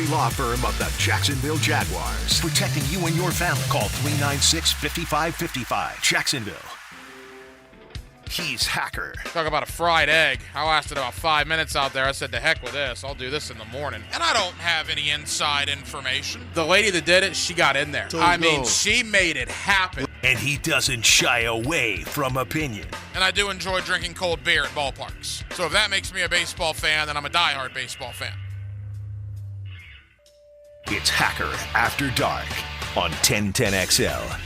Brotherly Law Firm of the Jacksonville Jaguars. Protecting you and your family. Call 396-5555. Jacksonville. He's Hacker. Talk about a fried egg. I lasted about 5 minutes out there. I said, to heck with this. I'll do this in the morning. And I don't have any inside information. The lady that did it, she got in there. She made it happen. And he doesn't shy away from opinion. And I do enjoy drinking cold beer at ballparks. So if that makes me a baseball fan, then I'm a diehard baseball fan. It's Hacker After Dark on 1010XL.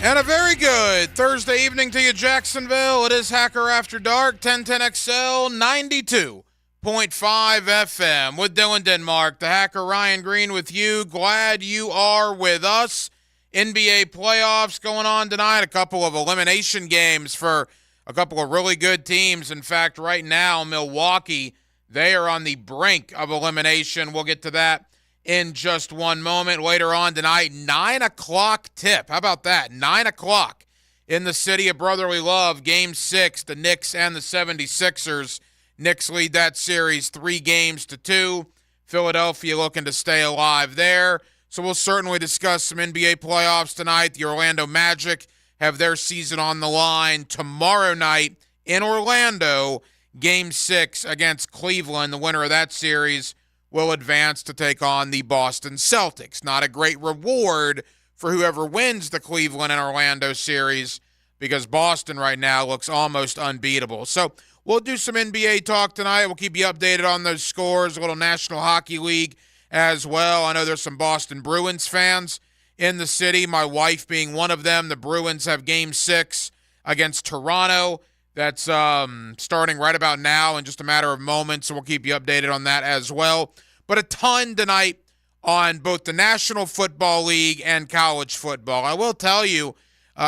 And a very good Thursday evening to you, Jacksonville. It is Hacker After Dark, 1010XL, 92.5 FM. With Dylan Denmark, the Hacker Ryan Green with you. Glad you are with us. NBA playoffs going on tonight. A couple of elimination games for a couple of really good teams. In fact, right now, Milwaukee, they are on the brink of elimination. We'll get to that in just one moment. Later on tonight, 9 o'clock tip. How about that? 9 o'clock in the city of brotherly love. Game 6, the Knicks and the 76ers. Knicks lead that series 3-2. Philadelphia looking to stay alive there. So we'll certainly discuss some NBA playoffs tonight. The Orlando Magic have their season on the line tomorrow night in Orlando. Game 6 against Cleveland. The winner of that series will advance to take on the Boston Celtics. Not a great reward for whoever wins the Cleveland and Orlando series, because Boston right now looks almost unbeatable. So we'll do some NBA talk tonight. We'll keep you updated on those scores, a little National Hockey League as well. I know there's some Boston Bruins fans in the city, my wife being one of them. The Bruins have Game 6 against Toronto. That's starting right about now in just a matter of moments, so we'll keep you updated on that as well. But a ton tonight on both the National Football League and college football. I will tell you,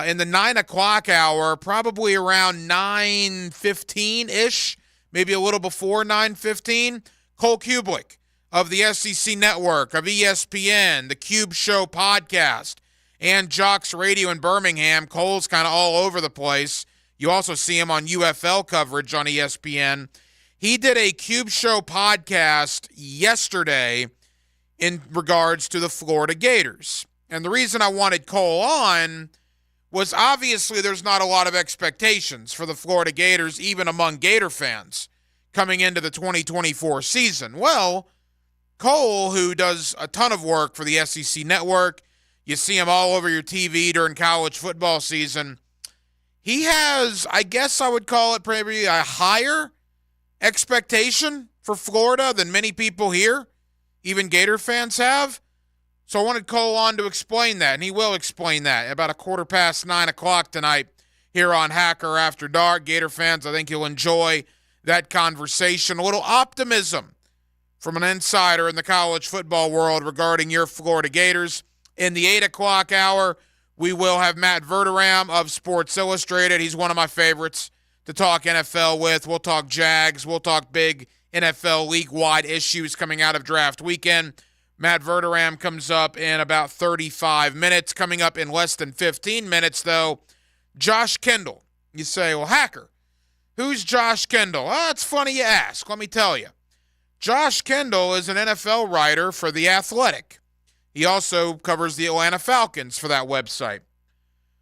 in the 9 o'clock hour, probably around 9:15-ish, maybe a little before 9:15, Cole Kublik of the SEC Network, of ESPN, the Cube Show podcast, and Jocks Radio in Birmingham. Cole's kind of all over the place. You also see him on UFL coverage on ESPN. He did a Cube Show podcast yesterday in regards to the Florida Gators. And the reason I wanted Cole on was obviously there's not a lot of expectations for the Florida Gators, even among Gator fans, coming into the 2024 season. Well, Cole, who does a ton of work for the SEC Network, you see him all over your TV during college football season, he has, I guess I would call it probably a higher expectation for Florida than many people here, even Gator fans, have. So I wanted Cole on to explain that, and he will explain that about 9:15 o'clock tonight here on Hacker After Dark. Gator fans, I think you'll enjoy that conversation. A little optimism from an insider in the college football world regarding your Florida Gators. In the 8 o'clock hour, we will have Matt Verderam of Sports Illustrated. He's one of my favorites to talk NFL with. We'll talk Jags. We'll talk big NFL league-wide issues coming out of draft weekend. Matt Verderam comes up in about 35 minutes. Coming up in less than 15 minutes, though, Josh Kendall. You say, well, Hacker, who's Josh Kendall? Oh, it's funny you ask. Let me tell you. Josh Kendall is an NFL writer for The Athletic. He also covers the Atlanta Falcons for that website.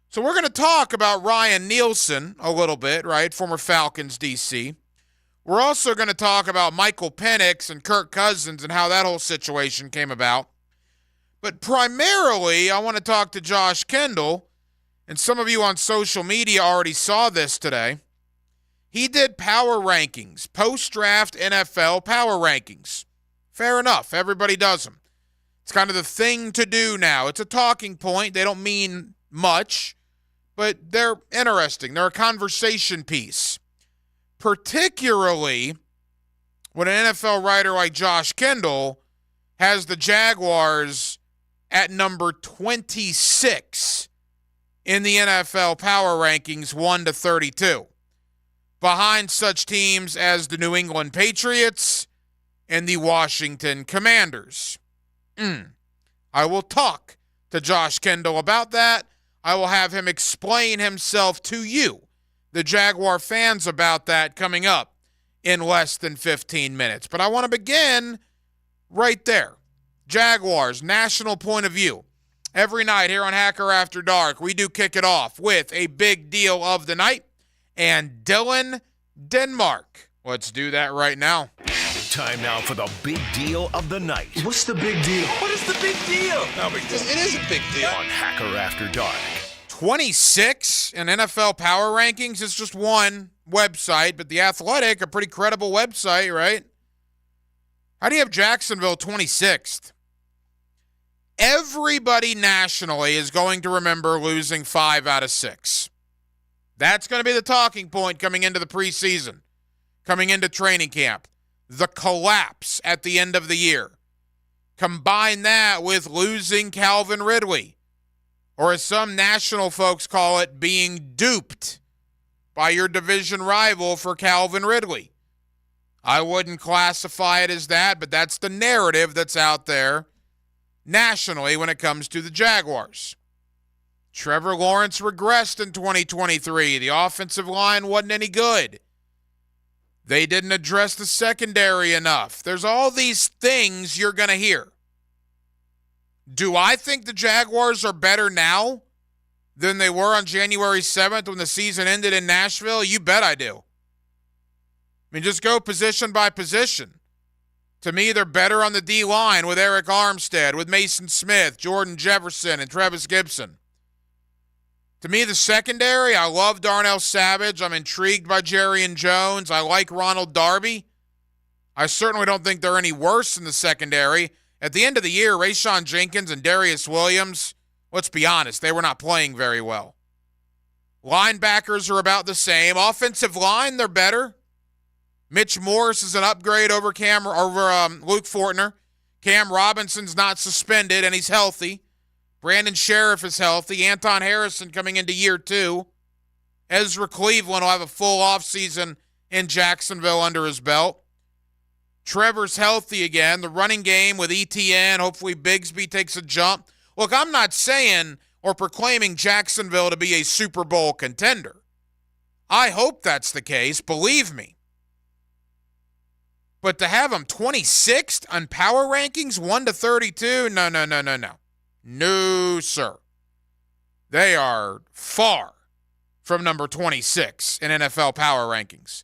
So we're going to talk about Ryan Nielsen a little bit, right? Former Falcons DC. We're also going to talk about Michael Penix and Kirk Cousins and how that whole situation came about. But primarily, I want to talk to Josh Kendall, and some of you on social media already saw this today. He did power rankings, post-draft NFL power rankings. Fair enough. Everybody does them. It's kind of the thing to do now. It's a talking point. They don't mean much, but they're interesting. They're a conversation piece. Particularly when an NFL writer like Josh Kendall has the Jaguars at number 26 in the NFL power rankings 1-32, behind such teams as the New England Patriots and the Washington Commanders. I will talk to Josh Kendall about that. I will have him explain himself to you, the Jaguar fans, about that coming up in less than 15 minutes. But I want to begin right there Jaguars, national point of view. Every night here on Hacker After Dark, we do kick it off with a big deal of the night and Dylan Denmark. Let's do that right now. Time now for the big deal of the night. What's the big deal? What is the big deal? No big deal. It is a big deal. On Hacker After Dark. 26 in NFL power rankings is just one website, but The Athletic, a pretty credible website, right? How do you have Jacksonville 26th? Everybody nationally is going to remember losing 5 out of 6. That's going to be the talking point coming into the preseason, coming into training camp. The collapse at the end of the year. Combine that with losing Calvin Ridley, or as some national folks call it, being duped by your division rival for Calvin Ridley. I wouldn't classify it as that, but that's the narrative that's out there nationally when it comes to the Jaguars. Trevor Lawrence regressed in 2023. The offensive line wasn't any good. They didn't address the secondary enough. There's all these things you're going to hear. Do I think the Jaguars are better now than they were on January 7th when the season ended in Nashville? You bet I do. I mean, just go position by position. To me, they're better on the D-line with Eric Armstead, with Mason Smith, Jordan Jefferson, and Travis Gibson. To me, the secondary, I love Darnell Savage. I'm intrigued by Jerrion Jones. I like Ronald Darby. I certainly don't think they're any worse in the secondary. At the end of the year, Rayshon Jenkins and Darius Williams, let's be honest, they were not playing very well. Linebackers are about the same. Offensive line, they're better. Mitch Morse is an upgrade over Luke Fortner. Cam Robinson's not suspended, and he's healthy. Brandon Sheriff is healthy. Anton Harrison coming into year 2. Ezra Cleveland will have a full offseason in Jacksonville under his belt. Trevor's healthy again. The running game with ETN. Hopefully Bigsby takes a jump. Look, I'm not saying or proclaiming Jacksonville to be a Super Bowl contender. I hope that's the case. Believe me. But to have them 26th on power rankings, 1 to 32, no. No, sir. They are far from number 26 in NFL power rankings.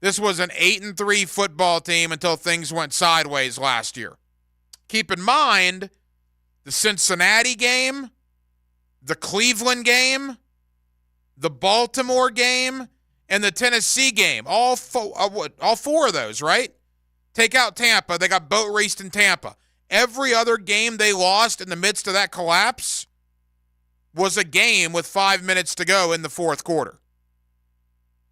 This was an 8-3 football team until things went sideways last year. Keep in mind, the Cincinnati game, the Cleveland game, the Baltimore game, and the Tennessee game. All four of those, right? Take out Tampa. They got boat raced in Tampa. Every other game they lost in the midst of that collapse was a game with 5 minutes to go in the fourth quarter.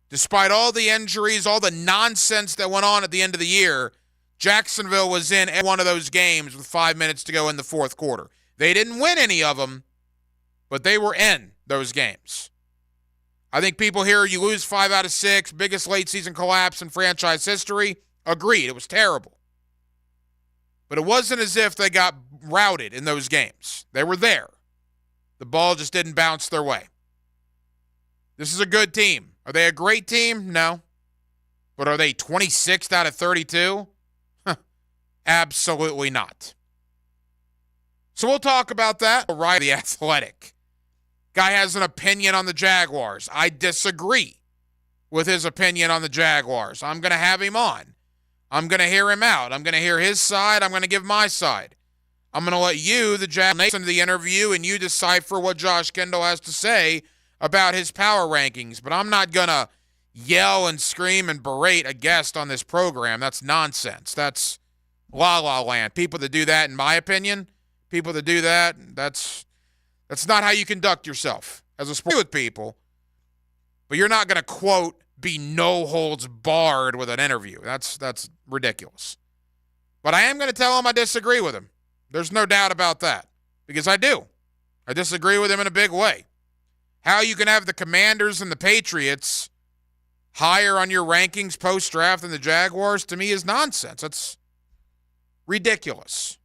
Despite all the injuries, all the nonsense that went on at the end of the year, Jacksonville was in one of those games with 5 minutes to go in the fourth quarter. They didn't win any of them, but they were in those games. I think people hear you lose 5 out of 6, biggest late season collapse in franchise history. Agreed, it was terrible. But it wasn't as if they got routed in those games. They were there. The ball just didn't bounce their way. This is a good team. Are they a great team? No. But are they 26th out of 32? Absolutely not. So we'll talk about that. Right, The Athletic. Guy has an opinion on the Jaguars. I disagree with his opinion on the Jaguars. I'm going to have him on. I'm going to hear him out. I'm going to hear his side. I'm going to give my side. I'm going to let you, the Jaguars, listen to the interview and you decipher what Josh Kendall has to say about his power rankings. But I'm not going to yell and scream and berate a guest on this program. That's nonsense. That's la-la land. People that do that, in my opinion, that's not how you conduct yourself as a sport with people. But you're not going to, quote, be no holds barred with an interview. That's ridiculous. But I am going to tell him I disagree with him. There's no doubt about that. Because I do. I disagree with him in a big way. How you can have the Commanders and the Patriots higher on your rankings post-draft than the Jaguars, to me, is nonsense. That's ridiculous.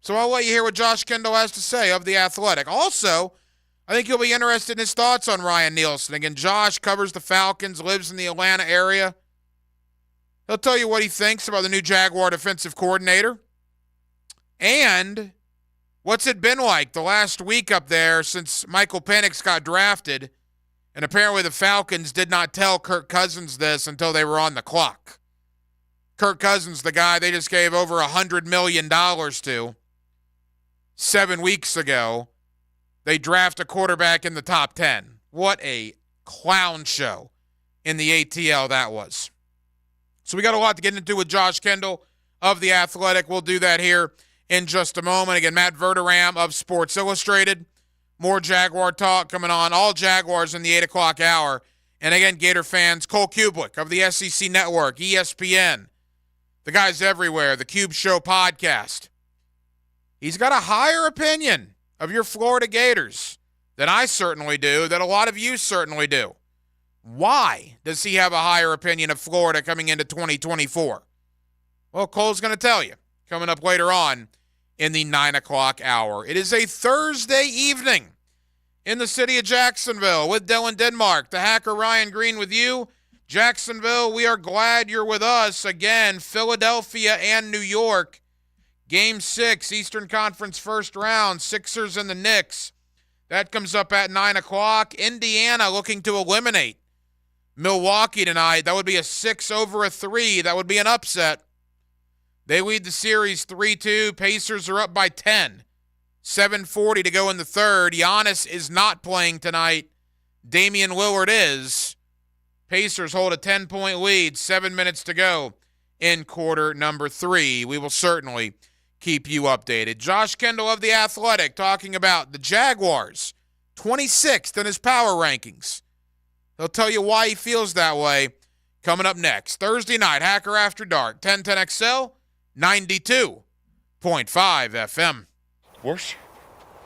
So I'll let you hear what Josh Kendall has to say of The Athletic. Also, I think you'll be interested in his thoughts on Ryan Nielsen. Again, Josh covers the Falcons, lives in the Atlanta area. He'll tell you what he thinks about the new Jaguar defensive coordinator. And what's it been like the last week up there since Michael Penix got drafted? And apparently the Falcons did not tell Kirk Cousins this until they were on the clock. Kirk Cousins, the guy they just gave over $100 million to 7 weeks ago, they draft a quarterback in the top 10. What a clown show in the ATL that was. So we got a lot to get into with Josh Kendall of The Athletic. We'll do that here in just a moment. Again, Matt Verderam of Sports Illustrated. More Jaguar talk coming on. All Jaguars in the 8 o'clock hour. And again, Gator fans, Cole Kublik of the SEC Network, ESPN. The guy's everywhere. The Cube Show podcast. He's got a higher opinion of your Florida Gators than I certainly do, that a lot of you certainly do. Why does he have a higher opinion of Florida coming into 2024? Well, Cole's going to tell you coming up later on in the 9 o'clock hour. It is a Thursday evening in the city of Jacksonville with Dylan Denmark, the hacker Ryan Green with you. Jacksonville, we are glad you're with us. Again, Philadelphia and New York. Game 6, Eastern Conference first round, Sixers and the Knicks. That comes up at 9 o'clock. Indiana looking to eliminate Milwaukee tonight. That would be a 6 over a 3. That would be an upset. They lead the series 3-2. Pacers are up by 10. 7:40 to go in the third. Giannis is not playing tonight. Damian Lillard is. Pacers hold a 10-point lead. 7 minutes to go in quarter number 3. We will certainly keep you updated. Josh Kendall of The Athletic talking about the Jaguars, 26th in his power rankings. He'll tell you why he feels that way coming up next. Thursday night, Hacker After Dark, 1010XL, 92.5 FM. Worse?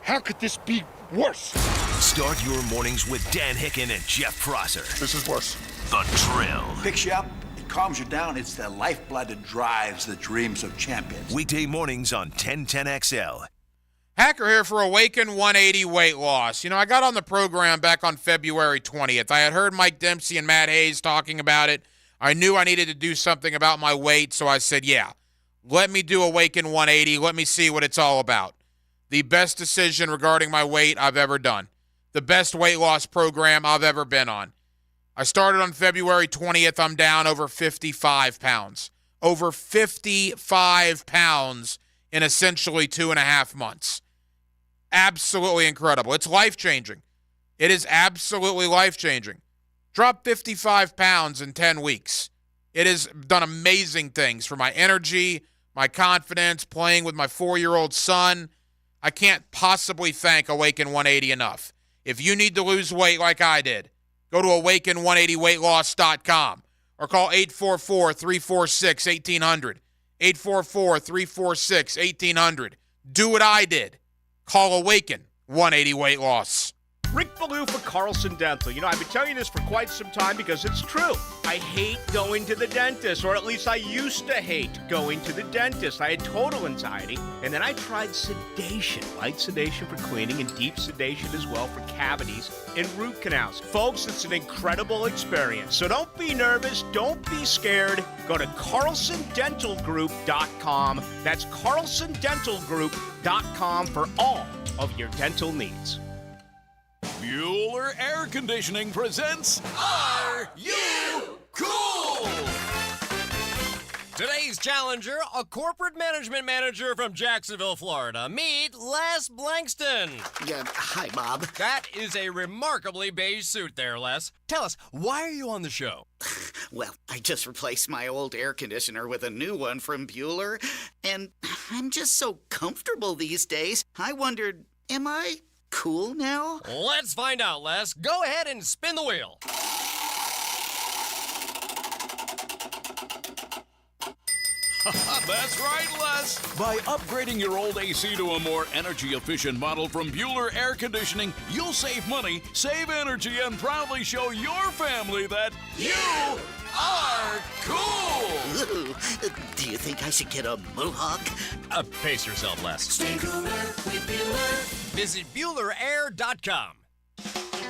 How could this be worse? Start your mornings with Dan Hicken and Jeff Prosser. This is worse. The Drill. Picks you up, it calms you down. It's the lifeblood that drives the dreams of champions. Weekday mornings on 1010XL. Hacker here for Awaken 180 weight loss. You know, I got on the program back on February 20th. I had heard Mike Dempsey and Matt Hayes talking about it. I knew I needed to do something about my weight, so I said, yeah, let me do Awaken 180. Let me see what it's all about. The best decision regarding my weight I've ever done. The best weight loss program I've ever been on. I started on February 20th. I'm down over 55 pounds. Over 55 pounds in essentially 2.5 months. Absolutely incredible. It's life-changing. It is absolutely life-changing. Dropped 55 pounds in 10 weeks. It has done amazing things for my energy, my confidence, playing with my 4-year-old son. I can't possibly thank Awaken 180 enough. If you need to lose weight like I did, go to awaken180weightloss.com or call 844-346-1800. 844-346-1800. Do what I did. Call Awaken 180 Weight Loss. Rick Ballou for Carlson Dental. You know, I've been telling you this for quite some time because it's true. I hate going to the dentist, or at least I used to hate going to the dentist. I had total anxiety, and then I tried sedation. Light sedation for cleaning and deep sedation as well for cavities and root canals. Folks, it's an incredible experience. So don't be nervous. Don't be scared. Go to carlsondentalgroup.com. That's carlsondentalgroup.com for all of your dental needs. Bueller Air Conditioning presents Are You Cool? Today's challenger, a corporate management manager from Jacksonville, Florida. Meet Les Blankston. Yeah, hi, Bob. That is a remarkably beige suit there, Les. Tell us, why are you on the show? Well, I just replaced my old air conditioner with a new one from Bueller, and I'm just so comfortable these days. I wondered, am I cool now? Let's find out, Les. Go ahead and spin the wheel. That's right, Les. By upgrading your old AC to a more energy-efficient model from Bueller Air Conditioning, you'll save money, save energy, and proudly show your family that you are cool. Ooh, do you think I should get a mohawk? Pace yourself, Les. Stay cooler with Bueller. Visit BuellerAir.com.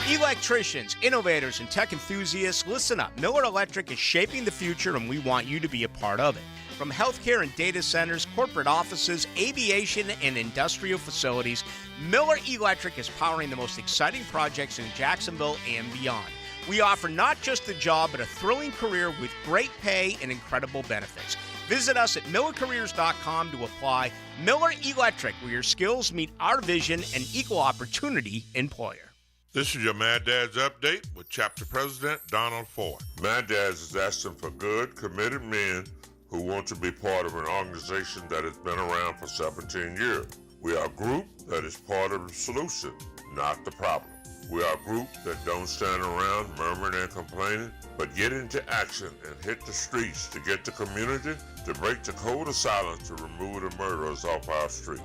Electricians, innovators, and tech enthusiasts, listen up. Miller Electric is shaping the future, and we want you to be a part of it. From healthcare and data centers, corporate offices, aviation, and industrial facilities, Miller Electric is powering the most exciting projects in Jacksonville and beyond. We offer not just a job, but a thrilling career with great pay and incredible benefits. Visit us at millercareers.com to apply. Miller Electric, where your skills meet our vision, an equal opportunity employer. This is your Mad Dad's Update with Chapter President Donald Ford. Mad Dad's is asking for good, committed men who want to be part of an organization that has been around for 17 years. We are a group that is part of the solution, not the problem. We are a group that don't stand around murmuring and complaining, but get into action and hit the streets to get the community to break the code of silence to remove the murderers off our streets.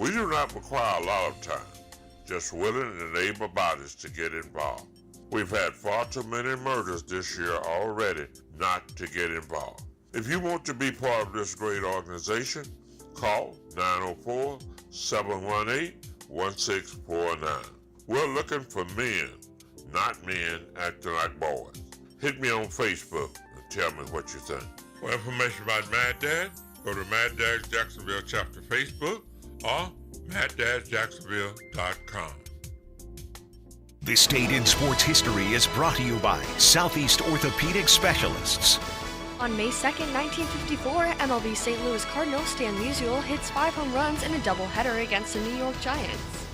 We do not require a lot of time, just willing and able bodies to get involved. We've had far too many murders this year already not to get involved. If you want to be part of this great organization, call 904-718-1649. We're looking for men, not men acting like boys. Hit me on Facebook and tell me what you think. For information about Mad Dad, go to Mad Dad's Jacksonville Chapter Facebook or MadDad'sJacksonville.com. This date in sports history is brought to you by Southeast Orthopedic Specialists. On May 2nd, 1954, MLB St. Louis Cardinal Stan Musial hits 5 home runs in a doubleheader against the New York Giants.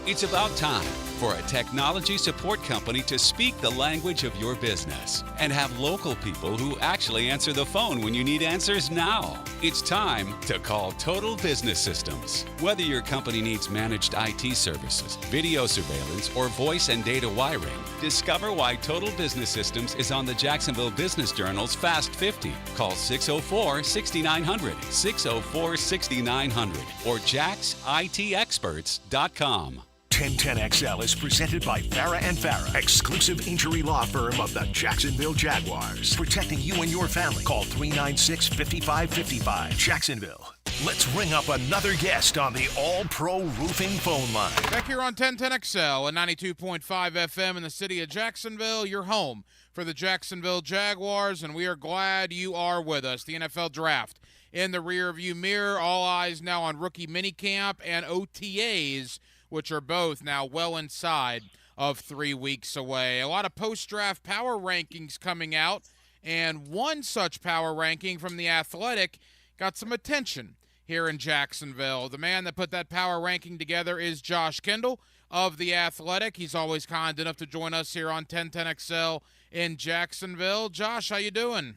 It's about time for a technology support company to speak the language of your business and have local people who actually answer the phone when you need answers now. It's time to call Total Business Systems. Whether your company needs managed IT services, video surveillance, or voice and data wiring, discover why Total Business Systems is on the Jacksonville Business Journal's Fast 50. Call 604-6900, 604-6900, or jacksitexperts.com. 1010XL is presented by Farah & Farah, exclusive injury law firm of the Jacksonville Jaguars. Protecting you and your family. Call 396-5555. Jacksonville. Let's ring up another guest on the All-Pro Roofing phone line. Back here on 1010XL and 92.5 FM in the city of Jacksonville, your home for the Jacksonville Jaguars, and we are glad you are with us. The NFL Draft in the rearview mirror. All eyes now on rookie minicamp and OTAs, which are both now well inside of 3 weeks away. A lot of post-draft power rankings coming out, and one such power ranking from The Athletic got some attention here in Jacksonville. The man that put that power ranking together is Josh Kendall of The Athletic. He's always kind enough to join us here on 1010XL in Jacksonville. Josh, how you doing?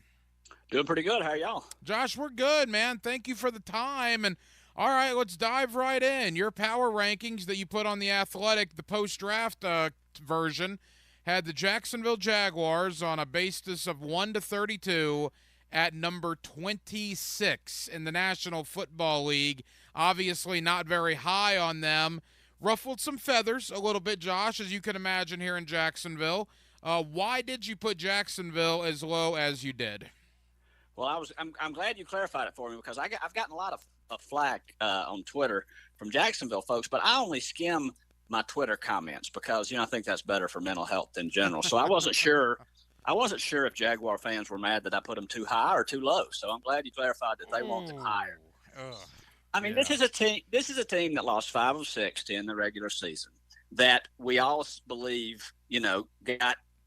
Doing pretty good. How are y'all? Josh, we're good, man. Thank you for the time. And all right, let's dive right in. Your power rankings that you put on The Athletic, the post-draft version, had the Jacksonville Jaguars on a basis of 1 to 32 at number 26 in the National Football League. Obviously not very high on them. Ruffled some feathers a little bit, Josh, as you can imagine here in Jacksonville. Why did you put Jacksonville as low as you did? Well, I'm glad you clarified it for me, because I've gotten a lot of flack on Twitter from Jacksonville folks, but I only skim my Twitter comments because, I think that's better for mental health in general. So I wasn't sure if Jaguar fans were mad that I put them too high or too low. So I'm glad you clarified that they want them higher. I mean, this is a team that lost 5 of 6 in the regular season, that we all believe,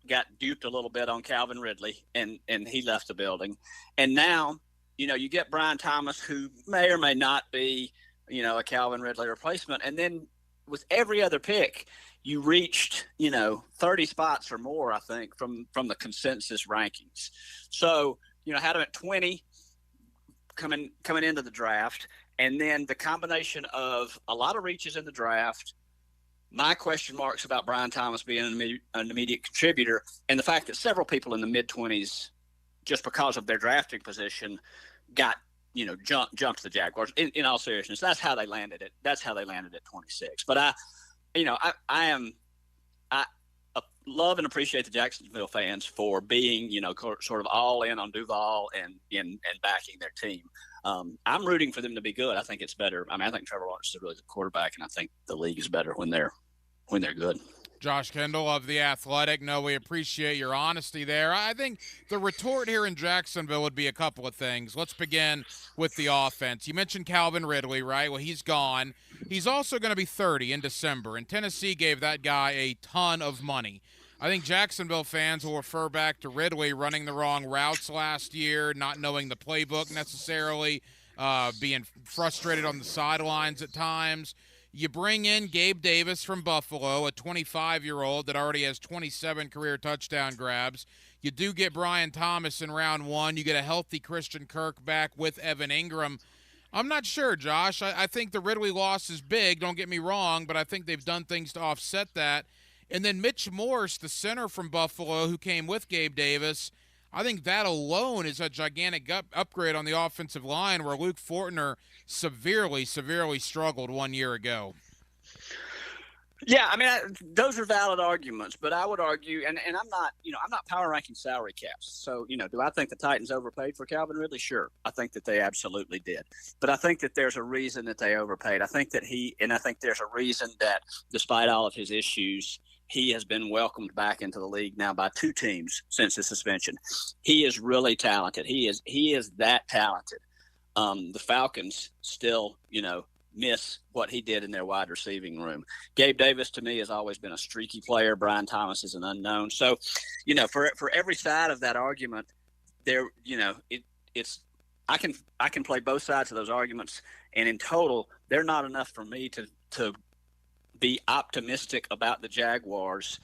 got duped a little bit on Calvin Ridley, and he left the building. And now, you get Brian Thomas, who may or may not be, a Calvin Ridley replacement. And then with every other pick, you reached, 30 spots or more, I think, from the consensus rankings. So, had them at 20 coming into the draft. And then the combination of a lot of reaches in the draft, my question marks about Brian Thomas being an immediate contributor, and the fact that several people in the mid-20s, just because of their drafting position, got jumped the Jaguars. In all seriousness, that's how they landed it. That's how they landed at 26. But I love and appreciate the Jacksonville fans for being sort of all in on Duval and backing their team. I'm rooting for them to be good. I think it's better. I mean, I think Trevor Lawrence is a really good quarterback, and I think the league is better when they're good. Josh Kendall of The Athletic. No, we appreciate your honesty there. I think the retort here in Jacksonville would be a couple of things. Let's begin with the offense. You mentioned Calvin Ridley, right? Well, he's gone. He's also going to be 30 in December, and Tennessee gave that guy a ton of money. I think Jacksonville fans will refer back to Ridley running the wrong routes last year, not knowing the playbook necessarily, being frustrated on the sidelines at times. You bring in Gabe Davis from Buffalo, a 25-year-old that already has 27 career touchdown grabs. You do get Brian Thomas in round 1. You get a healthy Christian Kirk back with Evan Ingram. I'm not sure, Josh. I think the Ridley loss is big, don't get me wrong, but I think they've done things to offset that. And then Mitch Morse, the center from Buffalo who came with Gabe Davis, I think that alone is a gigantic upgrade on the offensive line where Luke Fortner severely struggled 1 year ago. Yeah, I mean, those are valid arguments, but I would argue, and I'm not power ranking salary caps. So, do I think the Titans overpaid for Calvin Ridley? Sure. I think that they absolutely did. But I think that there's a reason that they overpaid. I think there's a reason that despite all of his issues, he has been welcomed back into the league now by 2 teams since his suspension. He is really talented. He is that talented. The Falcons still, miss what he did in their wide receiving room. Gabe Davis, to me, has always been a streaky player. Brian Thomas is an unknown. So, for every side of that argument, there, I can play both sides of those arguments, and in total, they're not enough for me to be optimistic about the Jaguars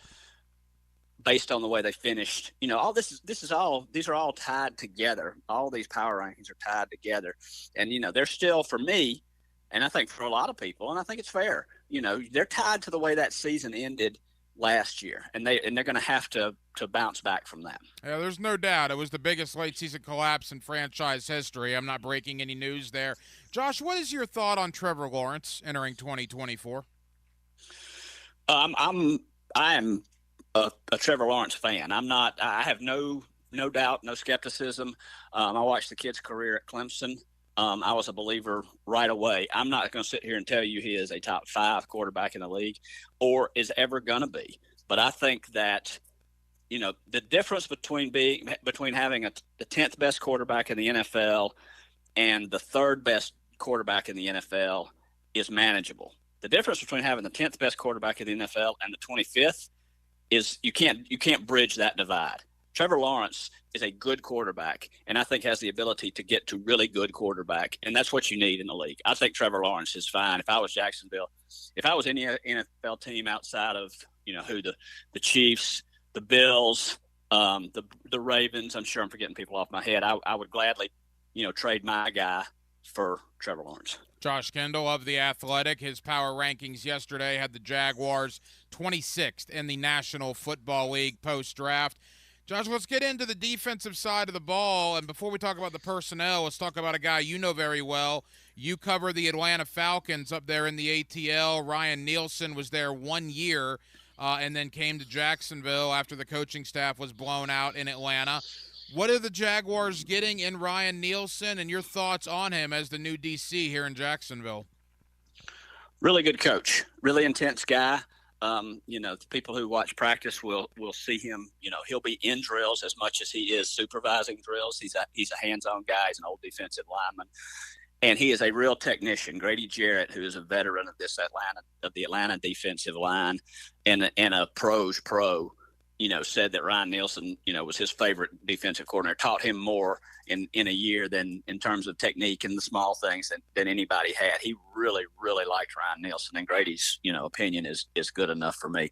based on the way they finished. All these are all tied together. All these power rankings are tied together. And, they're still, for me, and I think for a lot of people, and I think it's fair, they're tied to the way that season ended last year. And they're going to have to bounce back from that. Yeah, there's no doubt. It was the biggest late season collapse in franchise history. I'm not breaking any news there. Josh, what is your thought on Trevor Lawrence entering 2024? I am a Trevor Lawrence fan. I have no doubt, no skepticism. I watched the kid's career at Clemson. I was a believer right away. I'm not going to sit here and tell you he is a top 5 quarterback in the league or is ever going to be. But I think that, the difference between having the 10th best quarterback in the NFL and the 3rd best quarterback in the NFL is manageable. The difference between having the 10th best quarterback in the NFL and the 25th is you can't bridge that divide. Trevor Lawrence is a good quarterback, and I think has the ability to get to really good quarterback, and that's what you need in the league. I think Trevor Lawrence is fine. If I was Jacksonville, if I was any NFL team outside of who the Chiefs, the Bills, the Ravens, I'm sure I'm forgetting people off my head. I would gladly trade my guy for Trevor Lawrence. Josh Kendall of The Athletic. His power rankings yesterday had the Jaguars 26th in the National Football League post-draft. Josh, let's get into the defensive side of the ball. And before we talk about the personnel, let's talk about a guy you know very well. You cover the Atlanta Falcons up there in the ATL. Ryan Nielsen was there 1 year and then came to Jacksonville after the coaching staff was blown out in Atlanta. What are the Jaguars getting in Ryan Nielsen, and your thoughts on him as the new DC here in Jacksonville? Really good coach, really intense guy. The people who watch practice will see him. He'll be in drills as much as he is supervising drills. He's a hands-on guy. He's an old defensive lineman, and he is a real technician. Grady Jarrett, who is a veteran of the Atlanta defensive line, and a pro's pro. Said that Ryan Nielsen, was his favorite defensive coordinator, taught him more in a year than in terms of technique and the small things than anybody had. He really, really liked Ryan Nielsen, and Grady's, opinion is good enough for me.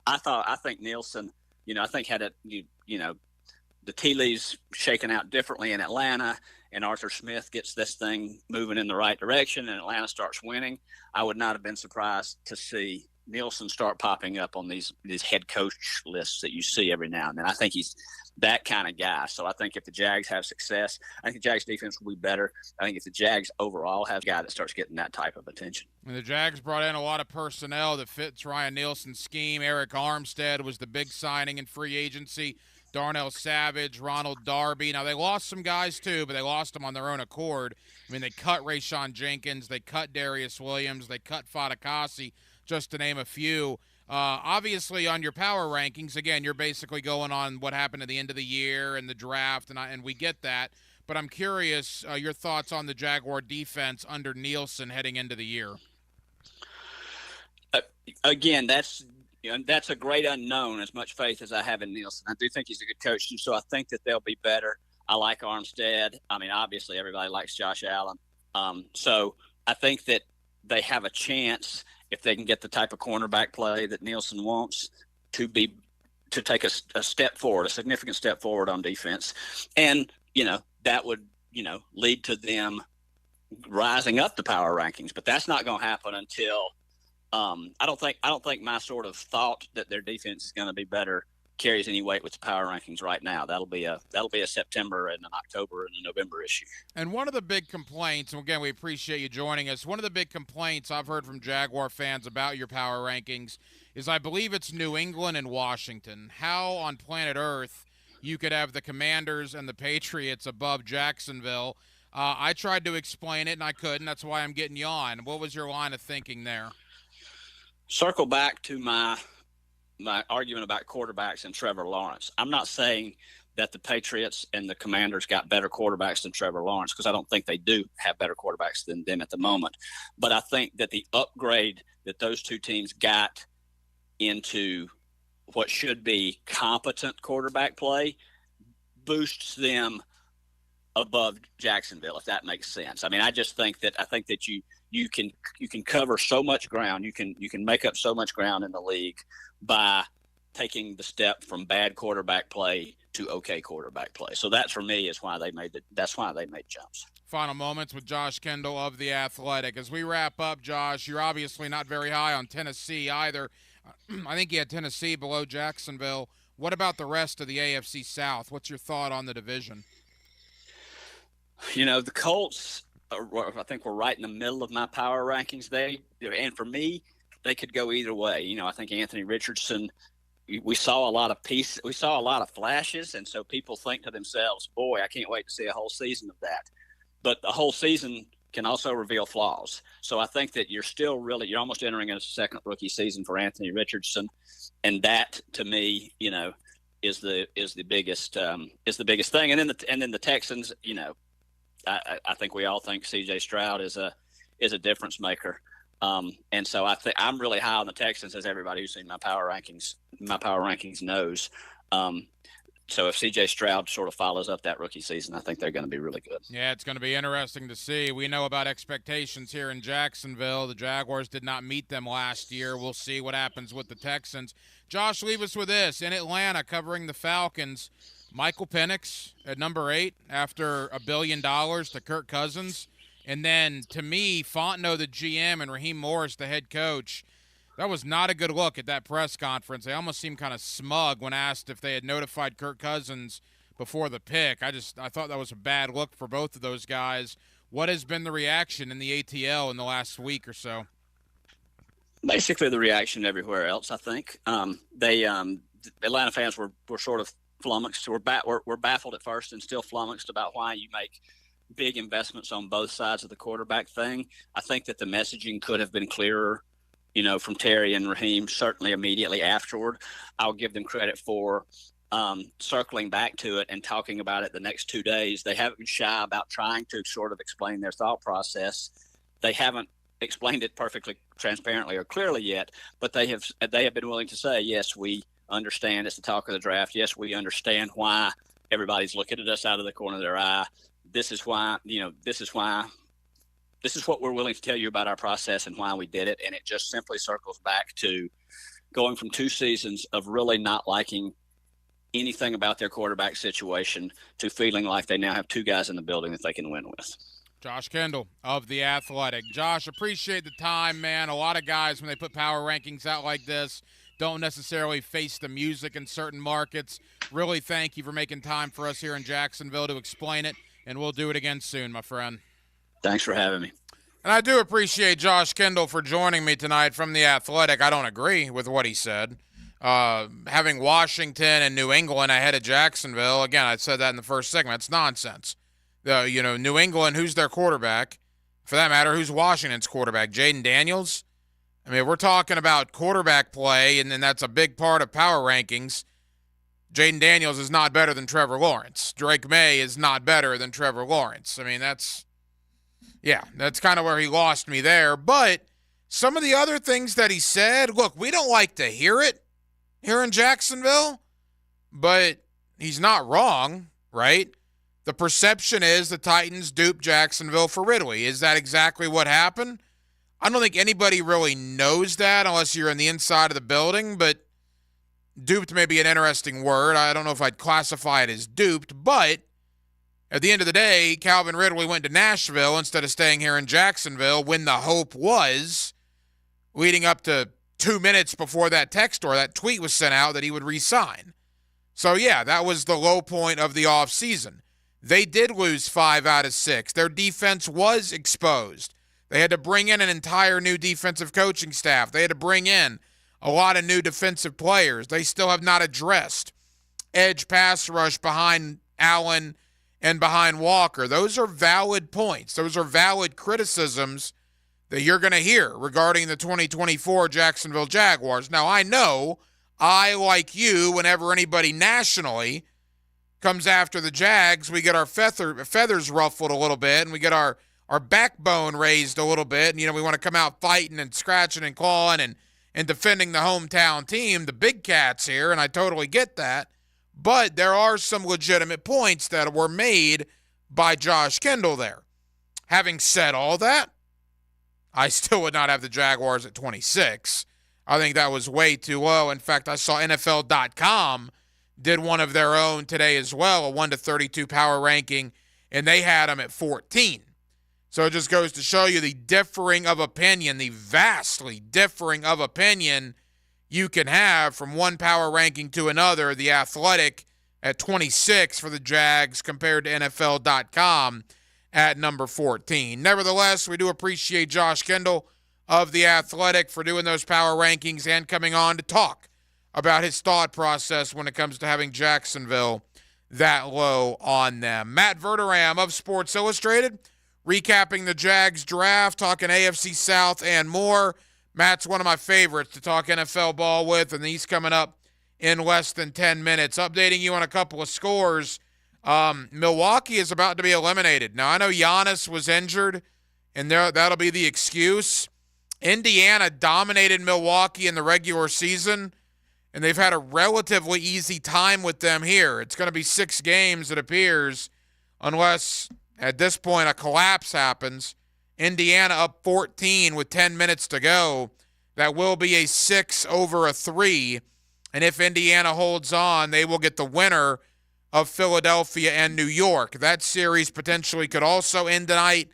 I think Nielsen, I think had the tea leaves shaken out differently in Atlanta, and Arthur Smith gets this thing moving in the right direction, and Atlanta starts winning. I would not have been surprised to see Nielsen start popping up on these head coach lists that you see every now and then. I think he's that kind of guy. So I think if the Jags have success, I think the Jags defense will be better. I think if the Jags overall have a guy that starts getting that type of attention. And the Jags brought in a lot of personnel that fits Ryan Nielsen's scheme. Eric Armstead was the big signing in free agency. Darnell Savage, Ronald Darby. Now, they lost some guys too, but they lost them on their own accord. I mean, they cut Rayshawn Jenkins. They cut Darius Williams. They cut Fatukasi, just to name a few. Obviously, on your power rankings, again, you're basically going on what happened at the end of the year and the draft, and we get that. But I'm curious your thoughts on the Jaguar defense under Nielsen heading into the year. Again, that's a great unknown. As much faith as I have in Nielsen, I do think he's a good coach, and so I think that they'll be better. I like Armstead. I mean, obviously, everybody likes Josh Allen. So I think that they have a chance, if they can get the type of cornerback play that Nielsen wants, to take a step forward, a significant step forward on defense, and that would lead to them rising up the power rankings. But that's not going to happen until I don't think my sort of thought that their defense is going to be better carries any weight with the power rankings right now. That'll be a September and an October and a November issue. And one of the big complaints, and again, we appreciate you joining us, one of the big complaints I've heard from Jaguar fans about your power rankings is I believe it's New England and Washington. How on planet Earth you could have the Commanders and the Patriots above Jacksonville? I tried to explain it, and I couldn't. That's why I'm getting you on. What was your line of thinking there? Circle back to my argument about quarterbacks and Trevor Lawrence. I'm not saying that the Patriots and the Commanders got better quarterbacks than Trevor Lawrence, because I don't think they do have better quarterbacks than them at the moment. But I think that the upgrade that those two teams got into what should be competent quarterback play boosts them above Jacksonville, if that makes sense. I mean, I think that you can cover so much ground. You can make up so much ground in the league by taking the step from bad quarterback play to okay quarterback play. So that, for me, is why they made jumps. Final moments with Josh Kendall of The Athletic. As we wrap up, Josh, you're obviously not very high on Tennessee either. I think you had Tennessee below Jacksonville. What about the rest of the AFC South? What's your thought on the division? The Colts, I think, were right in the middle of my power rankings. And for me, they could go either way. I think Anthony Richardson, we saw a lot of flashes, and so people think to themselves, boy, I can't wait to see a whole season of that. But the whole season can also reveal flaws. So I think that you're almost entering a second rookie season for Anthony Richardson, and that, to me, is the biggest thing. And then the Texans, I think we all think C.J. Stroud is a difference maker. And so I think I'm really high on the Texans, as everybody who's seen my power rankings knows. So if C.J. Stroud sort of follows up that rookie season, I think they're going to be really good. Yeah, it's going to be interesting to see. We know about expectations here in Jacksonville. The Jaguars did not meet them last year. We'll see what happens with the Texans. Josh, leave us with this. In Atlanta, covering the Falcons, Michael Penix at number 8 after $1 billion to Kirk Cousins. And then, to me, Fontenot, the GM, and Raheem Morris, the head coach, that was not a good look at that press conference. They almost seemed kind of smug when asked if they had notified Kirk Cousins before the pick. I thought that was a bad look for both of those guys. What has been the reaction in the ATL in the last week or so? Basically the reaction everywhere else, I think. Atlanta fans were sort of flummoxed. We're baffled at first and still flummoxed about why you make big investments on both sides of the quarterback thing. I think that the messaging could have been clearer, from Terry and Raheem, certainly immediately afterward. I'll give them credit for circling back to it and talking about it the next 2 days. They haven't been shy about trying to sort of explain their thought process. They haven't explained it perfectly transparently or clearly yet, but they have been willing to say, yes, we understand it's the talk of the draft. Yes, we understand why everybody's looking at us out of the corner of their eye. This is why, this is what we're willing to tell you about our process and why we did it. And it just simply circles back to going from 2 seasons of really not liking anything about their quarterback situation to feeling like they now have 2 guys in the building that they can win with. Josh Kendall of The Athletic. Josh, appreciate the time, man. A lot of guys, when they put power rankings out like this, don't necessarily face the music in certain markets. Really thank you for making time for us here in Jacksonville to explain it, and we'll do it again soon, my friend. Thanks for having me. And I do appreciate Josh Kendall for joining me tonight from The Athletic. I don't agree with what he said. Having Washington and New England ahead of Jacksonville, again, I said that in the first segment, it's nonsense. New England, who's their quarterback? For that matter, who's Washington's quarterback? Jaden Daniels? I mean, we're talking about quarterback play, and then that's a big part of power rankings. Jaden Daniels is not better than Trevor Lawrence. Drake May is not better than Trevor Lawrence. I mean, that's kind of where he lost me there. But some of the other things that he said, look, we don't like to hear it here in Jacksonville, but he's not wrong, right? The perception is the Titans duped Jacksonville for Ridley. Is that exactly what happened? I don't think anybody really knows that unless you're in the inside of the building, but duped may be an interesting word. I don't know if I'd classify it as duped, but at the end of the day, Calvin Ridley went to Nashville instead of staying here in Jacksonville when the hope was, leading up to 2 minutes before that text or that tweet was sent out, that he would re-sign. So, yeah, that was the low point of the offseason. They did lose 5 out of 6. Their defense was exposed. They had to bring in an entire new defensive coaching staff. They had to bring in a lot of new defensive players. They still have not addressed edge pass rush behind Allen and behind Walker. Those are valid points. Those are valid criticisms that you're going to hear regarding the 2024 Jacksonville Jaguars. Now, I know I, like you, whenever anybody nationally comes after the Jags, we get our feathers ruffled a little bit, and we get our backbone raised a little bit. And, we want to come out fighting and scratching and clawing and defending the hometown team, the big cats here, and I totally get that. But there are some legitimate points that were made by Josh Kendall there. Having said all that, I still would not have the Jaguars at 26. I think that was way too low. In fact, I saw NFL.com did one of their own today as well, a 1-32 power ranking, and they had them at 14. So it just goes to show you the differing of opinion, the vastly differing of opinion you can have from one power ranking to another. The Athletic at 26 for the Jags compared to NFL.com at number 14. Nevertheless, we do appreciate Josh Kendall of The Athletic for doing those power rankings and coming on to talk about his thought process when it comes to having Jacksonville that low on them. Matt Verderam of Sports Illustrated, recapping the Jags draft, talking AFC South and more. Matt's one of my favorites to talk NFL ball with, and he's coming up in less than 10 minutes. Updating you on a couple of scores. Milwaukee is about to be eliminated. Now, I know Giannis was injured, and that'll be the excuse. Indiana dominated Milwaukee in the regular season, and they've had a relatively easy time with them here. It's going to be 6 games, it appears, unless at this point a collapse happens. Indiana up 14 with 10 minutes to go. That will be a 6 over a 3. And if Indiana holds on, they will get the winner of Philadelphia and New York. That series potentially could also end tonight.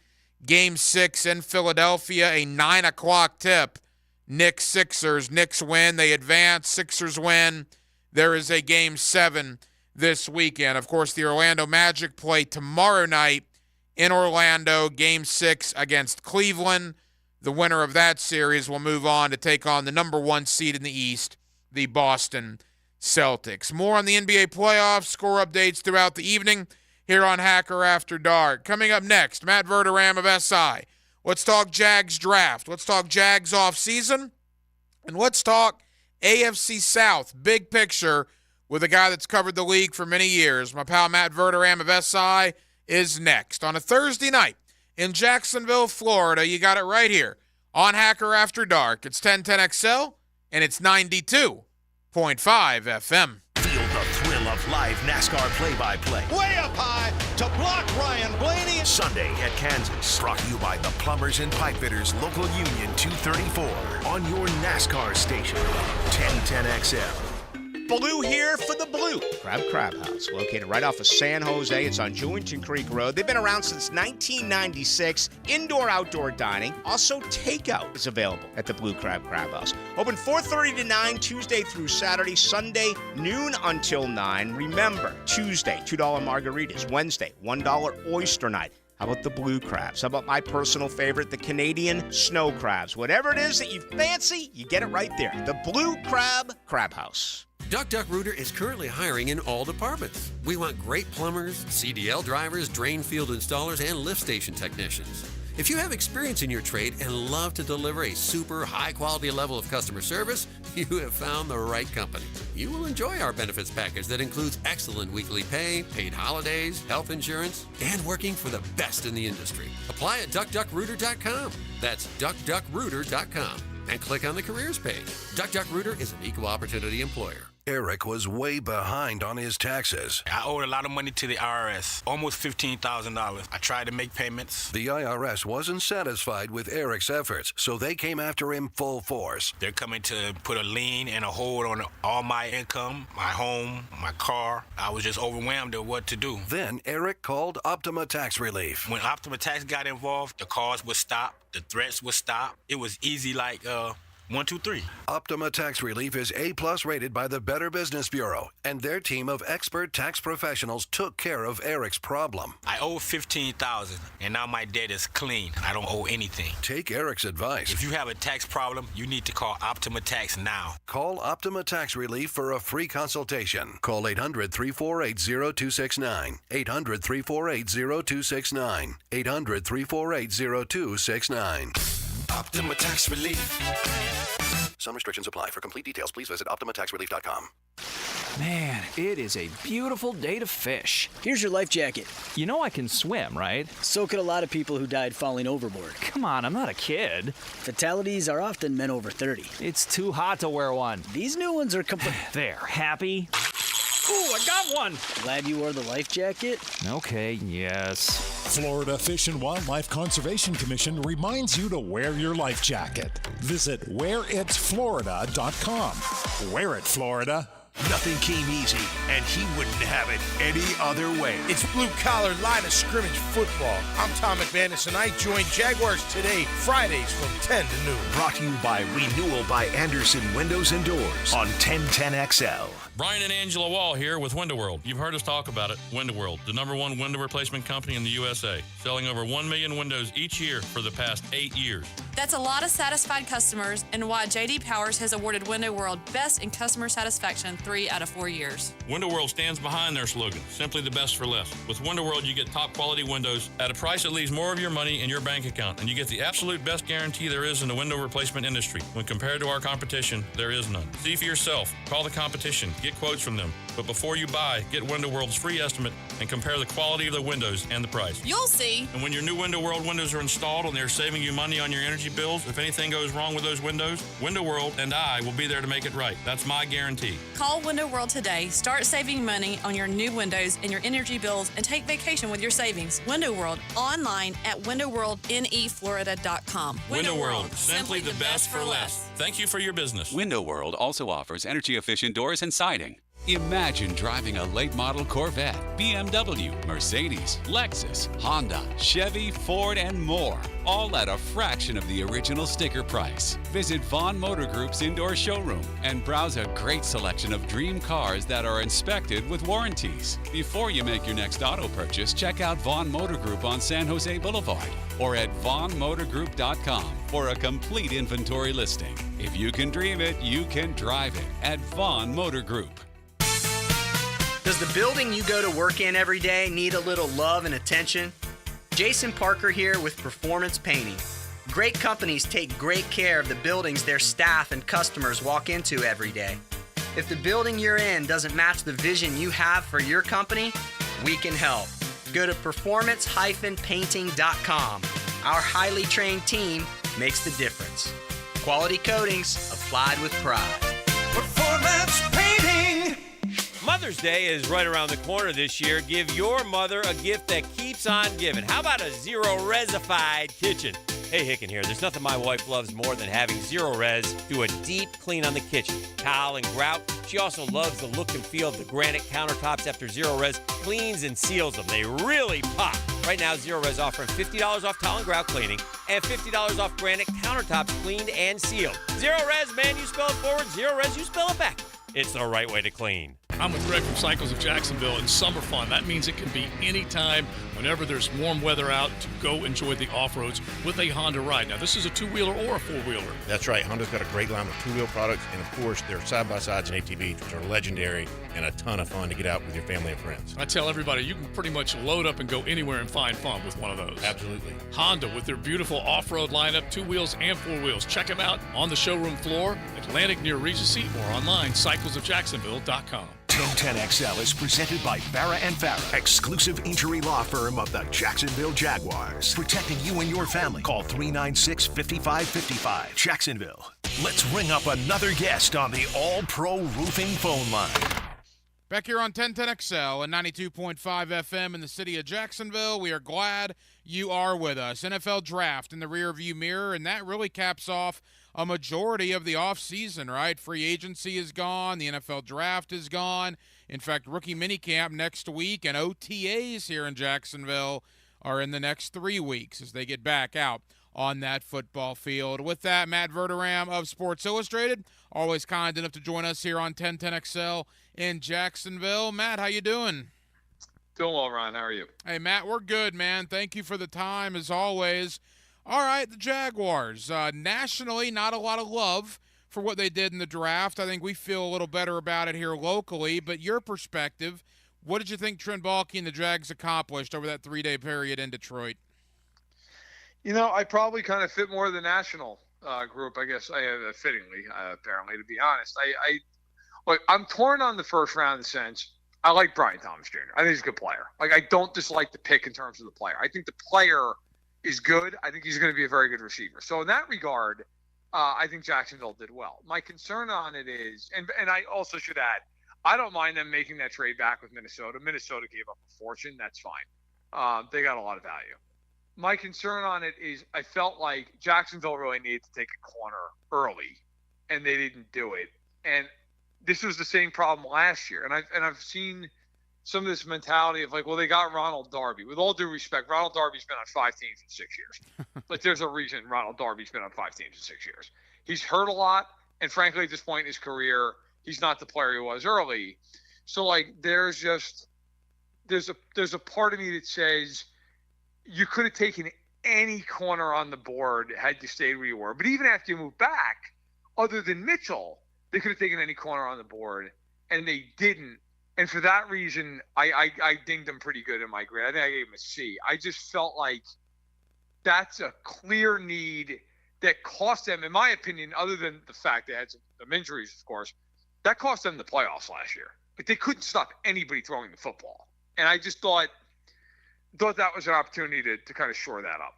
Game 6 in Philadelphia, a 9 o'clock tip. Knicks Sixers. Knicks win. They advance. Sixers win. There is a Game 7 this weekend. Of course, the Orlando Magic play tomorrow night in Orlando, Game 6 against Cleveland. The winner of that series will move on to take on the number 1 seed in the East, the Boston Celtics. More on the NBA playoffs, score updates throughout the evening here on Hacker After Dark. Coming up next, Matt Verderam of SI. Let's talk Jags draft. Let's talk Jags offseason. And let's talk AFC South, big picture, with a guy that's covered the league for many years. My pal Matt Verderam of SI is next on a Thursday night in Jacksonville, Florida. You got it right here on Hacker After Dark. It's 1010XL and it's 92.5 FM. Feel the thrill of live NASCAR play-by-play. Way up high to block Ryan Blaney. Sunday at Kansas. Brought to you by the Plumbers and Pipefitters Local Union 234 on your NASCAR station. 1010XL. Blue here for the Blue Crab House, located right off of San Jose. It's on Jewington Creek Road. They've been around since 1996. Indoor-outdoor dining. Also, takeout is available at the Blue Crab House. Open 4:30 to 9, Tuesday through Saturday. Sunday, noon until 9. Remember, Tuesday, $2 margaritas. Wednesday, $1 oyster night. How about the blue crabs? How about my personal favorite, the Canadian snow crabs? Whatever it is that you fancy, you get it right there. The Blue Crab House. Duck Duck Rooter is currently hiring in all departments. We want great plumbers, CDL drivers, drain field installers, and lift station technicians. If you have experience in your trade and love to deliver a super high-quality level of customer service, you have found the right company. You will enjoy our benefits package that includes excellent weekly pay, paid holidays, health insurance, and working for the best in the industry. Apply at DuckDuckRooter.com. That's DuckDuckRooter.com. And click on the careers page. DuckDuckRooter is an equal opportunity employer. Eric was way behind on his taxes. I owed a lot of money to the IRS, almost $15,000. I tried to make payments. The IRS wasn't satisfied with Eric's efforts, so they came after him full force. They're coming to put a lien and a hold on all my income, my home, my car. I was just overwhelmed at what to do. Then Eric called Optima Tax Relief. When Optima Tax got involved, the calls would stop, the threats would stop. It was easy like 1, 2, 3. Optima Tax Relief is A+ rated by the Better Business Bureau, and their team of expert tax professionals took care of Eric's problem. I owe $15,000, and now my debt is clean. I don't owe anything. Take Eric's advice. If you have a tax problem, you need to call Optima Tax now. Call Optima Tax Relief for a free consultation. Call 800-348-0269. 800-348-0269. 800-348-0269. Optima Tax Relief. Some restrictions apply. For complete details, please visit OptimaTaxRelief.com. Man, it is a beautiful day to fish. Here's your life jacket. You know I can swim, right? So could a lot of people who died falling overboard. Come on, I'm not a kid. Fatalities are often men over 30. It's too hot to wear one. These new ones are There, happy? Ooh, I got one! Glad you wore the life jacket? Okay, yes. Florida Fish and Wildlife Conservation Commission reminds you to wear your life jacket. Visit wearitflorida.com. Wear it, Florida. Nothing came easy, and he wouldn't have it any other way. It's blue-collar line of scrimmage football. I'm Tom McManus, and I join Jaguars Today, Fridays from 10 to noon. Brought to you by Renewal by Anderson Windows and Doors on 1010XL. Brian and Angela Wall here with Window World. You've heard us talk about it. Window World, the #1 window replacement company in the USA, selling over 1 million windows each year for the past 8 years. That's a lot of satisfied customers, and why J.D. Powers has awarded Window World Best in Customer Satisfaction 3 out of 4 years. Window World stands behind their slogan, simply the best for less. With Window World, you get top quality windows at a price that leaves more of your money in your bank account, and you get the absolute best guarantee there is in the window replacement industry. When compared to our competition, there is none. See for yourself. Call the competition. Get quotes from them. But before you buy, get Window World's free estimate and compare the quality of the windows and the price. You'll see. And when your new Window World windows are installed and they're saving you money on your energy bills, if anything goes wrong with those windows, Window World and I will be there to make it right. That's my guarantee. Call Window World today. Start saving money on your new windows and your energy bills, and take vacation with your savings. Window World, online at windowworldneflorida.com. Window World, simply the best for less. Thank you for your business. Window World also offers energy-efficient doors and siding. Imagine driving a late model Corvette, BMW, Mercedes, Lexus, Honda, Chevy, Ford, and more, all at a fraction of the original sticker price. Visit Vaughn Motor Group's indoor showroom and browse a great selection of dream cars that are inspected with warranties. Before you make your next auto purchase, check out Vaughn Motor Group on San Jose Boulevard or at vaughnmotorgroup.com for a complete inventory listing. If you can dream it, you can drive it at Vaughn Motor Group. Does the building you go to work in every day need a little love and attention? Jason Parker here with Performance Painting. Great companies take great care of the buildings their staff and customers walk into every day. If the building you're in doesn't match the vision you have for your company, we can help. Go to performance-painting.com. Our highly trained team makes the difference. Quality coatings applied with pride. Performance Painting! Mother's Day is right around the corner this year. Give your mother a gift that keeps on giving. How about a zero-resified kitchen? Hey, Hicken here. There's nothing my wife loves more than having Zero Res do a deep clean on the kitchen. Towel and grout. She also loves the look and feel of the granite countertops after Zero Res cleans and seals them. They really pop. Right now, Zero Res offering $50 off towel and grout cleaning and $50 off granite countertops cleaned and sealed. Zero Res, man, you spell it forward. Zero Res, you spell it back. It's the right way to clean. I'm with Greg from Cycles of Jacksonville, and summer fun. That means it can be any time whenever there's warm weather out to go enjoy the off-roads with a Honda ride. Now, this is a two-wheeler or a four-wheeler. That's right. Honda's got a great line of two-wheel products, and of course, their side-by-sides and ATVs, which are legendary and a ton of fun to get out with your family and friends. I tell everybody, you can pretty much load up and go anywhere and find fun with one of those. Absolutely. Honda with their beautiful off-road lineup, two wheels and four wheels. Check them out on the showroom floor, Atlantic near Regency, or online, cyclesofjacksonville.com. 1010XL is presented by Farah and Farah, exclusive injury law firm of the Jacksonville Jaguars. Protecting you and your family. Call 396-5555. Jacksonville. Let's ring up another guest on the All-Pro Roofing phone line. Back here on 1010XL and 92.5 FM in the city of Jacksonville, we are glad you are with us. NFL Draft in the rearview mirror, and that really caps off a majority of the offseason, right? Free agency is gone. The NFL Draft is gone. In fact, rookie minicamp next week and OTAs here in Jacksonville are in the next 3 weeks as they get back out on that football field. With that, Matt Verderam of Sports Illustrated, always kind enough to join us here on 1010XL in Jacksonville. Matt, how you doing? Doing well, Ron. How are you? Hey, Matt, we're good, man. Thank you for the time, as always. All right, the Jaguars. Nationally, not a lot of love for what they did in the draft. I think we feel a little better about it here locally. But your perspective, what did you think Trent Baalke and the Jags accomplished over that 3-day period in Detroit? You know, I probably kind of fit more of the national group, I guess, fittingly, apparently, to be honest. Look, I'm torn on the first round in the sense I like Brian Thomas Jr. I think he's a good player. Like, I don't dislike the pick in terms of the player. I think the player is good. I think he's going to be a very good receiver. So in that regard, I think Jacksonville did well. My concern on it is, and I also should add, I don't mind them making that trade back with Minnesota. Minnesota gave up a fortune. That's fine. They got a lot of value. My concern on it is I felt like Jacksonville really needed to take a corner early, and they didn't do it. And this was the same problem last year. And I've seen some of this mentality of like, well, they got Ronald Darby. With all due respect, Ronald Darby's been on 5 teams in 6 years. Like, there's a reason Ronald Darby's been on 5 teams in 6 years. He's hurt a lot, and frankly, at this point in his career, he's not the player he was early. So, like, there's a part of me that says you could have taken any corner on the board had you stayed where you were. But even after you moved back, other than Mitchell, they could have taken any corner on the board, and they didn't. And for that reason, I dinged them pretty good in my grade. I think I gave them a C. I just felt like that's a clear need that cost them, in my opinion, other than the fact they had some injuries, of course, that cost them the playoffs last year. But they couldn't stop anybody throwing the football. And I just thought that was an opportunity to kind of shore that up.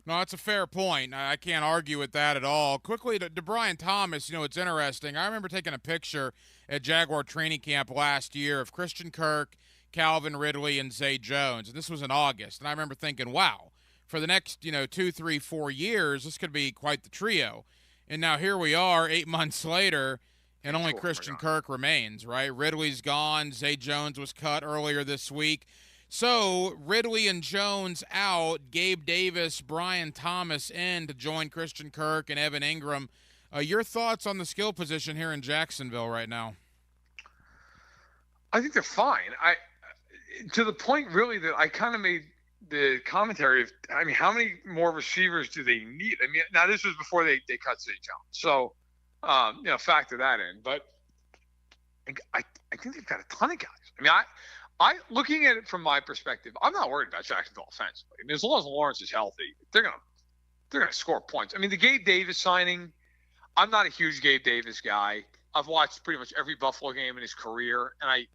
No, that's a fair point. I can't argue with that at all. Quickly, to Brian Thomas, it's interesting. I remember taking a picture at Jaguar training camp last year of Christian Kirk, Calvin Ridley, and Zay Jones. And this was in August. And I remember thinking, wow, for the next, 2, 3, 4 years, this could be quite the trio. And now here we are 8 months later, and only Christian Kirk remains, right? Ridley's gone. Zay Jones was cut earlier this week. So Ridley and Jones out, Gabe Davis, Brian Thomas in to join Christian Kirk and Evan Ingram. Your thoughts on the skill position here in Jacksonville right now? I think they're fine. To the point really that I kind of made the commentary of, how many more receivers do they need? Now this was before they cut Zay Jones. So, factor that in. But I think they've got a ton of guys. I looking at it from my perspective, I'm not worried about Jacksonville offensively. As long as Lawrence is healthy, they're gonna score points. The Gabe Davis signing, I'm not a huge Gabe Davis guy. I've watched pretty much every Buffalo game in his career, and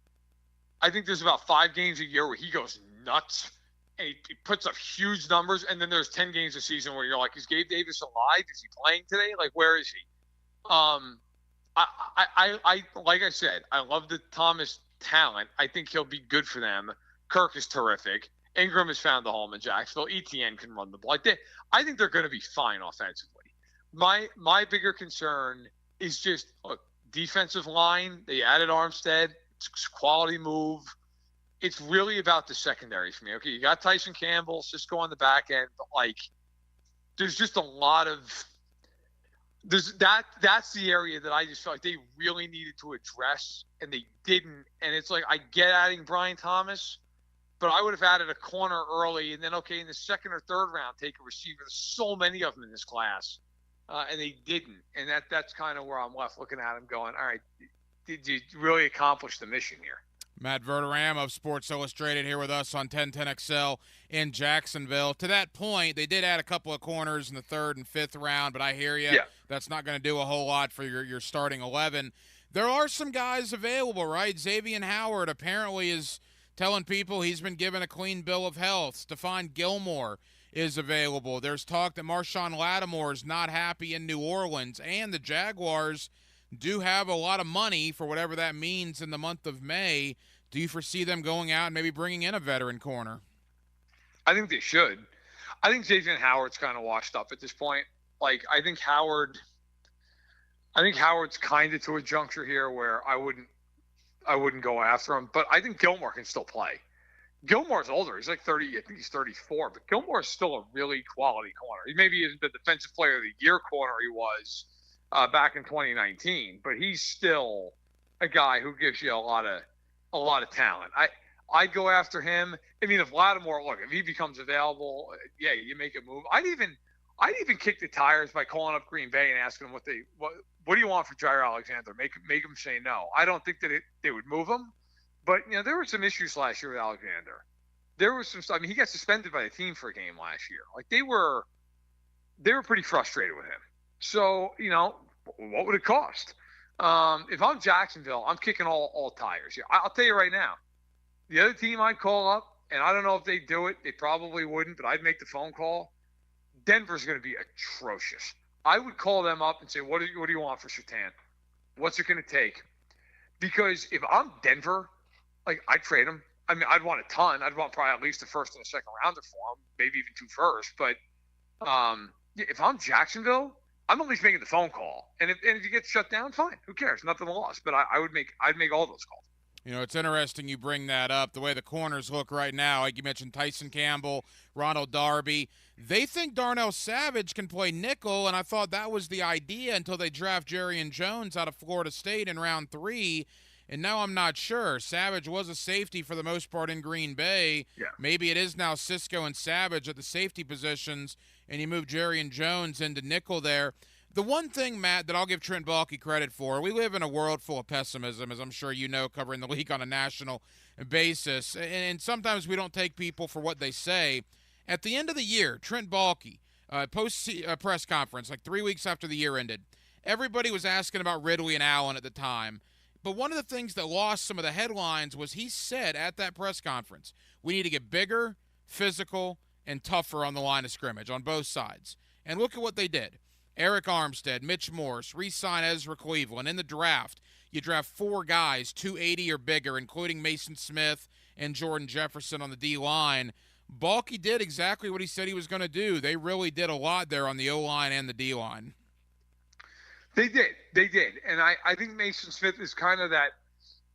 I think there's about 5 games a year where he goes nuts and he puts up huge numbers, and then there's 10 games a season where you're like, is Gabe Davis alive? Is he playing today? Like, where is he? I like I said, I love the Thomas talent. I think he'll be good for them. Kirk is terrific. Ingram has found the home in Jacksonville. ETN can run the ball. I think they're going to be fine offensively. My bigger concern is just, look, defensive line. They added Armstead. It's a quality move. It's really about the secondary for me. Okay, you got Tyson Campbell, Cisco on the back end, but there's just a lot of that's the area that I just felt like they really needed to address, and they didn't. And it's like, I get adding Brian Thomas, But I would have added a corner early, and then, okay, in the second or third round, take a receiver. There's so many of them in this class, and they didn't. And that's kind of where I'm left looking at them going, all right, did you really accomplish the mission here? Matt Verderam of Sports Illustrated here with us on 1010XL in Jacksonville. To that point, they did add a couple of corners in the third and fifth round, but I hear you. Yeah. That's not going to do a whole lot for your starting 11. There are some guys available, right? Xavier Howard apparently is telling people he's been given a clean bill of health. Stephon Gilmore is available. There's talk that Marshawn Lattimore is not happy in New Orleans, and the Jaguars do have a lot of money for whatever that means in the month of May. Do you foresee them going out and maybe bringing in a veteran corner? I think they should. I think Xavier Howard's kind of washed up at this point. Like, I think Howard's kind of to a juncture here where I wouldn't go after him, but I think Gilmore can still play. Gilmore's older. He's like 30. I think he's 34, but Gilmore's still a really quality corner. He maybe isn't the defensive player of the year corner he was back in 2019, but he's still a guy who gives you a lot of talent. I'd go after him. I mean, if Lattimore, look, if he becomes available, yeah, you make a move. I'd even kick the tires by calling up Green Bay and asking them what do you want for Jair Alexander? Make him say no. I don't think that they would move him, but there were some issues last year with Alexander. There was some stuff. I mean, he got suspended by the team for a game last year. Like, they were pretty frustrated with him. So, what would it cost? If I'm Jacksonville, I'm kicking all tires here. I'll tell you right now, the other team I'd call up, and I don't know if they'd do it. They probably wouldn't, but I'd make the phone call. Denver's going to be atrocious. I would call them up and say, what do you want for Surtain? What's it going to take? Because if I'm Denver, like, I'd trade him. I mean, I'd want a ton. I'd want probably at least a first and a second rounder for him, maybe even 2 firsts. But if I'm Jacksonville, I'm at least making the phone call. And if you get shut down, fine. Who cares? Nothing lost. But I'd make all those calls. It's interesting you bring that up, the way the corners look right now. Like you mentioned, Tyson Campbell, Ronald Darby. They think Darnell Savage can play nickel, and I thought that was the idea until they draft Jerrion Jones out of Florida State in round 3, and now I'm not sure. Savage was a safety for the most part in Green Bay. Yeah. Maybe it is now Cisco and Savage at the safety positions, and you move Jerrion Jones into nickel there. The one thing, Matt, that I'll give Trent Baalke credit for, we live in a world full of pessimism, as I'm sure you know, covering the league on a national basis, and sometimes we don't take people for what they say. At the end of the year, Trent Baalke, post-press conference, like 3 weeks after the year ended, everybody was asking about Ridley and Allen at the time. But one of the things that lost some of the headlines was he said at that press conference, we need to get bigger, physical, and tougher on the line of scrimmage on both sides. And look at what they did. Eric Armstead, Mitch Morse, re-sign Ezra Cleveland. In the draft, you draft 4 guys, 280 or bigger, including Mason Smith and Jordan Jefferson on the D-line. Baalke did exactly what he said he was going to do. They really did a lot there on the O-line and the D-line. They did. And I think Mason Smith is kind of that,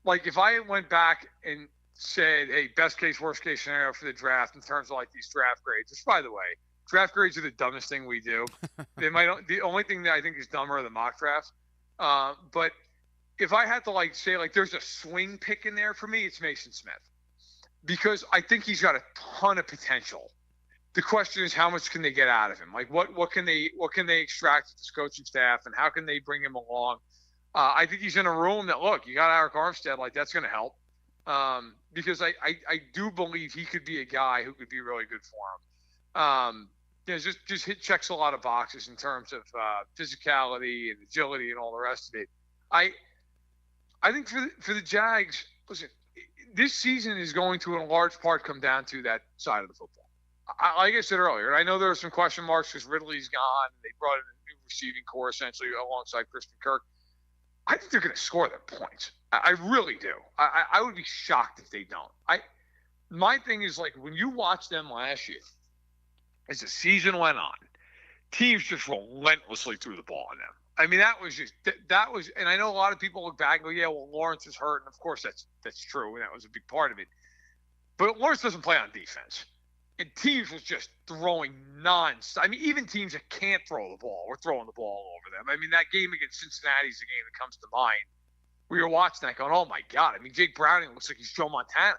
like, if I went back and said, hey, best case, worst case scenario for the draft in terms of like these draft grades, which, by the way, draft grades are the dumbest thing we do. The only thing that I think is dumber are the mock drafts. But if I had to say there's a swing pick in there for me, it's Mason Smith, because I think he's got a ton of potential. The question is, how much can they get out of him? Like, what can they extract with this coaching staff, and how can they bring him along? I think he's in a room that, look, you got Eric Armstead, like, that's going to help, because I do believe he could be a guy who could be really good for him. Just checks a lot of boxes in terms of physicality and agility and all the rest of it. I think for the Jags, listen, this season is going to, in large part, come down to that side of the football. Like I said earlier, and I know there are some question marks because Ridley's gone. They brought in a new receiving core, essentially, alongside Christian Kirk. I think they're going to score their points. I really do. I would be shocked if they don't. My thing is, like, when you watch them last year, as the season went on, teams just relentlessly threw the ball on them. I mean, that was, and I know a lot of people look back and go, yeah, well, Lawrence is hurt, and of course that's true, and that was a big part of it. But Lawrence doesn't play on defense, and teams was just throwing nonstop. I mean, even teams that can't throw the ball were throwing the ball all over them. I mean, that game against Cincinnati is the game that comes to mind. We were watching that going, oh my God. I mean, Jake Browning looks like he's Joe Montana.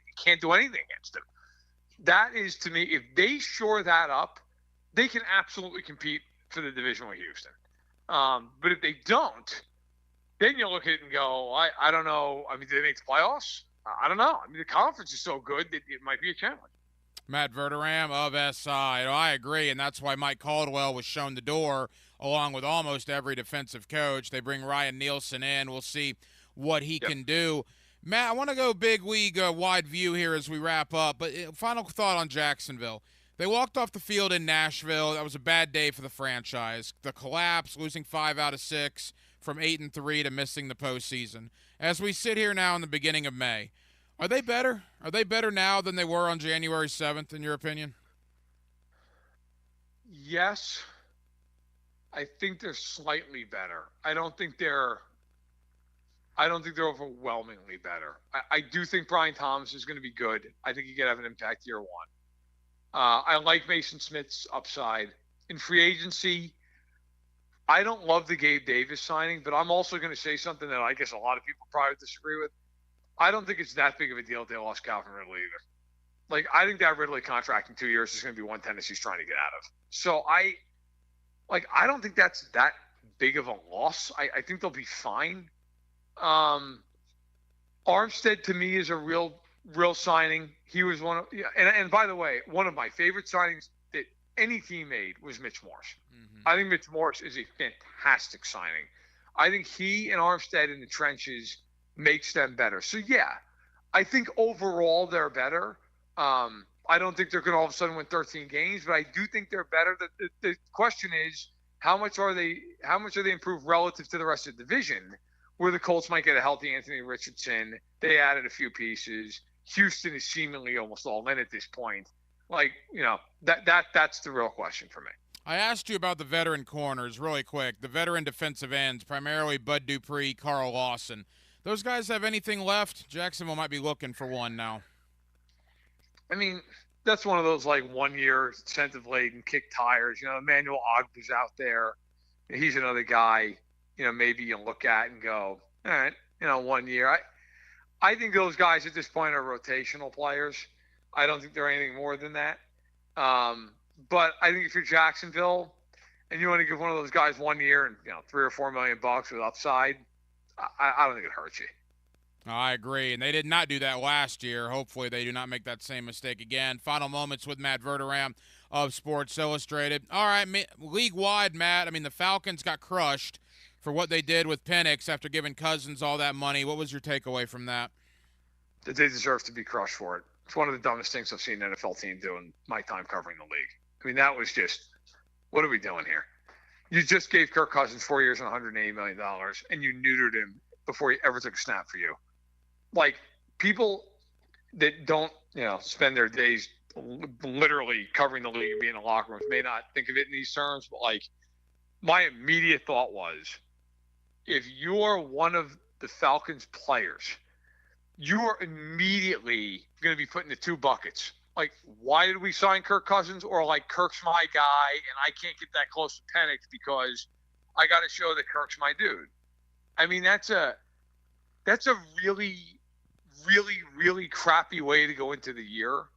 He can't do anything against him. That is, to me, if they shore that up, they can absolutely compete for the division with Houston. But if they don't, then you look at it and go, I don't know. I mean, do they make the playoffs? I don't know. I mean, the conference is so good that it might be a challenge. Matt Verderam of SI. I agree, and that's why Mike Caldwell was shown the door along with almost every defensive coach. They bring Ryan Nielsen in. We'll see what he can do. Matt, I want to go big league wide view here as we wrap up, but final thought on Jacksonville. They walked off the field in Nashville. That was a bad day for the franchise. The collapse, losing 5 out of 6 from 8-3 to missing the postseason. As we sit here now in the beginning of May, are they better? Are they better now than they were on January 7th, in your opinion? Yes. I think they're slightly better. I don't think they're overwhelmingly better. I do think Brian Thomas is going to be good. I think he could have an impact year one. I like Mason Smith's upside. In free agency, I don't love the Gabe Davis signing, but I'm also going to say something that I guess a lot of people probably disagree with. I don't think it's that big of a deal if they lost Calvin Ridley either. Like, I think that Ridley contract in 2 years is going to be one Tennessee's trying to get out of. So I don't think that's that big of a loss. I think they'll be fine. Armstead to me is a real signing. He was one of, and by the way, one of my favorite signings that any team made was Mitch Morse. Mm-hmm. I think Mitch Morse is a fantastic signing. I think he and Armstead in the trenches makes them better. So yeah, I think overall they're better. I don't think they're going to all of a sudden win 13 games, but I do think they're better. The question is, how much are they improved relative to the rest of the division, where the Colts might get a healthy Anthony Richardson? They added a few pieces. Houston is seemingly almost all in at this point. That's the real question for me. I asked you about the veteran corners really quick. The veteran defensive ends, primarily Bud Dupree, Carl Lawson. Those guys have anything left? Jacksonville might be looking for one now. I mean, that's one of those 1 year incentive-laden kick tires. Emmanuel Ogba's out there. He's another guy, maybe you look at and go, all right, 1 year. I think those guys at this point are rotational players. I don't think they're anything more than that. But I think if you're Jacksonville and you want to give one of those guys 1 year and $3 or $4 million with upside, I don't think it hurts you. I agree, and they did not do that last year. Hopefully they do not make that same mistake again. Final moments with Matt Verderam of Sports Illustrated. All right, league-wide, Matt, I mean, the Falcons got crushed for what they did with Penix after giving Cousins all that money. What was your takeaway from that? That they deserve to be crushed for it. It's one of the dumbest things I've seen an NFL team do in my time covering the league. I mean, that was just, what are we doing here? You just gave Kirk Cousins 4 years and $180 million, and you neutered him before he ever took a snap for you. People that don't, spend their days literally covering the league and being in the locker rooms may not think of it in these terms, but my immediate thought was, if you are one of the Falcons players, you are immediately going to be put into two buckets. Why did we sign Kirk Cousins? Or Kirk's my guy and I can't get that close to Penix because I got to show that Kirk's my dude. I mean, that's a really, really, really crappy way to go into the year.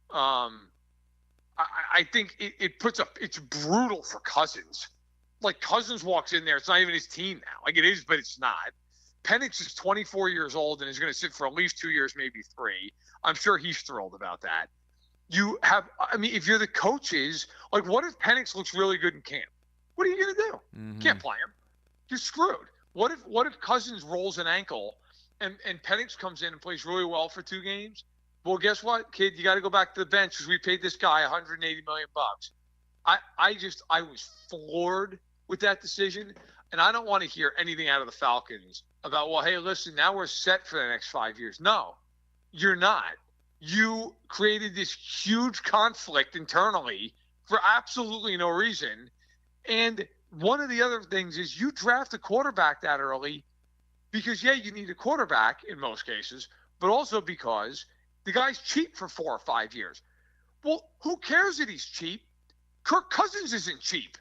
I think it's brutal for Cousins. Cousins walks in there, it's not even his team now. It is, but it's not. Penix is 24 years old and is going to sit for at least 2 years, maybe 3. I'm sure he's thrilled about that. If you're the coaches, what if Penix looks really good in camp? What are you going to do? Mm-hmm. Can't play him. You're screwed. What if Cousins rolls an ankle and Penix comes in and plays really well for 2 games? Well, guess what, kid? You got to go back to the bench because we paid this guy $180 million. I was floored with that decision, and I don't want to hear anything out of the Falcons about, well, hey, listen, now we're set for the next 5 years. No, you're not. You created this huge conflict internally for absolutely no reason. And one of the other things is you draft a quarterback that early because, you need a quarterback in most cases, but also because the guy's cheap for 4 or 5 years. Well, who cares that he's cheap? Kirk Cousins isn't cheap.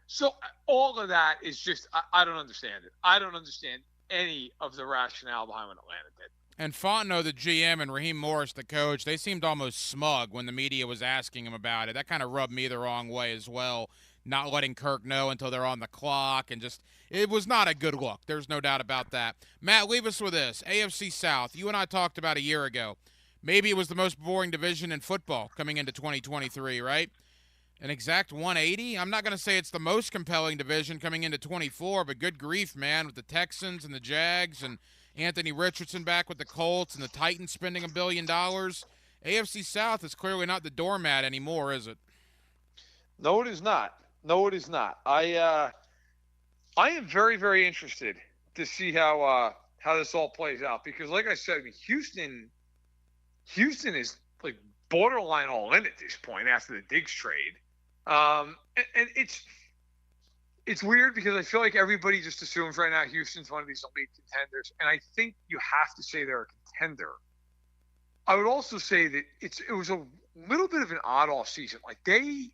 So all of that is just, I don't understand it. I don't understand any of the rationale behind what Atlanta did. And Fontenot, the GM, and Raheem Morris, the coach, they seemed almost smug when the media was asking him about it. That kind of rubbed me the wrong way as well, not letting Kirk know until they're on the clock. And just, it was not a good look. There's no doubt about that. Matt, leave us with this. AFC South, you and I talked about a year ago. Maybe it was the most boring division in football coming into 2023, right? An exact 180? I'm not going to say it's the most compelling division coming into 24, but good grief, man, with the Texans and the Jags and Anthony Richardson back with the Colts and the Titans spending $1 billion. AFC South is clearly not the doormat anymore, is it? No, it is not. No, it is not. I am very, very interested to see how this all plays out because, like I said, I mean, Houston is like borderline all in at this point after the Diggs trade. And it's weird because I feel like everybody just assumes right now Houston's one of these elite contenders, and I think you have to say they're a contender. I would also say that it was a little bit of an odd off season. Like they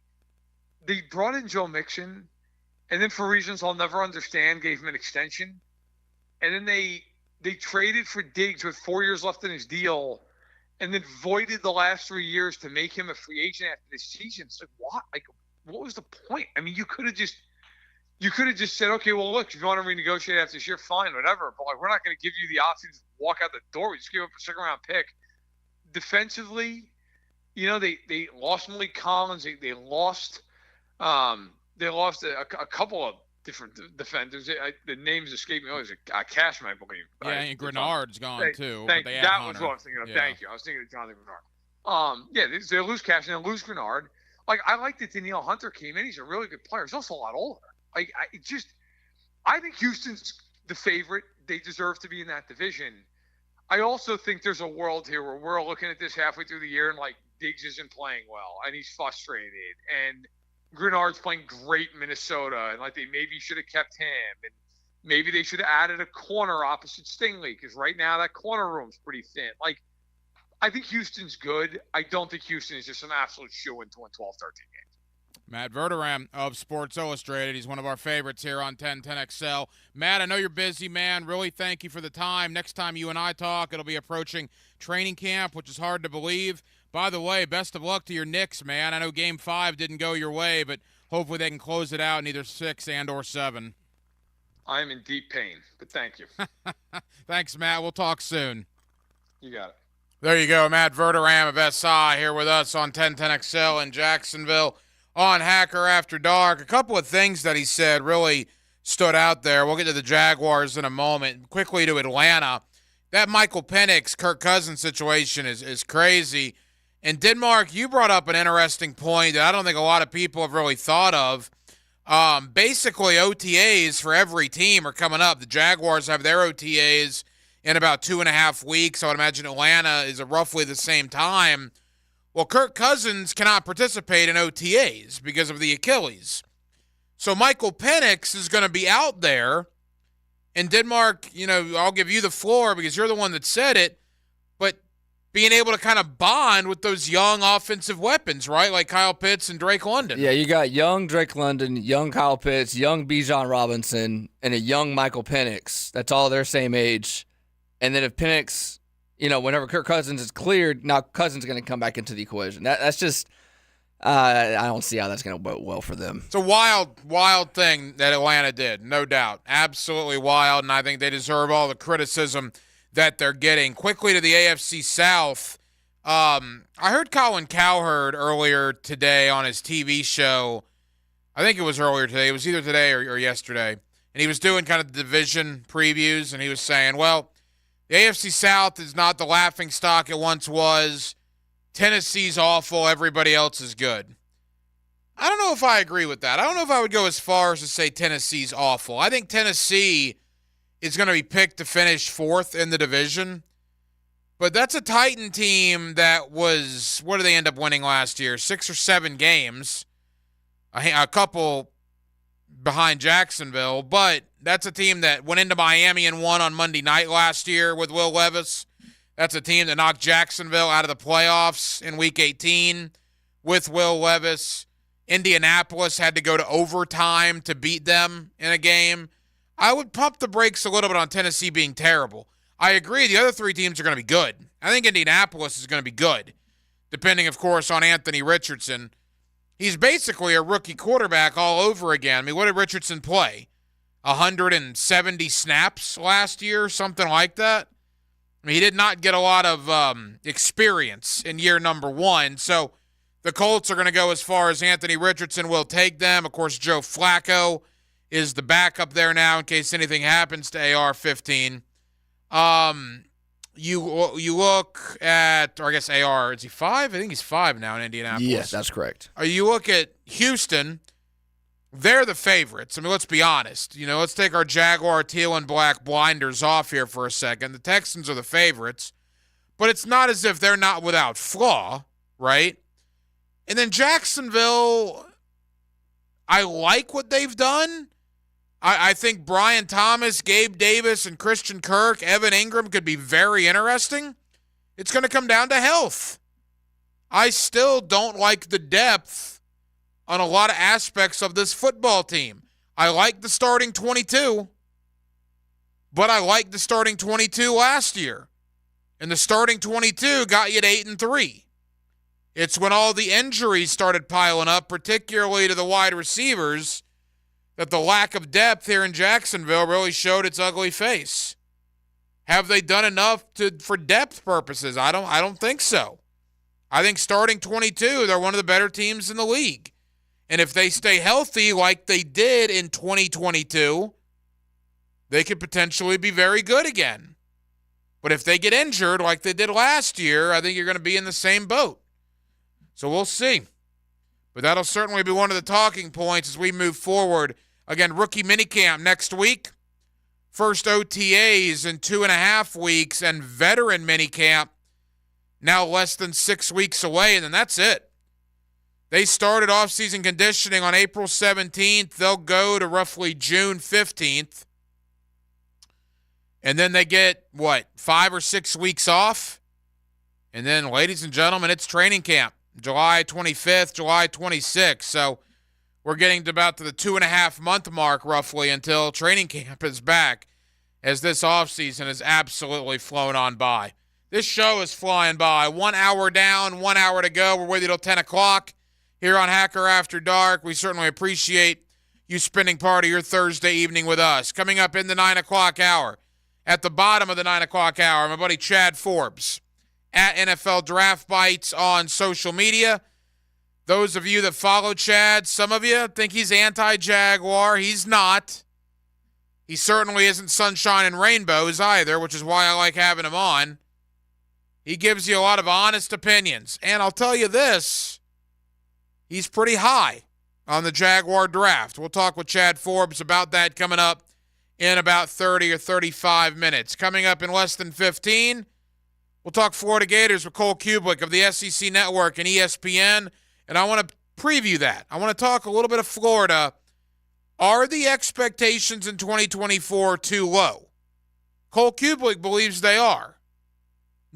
brought in Joe Mixon, and then for reasons I'll never understand, gave him an extension, and then they traded for Diggs with 4 years left in his deal, and then voided the last 3 years to make him a free agent after this season. It's like, what? Like, what was the point? I mean, you could have just said, okay, well, look, if you want to renegotiate after this year, fine, whatever. But like, we're not going to give you the option to walk out the door. We just give up a second-round pick. Defensively, you know, they lost Malik Collins. They lost a couple of different defenders. The names escape me. Always Cashman, I believe. Yeah, and Grenard's gone too. That was what I was thinking of. Yeah. Thank you. I was thinking of Jonathan Grenard. They lose Cashman and lose Grenard. Like, I like that Danielle Hunter came in. He's a really good player. He's also a lot older. Like, I think Houston's the favorite. They deserve to be in that division. I also think there's a world here where we're looking at this halfway through the year and, like, Diggs isn't playing well and he's frustrated and Grenard's playing great in Minnesota and, like, they maybe should have kept him and maybe they should have added a corner opposite Stingley because right now that corner room's pretty thin. Like, I think Houston's good. I don't think Houston is just an absolute shoo-in to win 12, 13 games. Matt Verderam of Sports Illustrated. He's one of our favorites here on 1010XL. Matt, I know you're busy, man. Really thank you for the time. Next time you and I talk, it'll be approaching training camp, which is hard to believe. By the way, best of luck to your Knicks, man. I know Game 5 didn't go your way, but hopefully they can close it out in either 6 and or 7. I am in deep pain, but thank you. Thanks, Matt. We'll talk soon. You got it. There you go. Matt Verderam of SI here with us on 1010XL in Jacksonville. On Hacker After Dark, a couple of things that he said really stood out there. We'll get to the Jaguars in a moment. Quickly to Atlanta. That Michael Penix, Kirk Cousins situation is crazy. And Denmark, you brought up an interesting point that I don't think a lot of people have really thought of. Basically, OTAs for every team are coming up. The Jaguars have their OTAs in about 2.5 weeks. I would imagine Atlanta is at roughly the same time. Well, Kirk Cousins cannot participate in OTAs because of the Achilles. So Michael Penix is going to be out there. And Denmark, you know, I'll give you the floor because you're the one that said it. But being able to kind of bond with those young offensive weapons, right? Like Kyle Pitts and Drake London. Yeah, you got young Drake London, young Kyle Pitts, young Bijan Robinson, and a young Michael Penix. That's all their same age. And then if Penix... You know, whenever Kirk Cousins is cleared, now Cousins is going to come back into the equation. That's just, I don't see how that's going to go well for them. It's a wild thing that Atlanta did, no doubt. Absolutely wild, and I think they deserve all the criticism that they're getting. Quickly to the AFC South, I heard Colin Cowherd earlier today on his TV show. I think it was earlier today. It was either today or yesterday. And he was doing kind of the division previews, and he was saying, well, the AFC South is not the laughingstock it once was. Tennessee's awful. Everybody else is good. I don't know if I agree with that. I don't know if I would go as far as to say Tennessee's awful. I think Tennessee is going to be picked to finish 4th in the division. But that's a Titan team that was, what did they end up winning last year? 6 or 7 games. A couple behind Jacksonville, but that's a team that went into Miami and won on Monday night last year with Will Levis. That's a team that knocked Jacksonville out of the playoffs in Week 18 with Will Levis. Indianapolis had to go to overtime to beat them in a game. I would pump the brakes a little bit on Tennessee being terrible. I agree. The other three teams are going to be good. I think Indianapolis is going to be good, depending, of course, on Anthony Richardson. He's basically a rookie quarterback all over again. I mean, what did Richardson play? 170 snaps last year, something like that? I mean, he did not get a lot of experience in year number one. So the Colts are going to go as far as Anthony Richardson will take them. Of course, Joe Flacco is the backup there now in case anything happens to AR-15. You look at, or I guess AR, is he 5? I think he's 5 now in Indianapolis. Yes, that's correct. You look at Houston, they're the favorites. I mean, let's be honest. Let's take our Jaguar teal and black blinders off here for a second. The Texans are the favorites, but it's not as if they're not without flaw, right? And then Jacksonville, I like what they've done. I think Brian Thomas, Gabe Davis, and Christian Kirk, Evan Ingram could be very interesting. It's going to come down to health. I still don't like the depth on a lot of aspects of this football team. I like the starting 22, but I liked the starting 22 last year. And the starting 22 got you to 8-3. It's when all the injuries started piling up, particularly to the wide receivers, that the lack of depth here in Jacksonville really showed its ugly face. Have they done enough for depth purposes? I don't think so. I think starting 22, they're one of the better teams in the league. And if they stay healthy like they did in 2022, they could potentially be very good again. But if they get injured like they did last year, I think you're going to be in the same boat. So we'll see. But that'll certainly be one of the talking points as we move forward. Again, rookie minicamp next week. First OTAs in 2.5 weeks, and veteran minicamp now less than 6 weeks away, and then that's it. They started off-season conditioning on April 17th. They'll go to roughly June 15th. And then they get, 5 or 6 weeks off? And then, ladies and gentlemen, it's training camp. July 25th, July 26th. So we're getting to about the 2.5-month mark roughly until training camp is back, as this offseason has absolutely flown on by. This show is flying by. 1 hour down, 1 hour to go. We're with you till 10 o'clock here on Hacker After Dark. We certainly appreciate you spending part of your Thursday evening with us. Coming up in the 9 o'clock hour, at the bottom of the 9 o'clock hour, my buddy Chad Forbes at NFL Draft Bites on social media. Those of you that follow Chad, some of you think he's anti-Jaguar. He's not. He certainly isn't sunshine and rainbows either, which is why I like having him on. He gives you a lot of honest opinions. And I'll tell you this, he's pretty high on the Jaguar draft. We'll talk with Chad Forbes about that coming up in about 30 or 35 minutes. Coming up in less than 15, we'll talk Florida Gators with Cole Kublik of the SEC Network and ESPN, and I want to preview that. I want to talk a little bit of Florida. Are the expectations in 2024 too low? Cole Kublik believes they are.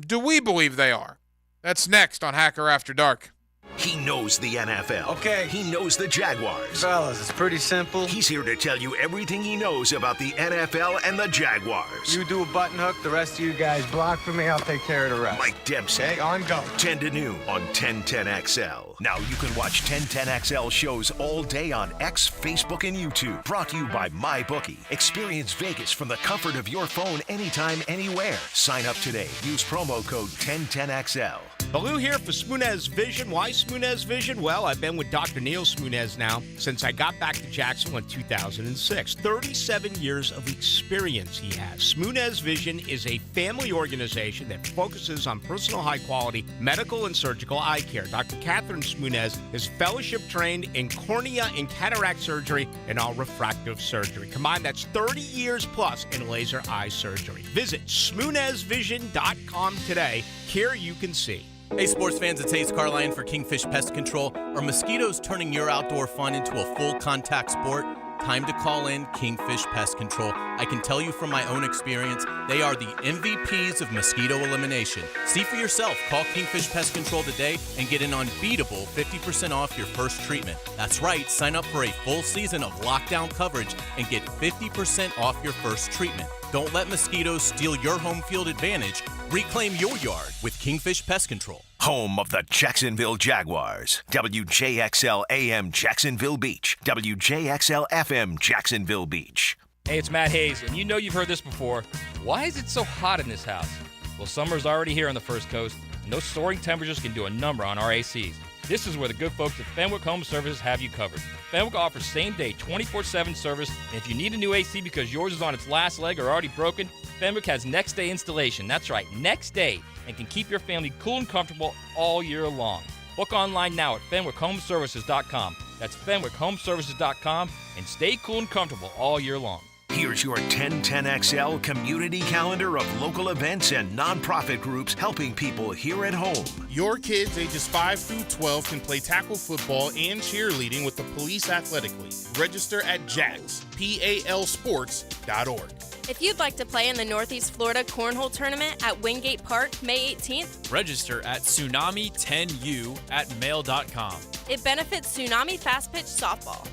Do we believe they are? That's next on Hacker After Dark. He knows the NFL. Okay. He knows the Jaguars. Fellas, it's pretty simple. He's here to tell you everything he knows about the NFL and the Jaguars. You do a button hook, the rest of you guys block for me, I'll take care of the rest. Mike Dempsey. Okay, on go. 10 to noon on 1010XL. Now you can watch 1010XL shows all day on X, Facebook, and YouTube. Brought to you by MyBookie. Experience Vegas from the comfort of your phone anytime, anywhere. Sign up today. Use promo code 1010XL. Baloo here for Smunez Vision. Why Smunez Vision? Well, I've been with Dr. Neil Smunez now since I got back to Jacksonville in 2006. 37 years of experience he has. Smunez Vision is a family organization that focuses on personal high-quality medical and surgical eye care. Dr. Catherine Smunez is fellowship trained in cornea and cataract surgery and all refractive surgery. Combined, that's 30 years plus in laser eye surgery. Visit SmunezVision.com today. Here you can see. Hey sports fans, it's Ace Carline for Kingfish Pest Control. Are mosquitoes turning your outdoor fun into a full contact sport? Time to call in Kingfish Pest Control. I can tell you from my own experience, they are the MVPs of mosquito elimination. See for yourself. Call Kingfish Pest Control today and get an unbeatable 50% off your first treatment. That's right, sign up for a full season of lockdown coverage and get 50% off your first treatment. Don't let mosquitoes steal your home field advantage. Reclaim your yard with Kingfish Pest Control. Home of the Jacksonville Jaguars. WJXL AM Jacksonville Beach. WJXL FM Jacksonville Beach. Hey, it's Matt Hayes, and you know you've heard this before. Why is it so hot in this house? Well, summer's already here on the First Coast, and those soaring temperatures can do a number on our ACs. This is where the good folks at Fenwick Home Services have you covered. Fenwick offers same-day 24/7 service, and if you need a new AC because yours is on its last leg or already broken, Fenwick has next-day installation. That's right, next day, and can keep your family cool and comfortable all year long. Book online now at FenwickHomeservices.com. That's FenwickHomeservices.com, and stay cool and comfortable all year long. Here's your 1010XL community calendar of local events and nonprofit groups helping people here at home. Your kids ages 5 through 12 can play tackle football and cheerleading with the Police Athletic League. Register at PALsports.org. If you'd like to play in the Northeast Florida Cornhole Tournament at Wingate Park May 18th, register at Tsunami10U at mail.com. It benefits Tsunami Fast Pitch Softball.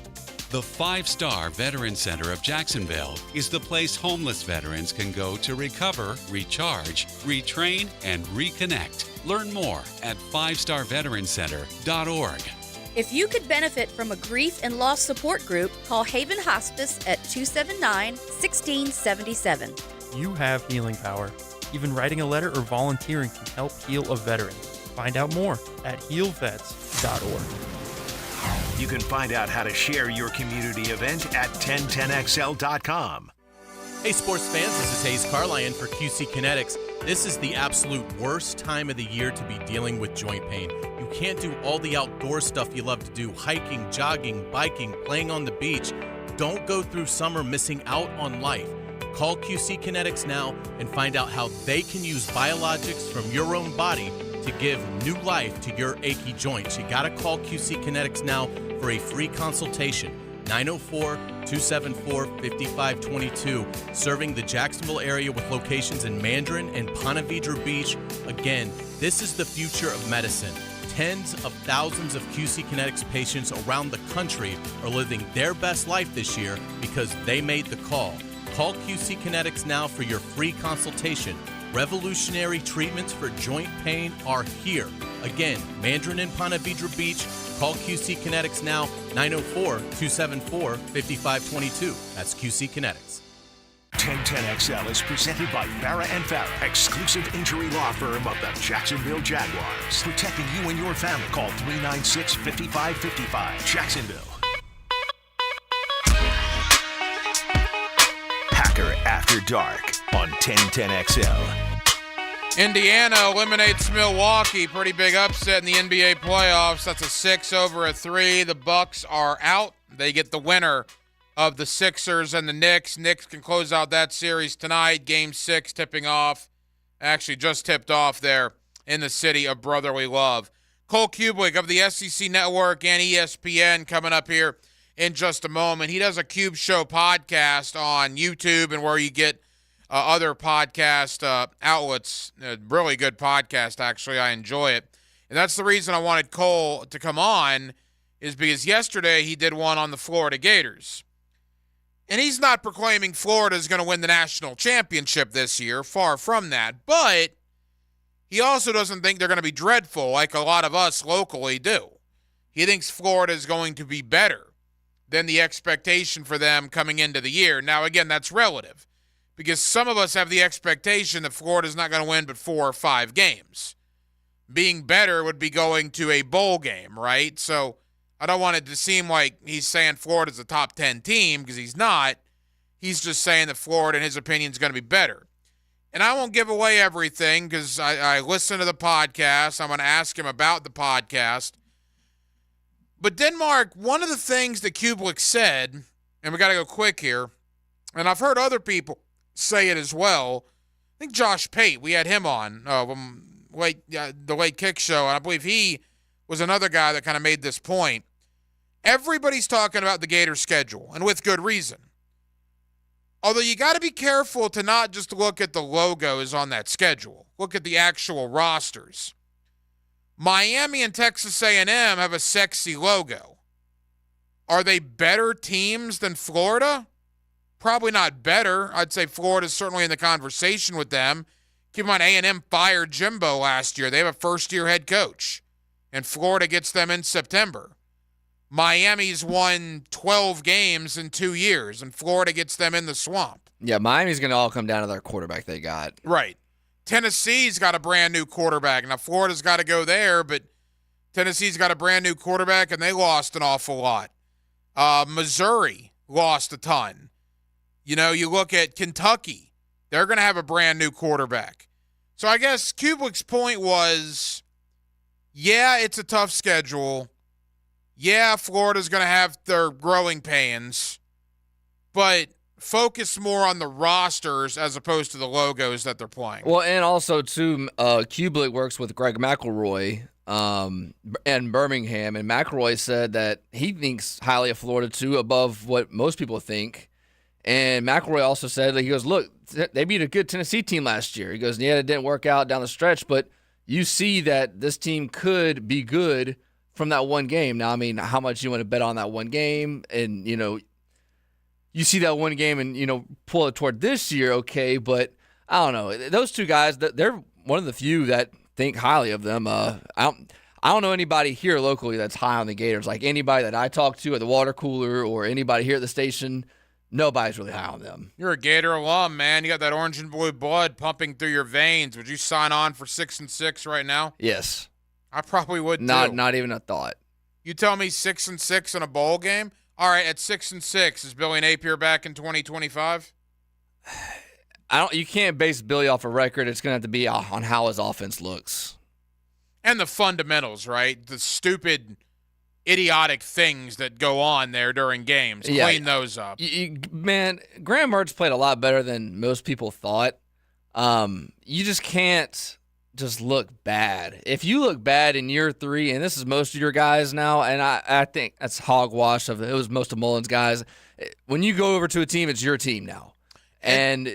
The 5-Star Veteran Center of Jacksonville is the place homeless veterans can go to recover, recharge, retrain, and reconnect. Learn more at 5starveterancenter.org. If you could benefit from a grief and loss support group, call Haven Hospice at 279-1677. You have healing power. Even writing a letter or volunteering can help heal a veteran. Find out more at healvets.org. You can find out how to share your community event at 1010XL.com. Hey sports fans, this is Hayes Carlyon for QC Kinetics. This is the absolute worst time of the year to be dealing with joint pain. You can't do all the outdoor stuff you love to do, hiking, jogging, biking, playing on the beach. Don't go through summer missing out on life. Call QC Kinetics now and find out how they can use biologics from your own body to give new life to your achy joints. You gotta call QC Kinetics now for a free consultation. 904-274-5522. Serving the Jacksonville area with locations in Mandarin and Ponte Vedra Beach. Again, this is the future of medicine. Tens of thousands of QC Kinetics patients around the country are living their best life this year because they made the call. Call QC Kinetics now for your free consultation. Revolutionary treatments for joint pain are here. Again, Mandarin and Ponte Vedra Beach. Call QC Kinetics now, 904-274-5522. That's QC Kinetics. 1010XL is presented by Farah & Farah, exclusive injury law firm of the Jacksonville Jaguars. Protecting you and your family. Call 396-5555. Jacksonville. Packer After Dark on 1010XL. Indiana eliminates Milwaukee. Pretty big upset in the NBA playoffs. That's a 6-3. The Bucks are out. They get the winner of the Sixers and the Knicks. Knicks can close out that series tonight. Game 6 tipping off. Actually just tipped off there in the city of brotherly love. Cole Kublik of the SEC Network and ESPN coming up here in just a moment. He does a Cube Show podcast on YouTube and where you get other podcast outlets. Really good podcast, actually. I enjoy it. And that's the reason I wanted Cole to come on, is because yesterday he did one on the Florida Gators. And he's not proclaiming Florida is going to win the national championship this year. Far from that. But he also doesn't think they're going to be dreadful like a lot of us locally do. He thinks Florida is going to be better than the expectation for them coming into the year. Now, again, that's relative, because some of us have the expectation that Florida's not going to win but 4 or 5 games. Being better would be going to a bowl game, right? So I don't want it to seem like he's saying Florida's a top 10 team, because he's not. He's just saying that Florida, in his opinion, is going to be better. And I won't give away everything because I listen to the podcast. I'm going to ask him about the podcast. But Denmark, one of the things that Kublik said, and we got to go quick here, and I've heard other people say it as well. I think Josh Pate, we had him on the Late Kick Show, and I believe he was another guy that kind of made this point. Everybody's talking about the Gators schedule, and with good reason. Although you got to be careful to not just look at the logos on that schedule. Look at the actual rosters. Miami and Texas A&M have a sexy logo. Are they better teams than Florida? Probably not better. I'd say Florida's certainly in the conversation with them. Keep in mind, A&M fired Jimbo last year. They have a first-year head coach, and Florida gets them in September. Miami's won 12 games in 2 years, and Florida gets them in the swamp. Yeah, Miami's going to all come down to their quarterback they got. Right. Tennessee's got a brand-new quarterback. Now, Florida's got to go there, but Tennessee's got a brand-new quarterback, and they lost an awful lot. Missouri lost a ton. You know, you look at Kentucky. They're going to have a brand-new quarterback. So I guess Kubelik's point was, yeah, it's a tough schedule. Yeah, Florida's going to have their growing pains, but focus more on the rosters as opposed to the logos that they're playing. Well, and also, too, Kubelik works with Greg McElroy and Birmingham, and McElroy said that he thinks highly of Florida, too, above what most people think. And McElroy also said, he goes, look, they beat a good Tennessee team last year. He goes, yeah, it didn't work out down the stretch, but you see that this team could be good from that one game. Now, I mean, how much you want to bet on that one game, and, you know, you see that one game and, you know, pull it toward this year, okay, but I don't know. Those two guys, they're one of the few that think highly of them. I don't know anybody here locally that's high on the Gators. Like anybody that I talk to at the water cooler or anybody here at the station, nobody's really high on them. You're a Gator alum, man. You got that orange and blue blood pumping through your veins. Would you sign on for 6-6 right now? Yes. I probably would, too. Not even a thought. You tell me 6-6 in a bowl game? All right, at 6-6, is Billy Napier back in 2025? You can't base Billy off a record. It's going to have to be on how his offense looks. And the fundamentals, right? The stupid, idiotic things that go on there during games. Clean those up. Man, Graham Mertz played a lot better than most people thought. You just can't just look bad. If you look bad in year 3, and this is most of your guys now, and I think that's hogwash it was most of Mullen's guys. When you go over to a team, it's your team now. And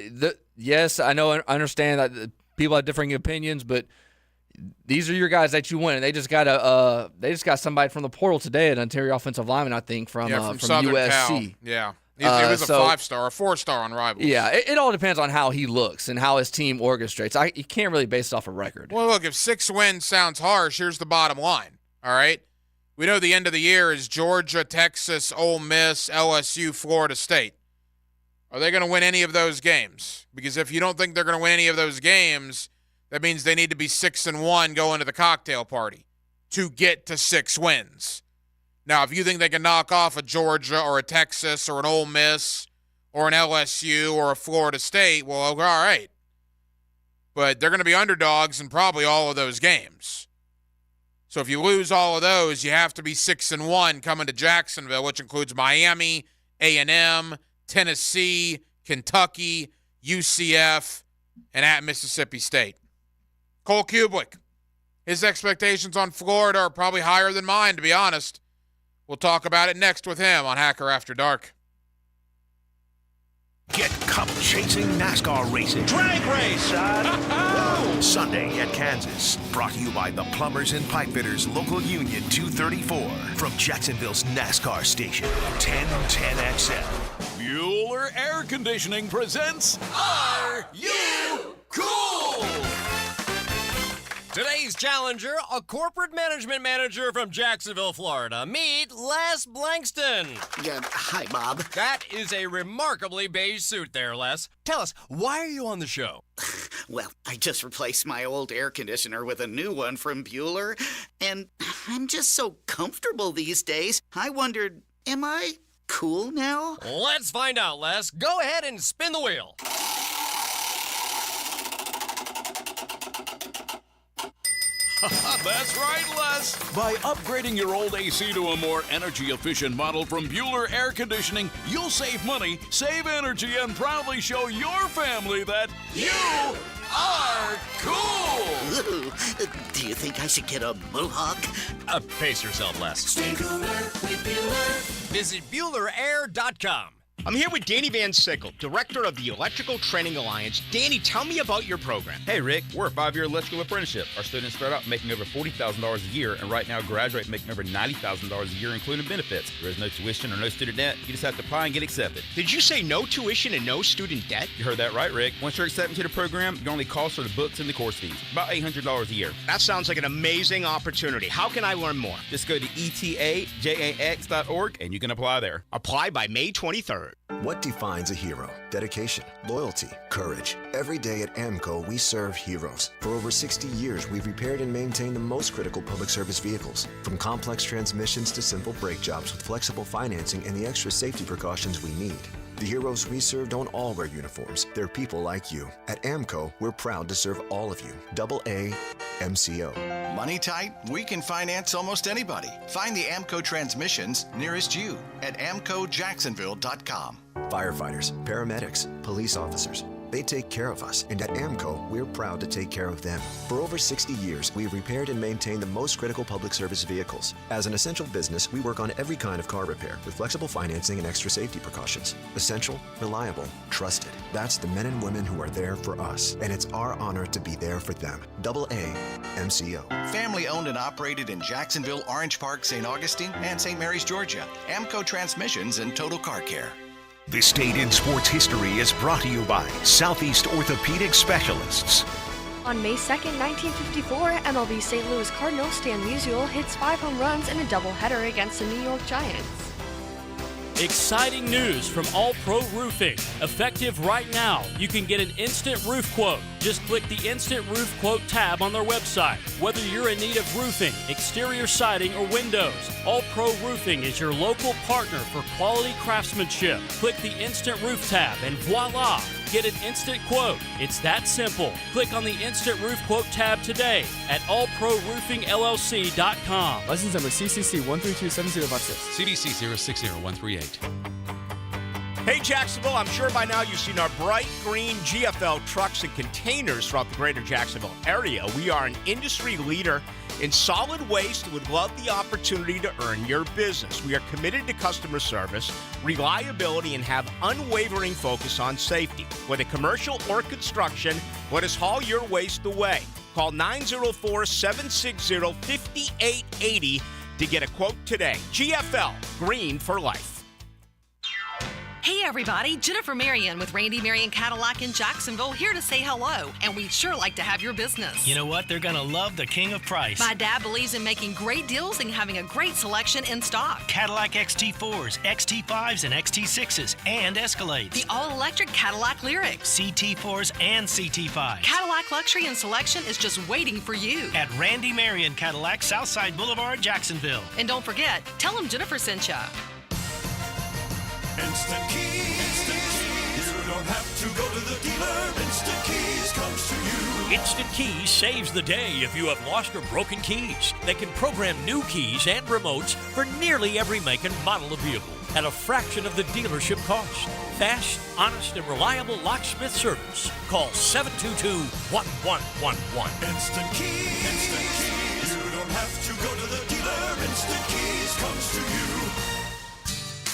yes, I understand that people have differing opinions, but these are your guys that you win. And they just got somebody from the portal today, an interior offensive lineman, I think, from Southern USC. Cal. Yeah. He was a 5-star, a 4-star on Rivals. Yeah, it all depends on how he looks and how his team orchestrates. You can't really base it off a record. Well, look, if 6 wins sounds harsh, here's the bottom line, all right? We know the end of the year is Georgia, Texas, Ole Miss, LSU, Florida State. Are they going to win any of those games? Because if you don't think they're going to win any of those games, that means they need to be 6-1 going to the cocktail party to get to 6 wins. Now, if you think they can knock off a Georgia or a Texas or an Ole Miss or an LSU or a Florida State, well, all right. But they're going to be underdogs in probably all of those games. So if you lose all of those, you have to be 6-1 coming to Jacksonville, which includes Miami, A&M, Tennessee, Kentucky, UCF, and at Mississippi State. Cole Kubelik, his expectations on Florida are probably higher than mine, to be honest. We'll talk about it next with him on Hacker After Dark. Get cup-chasing NASCAR racing. Drag race, son. Sunday at Kansas. Brought to you by the Plumbers and Pipefitters Local Union 234. From Jacksonville's NASCAR station, 1010XL. Bueller Air Conditioning presents Are You Cool? Today's challenger, a corporate management manager from Jacksonville, Florida. Meet Les Blankston. Hi, Bob. That is a remarkably beige suit there, Les. Tell us, why are you on the show? Well, I just replaced my old air conditioner with a new one from Bueller, and I'm just so comfortable these days. I wondered, am I cool now? Let's find out, Les. Go ahead and spin the wheel. That's right, Les. By upgrading your old AC to a more energy-efficient model from Bueller Air Conditioning, you'll save money, save energy, and proudly show your family that you are cool. Ooh, do you think I should get a mohawk? Pace yourself less. Stay cooler with Bueller. Visit BuellerAir.com. I'm here with Danny Van Sickle, Director of the Electrical Training Alliance. Danny, tell me about your program. Hey, Rick, we're a 5-year electrical apprenticeship. Our students start out making over $40,000 a year, and right now graduate making over $90,000 a year, including benefits. There is no tuition or no student debt. You just have to apply and get accepted. Did you say no tuition and no student debt? You heard that right, Rick. Once you're accepted to the program, your only costs are the books and the course fees. About $800 a year. That sounds like an amazing opportunity. How can I learn more? Just go to etajax.org, and you can apply there. Apply by May 23rd. What defines a hero? Dedication, loyalty, courage. Every day at AMCO, we serve heroes. For over 60 years, we've repaired and maintained the most critical public service vehicles. From complex transmissions to simple brake jobs with flexible financing and the extra safety precautions we need. The heroes we serve don't all wear uniforms. They're people like you. At AMCO, we're proud to serve all of you. AA MCO. Money tight? We can finance almost anybody. Find the AMCO transmissions nearest you at amcojacksonville.com. Firefighters, paramedics, police officers. They take care of us, and at AMCO, we're proud to take care of them. For over 60 years, we've repaired and maintained the most critical public service vehicles. As an essential business, we work on every kind of car repair with flexible financing and extra safety precautions. Essential, reliable, trusted. That's the men and women who are there for us, and it's our honor to be there for them. AA MCO. Family owned and operated in Jacksonville, Orange Park, St. Augustine, and St. Mary's, Georgia. AMCO Transmissions and Total Car Care. This Date in Sports History is brought to you by Southeast Orthopedic Specialists. On May 2nd, 1954, MLB St. Louis Cardinal Stan Musial hits 5 home runs in a doubleheader against the New York Giants. Exciting news from All Pro Roofing. Effective right now, you can get an instant roof quote. Just click the Instant Roof Quote tab on their website. Whether you're in need of roofing, exterior siding, or windows, All Pro Roofing is your local partner for quality craftsmanship. Click the Instant Roof tab and voila! Get an instant quote. It's that simple. Click on the Instant Roof Quote tab today at allproroofingllc.com. License number CCC 1327056. CDC 060138. Hey Jacksonville, I'm sure by now you've seen our bright green GFL trucks and containers throughout the greater Jacksonville area. We are an industry leader in solid waste and would love the opportunity to earn your business. We are committed to customer service, reliability, and have unwavering focus on safety. Whether commercial or construction, let us haul your waste away. Call 904-760-5880 to get a quote today. GFL, green for life. Hey everybody, Jennifer Marion with Randy Marion Cadillac in Jacksonville here to say hello, and we'd sure like to have your business. You know what? They're going to love the king of price. My dad believes in making great deals and having a great selection in stock. Cadillac XT4s, XT5s, and XT6s, and Escalades. The all-electric Cadillac Lyriq. CT4s and CT5s. Cadillac luxury and selection is just waiting for you. At Randy Marion Cadillac, Southside Boulevard, Jacksonville. And don't forget, tell them Jennifer sent ya. Instant Keys. Instant Keys. You don't have to go to the dealer. Instant Keys comes to you. Instant Keys saves the day if you have lost or broken keys. They can program new keys and remotes for nearly every make and model of vehicle at a fraction of the dealership cost. Fast, honest, and reliable locksmith service. Call 722-1111. Instant Keys. Instant Keys. You don't have to go to the dealer. Instant Keys comes to you.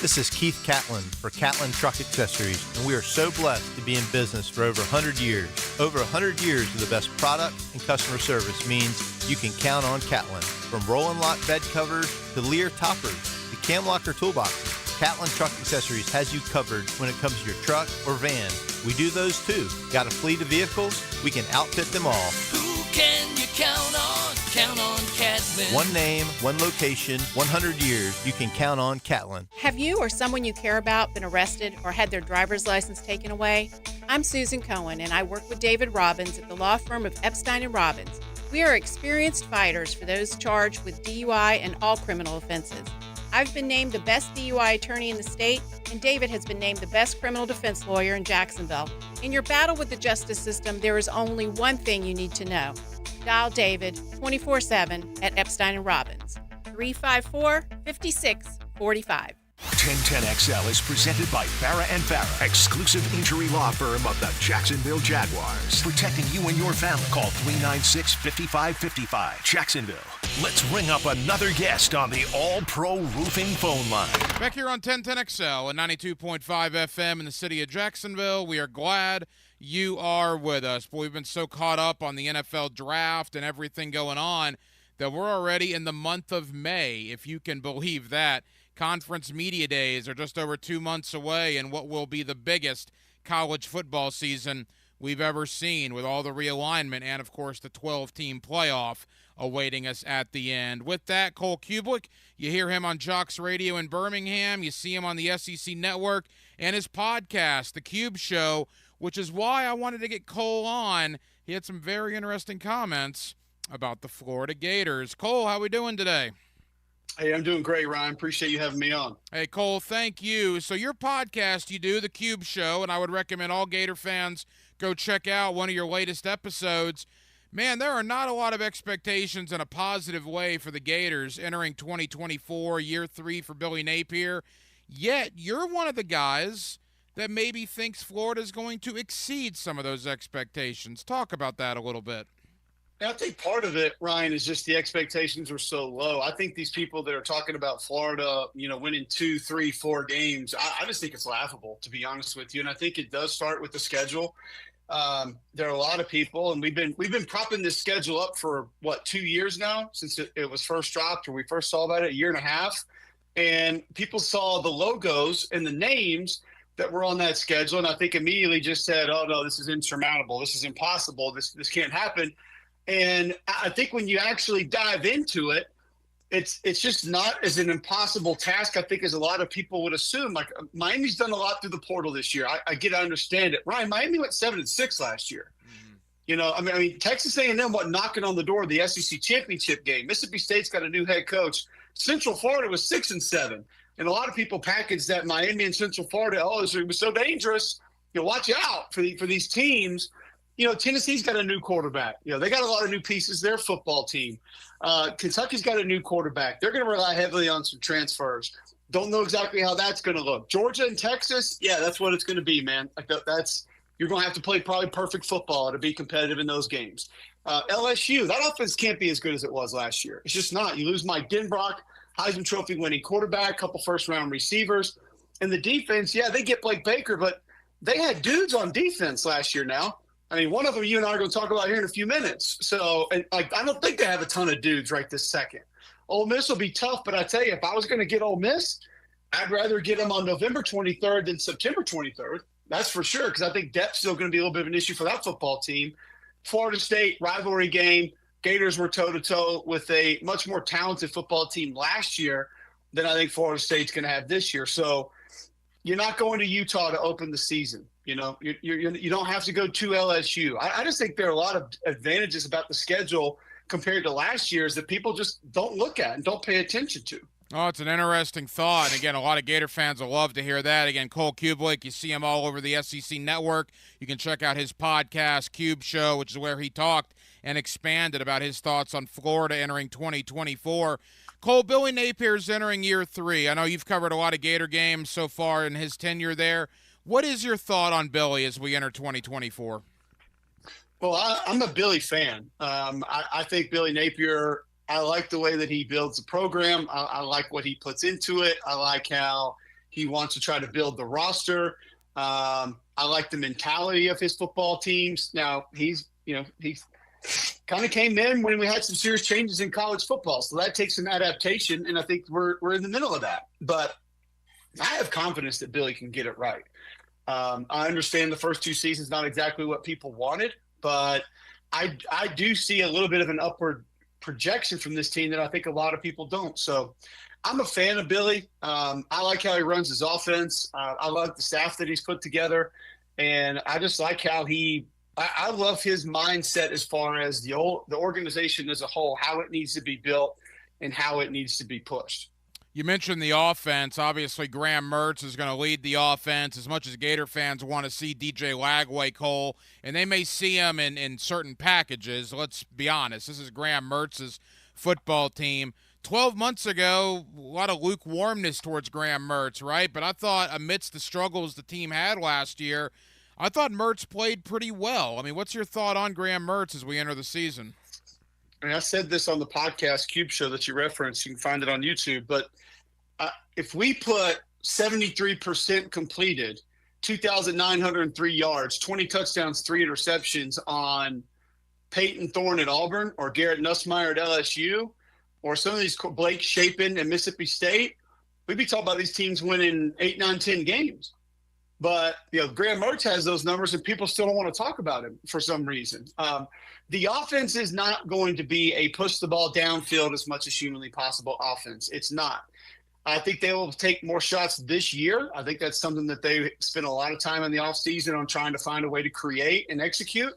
This is Keith Catlin for Catlin Truck Accessories, and we are so blessed to be in business for over 100 years. Over 100 years of the best product and customer service means you can count on Catlin. From roll-and lock bed covers to Lear toppers to cam locker toolboxes, Catlin Truck Accessories has you covered when it comes to your truck or van. We do those too. Got a fleet of vehicles? We can outfit them all. Who can you count on? Count on Catlin. One name, one location, 100 years, you can count on Catlin. Have you or someone you care about been arrested or had their driver's license taken away? I'm Susan Cohen, and I work with David Robbins at the law firm of Epstein & Robbins. We are experienced fighters for those charged with DUI and all criminal offenses. I've been named the best DUI attorney in the state, and David has been named the best criminal defense lawyer in Jacksonville. In your battle with the justice system, there is only one thing you need to know. Dial David 24/7 at Epstein & Robbins, 354-5645. 1010XL is presented by Farah and Farah, exclusive injury law firm of the Jacksonville Jaguars. Protecting you and your family. Call 396-5555. Jacksonville. Let's ring up another guest on the All-Pro Roofing phone line. Back here on 1010XL and 92.5 FM in the city of Jacksonville. We are glad you are with us. Boy, we've been so caught up on the NFL draft and everything going on that we're already in the month of May, if you can believe that. Conference media days are just over 2 months away, and what will be the biggest college football season we've ever seen, with all the realignment and, of course, the 12-team playoff awaiting us at the end. With that, Cole Kubelik, you hear him on Jocks Radio in Birmingham. You see him on the SEC Network and his podcast, The Cube Show, which is why I wanted to get Cole on. He had some very interesting comments about the Florida Gators. Cole, how we doing today? Hey, I'm doing great, Ryan. Appreciate you having me on. Hey, Cole, thank you. So your podcast, you do, The Cube Show, and I would recommend all Gator fans go check out one of your latest episodes. Man, there are not a lot of expectations in a positive way for the Gators entering 2024, year 3 for Billy Napier. Yet, you're one of the guys that maybe thinks Florida is going to exceed some of those expectations. Talk about that a little bit. I think part of it, Ryan, is just the expectations were so low. I think these people that are talking about Florida, winning 2, 3, 4 games, I just think it's laughable, to be honest with you. And I think it does start with the schedule. There are a lot of people, and we've been propping this schedule up for 2 years now since it was first dropped, or we first saw about it, a year and a half. And people saw the logos and the names that were on that schedule, and I think immediately just said, "Oh no, this is insurmountable. This is impossible. This can't happen." And I think when you actually dive into it, it's just not as an impossible task, I think, as a lot of people would assume. Like, Miami's done a lot through the portal this year. I understand it. Ryan, Miami went 7-6 last year. Mm-hmm. I mean, Texas A&M knocking on the door of the SEC championship game. Mississippi State's got a new head coach. Central Florida was 6-7, and a lot of people packaged that Miami and Central Florida. Oh, it was so dangerous. Watch out for these teams. Tennessee's got a new quarterback. They got a lot of new pieces. Their football team. Kentucky's got a new quarterback. They're going to rely heavily on some transfers. Don't know exactly how that's going to look. Georgia and Texas, yeah, that's what it's going to be, man. You're going to have to play probably perfect football to be competitive in those games. LSU, that offense can't be as good as it was last year. It's just not. You lose Mike Denbrock, Heisman Trophy winning quarterback, couple first-round receivers. And the defense, yeah, they get Blake Baker, but they had dudes on defense last year now. I mean, one of them you and I are going to talk about here in a few minutes. So, I don't think they have a ton of dudes right this second. Ole Miss will be tough, but I tell you, if I was going to get Ole Miss, I'd rather get them on November 23rd than September 23rd. That's for sure, because I think depth's still going to be a little bit of an issue for that football team. Florida State, rivalry game. Gators were toe-to-toe with a much more talented football team last year than I think Florida State's going to have this year. So you're not going to Utah to open the season. You don't have to go to LSU. I just think there are a lot of advantages about the schedule compared to last year's that people just don't look at and don't pay attention to. Oh, it's an interesting thought. And, again, a lot of Gator fans will love to hear that. Again, Cole Kubelik, you see him all over the SEC Network. You can check out his podcast, Cube Show, which is where he talked and expanded about his thoughts on Florida entering 2024. Cole, Billy Napier's entering year 3. I know you've covered a lot of Gator games so far in his tenure there. What is your thought on Billy as we enter 2024? Well, I'm a Billy fan. I think Billy Napier, I like the way that he builds the program. I like what he puts into it. I like how he wants to try to build the roster. I like the mentality of his football teams. Now, he's kind of came in when we had some serious changes in college football. So that takes some adaptation, and I think we're in the middle of that. But I have confidence that Billy can get it right. I understand the first 2 seasons not exactly what people wanted, but I do see a little bit of an upward projection from this team that I think a lot of people don't. So I'm a fan of Billy. I like how he runs his offense. I like the staff that he's put together, and I just like how I love his mindset as far as the organization as a whole, how it needs to be built and how it needs to be pushed. You mentioned the offense. Obviously, Graham Mertz is going to lead the offense as much as Gator fans want to see DJ Lagway, Cole, and they may see him in certain packages. Let's be honest. This is Graham Mertz's football team. 12 months ago, a lot of lukewarmness towards Graham Mertz, right? But I thought amidst the struggles the team had last year, I thought Mertz played pretty well. I mean, what's your thought on Graham Mertz as we enter the season? And I said this on the podcast Cube Show that you referenced. You can find it on YouTube. But if we put 73% completed, 2,903 yards, 20 touchdowns, 3 interceptions on Peyton Thorne at Auburn or Garrett Nussmeier at LSU or some of these Blake Shapen at Mississippi State, we'd be talking about these teams winning 8, 9, 10 games. But, Graham Mertz has those numbers, and people still don't want to talk about him for some reason. The offense is not going to be a push the ball downfield as much as humanly possible offense. It's not. I think they will take more shots this year. I think that's something that they spent a lot of time in the offseason on trying to find a way to create and execute.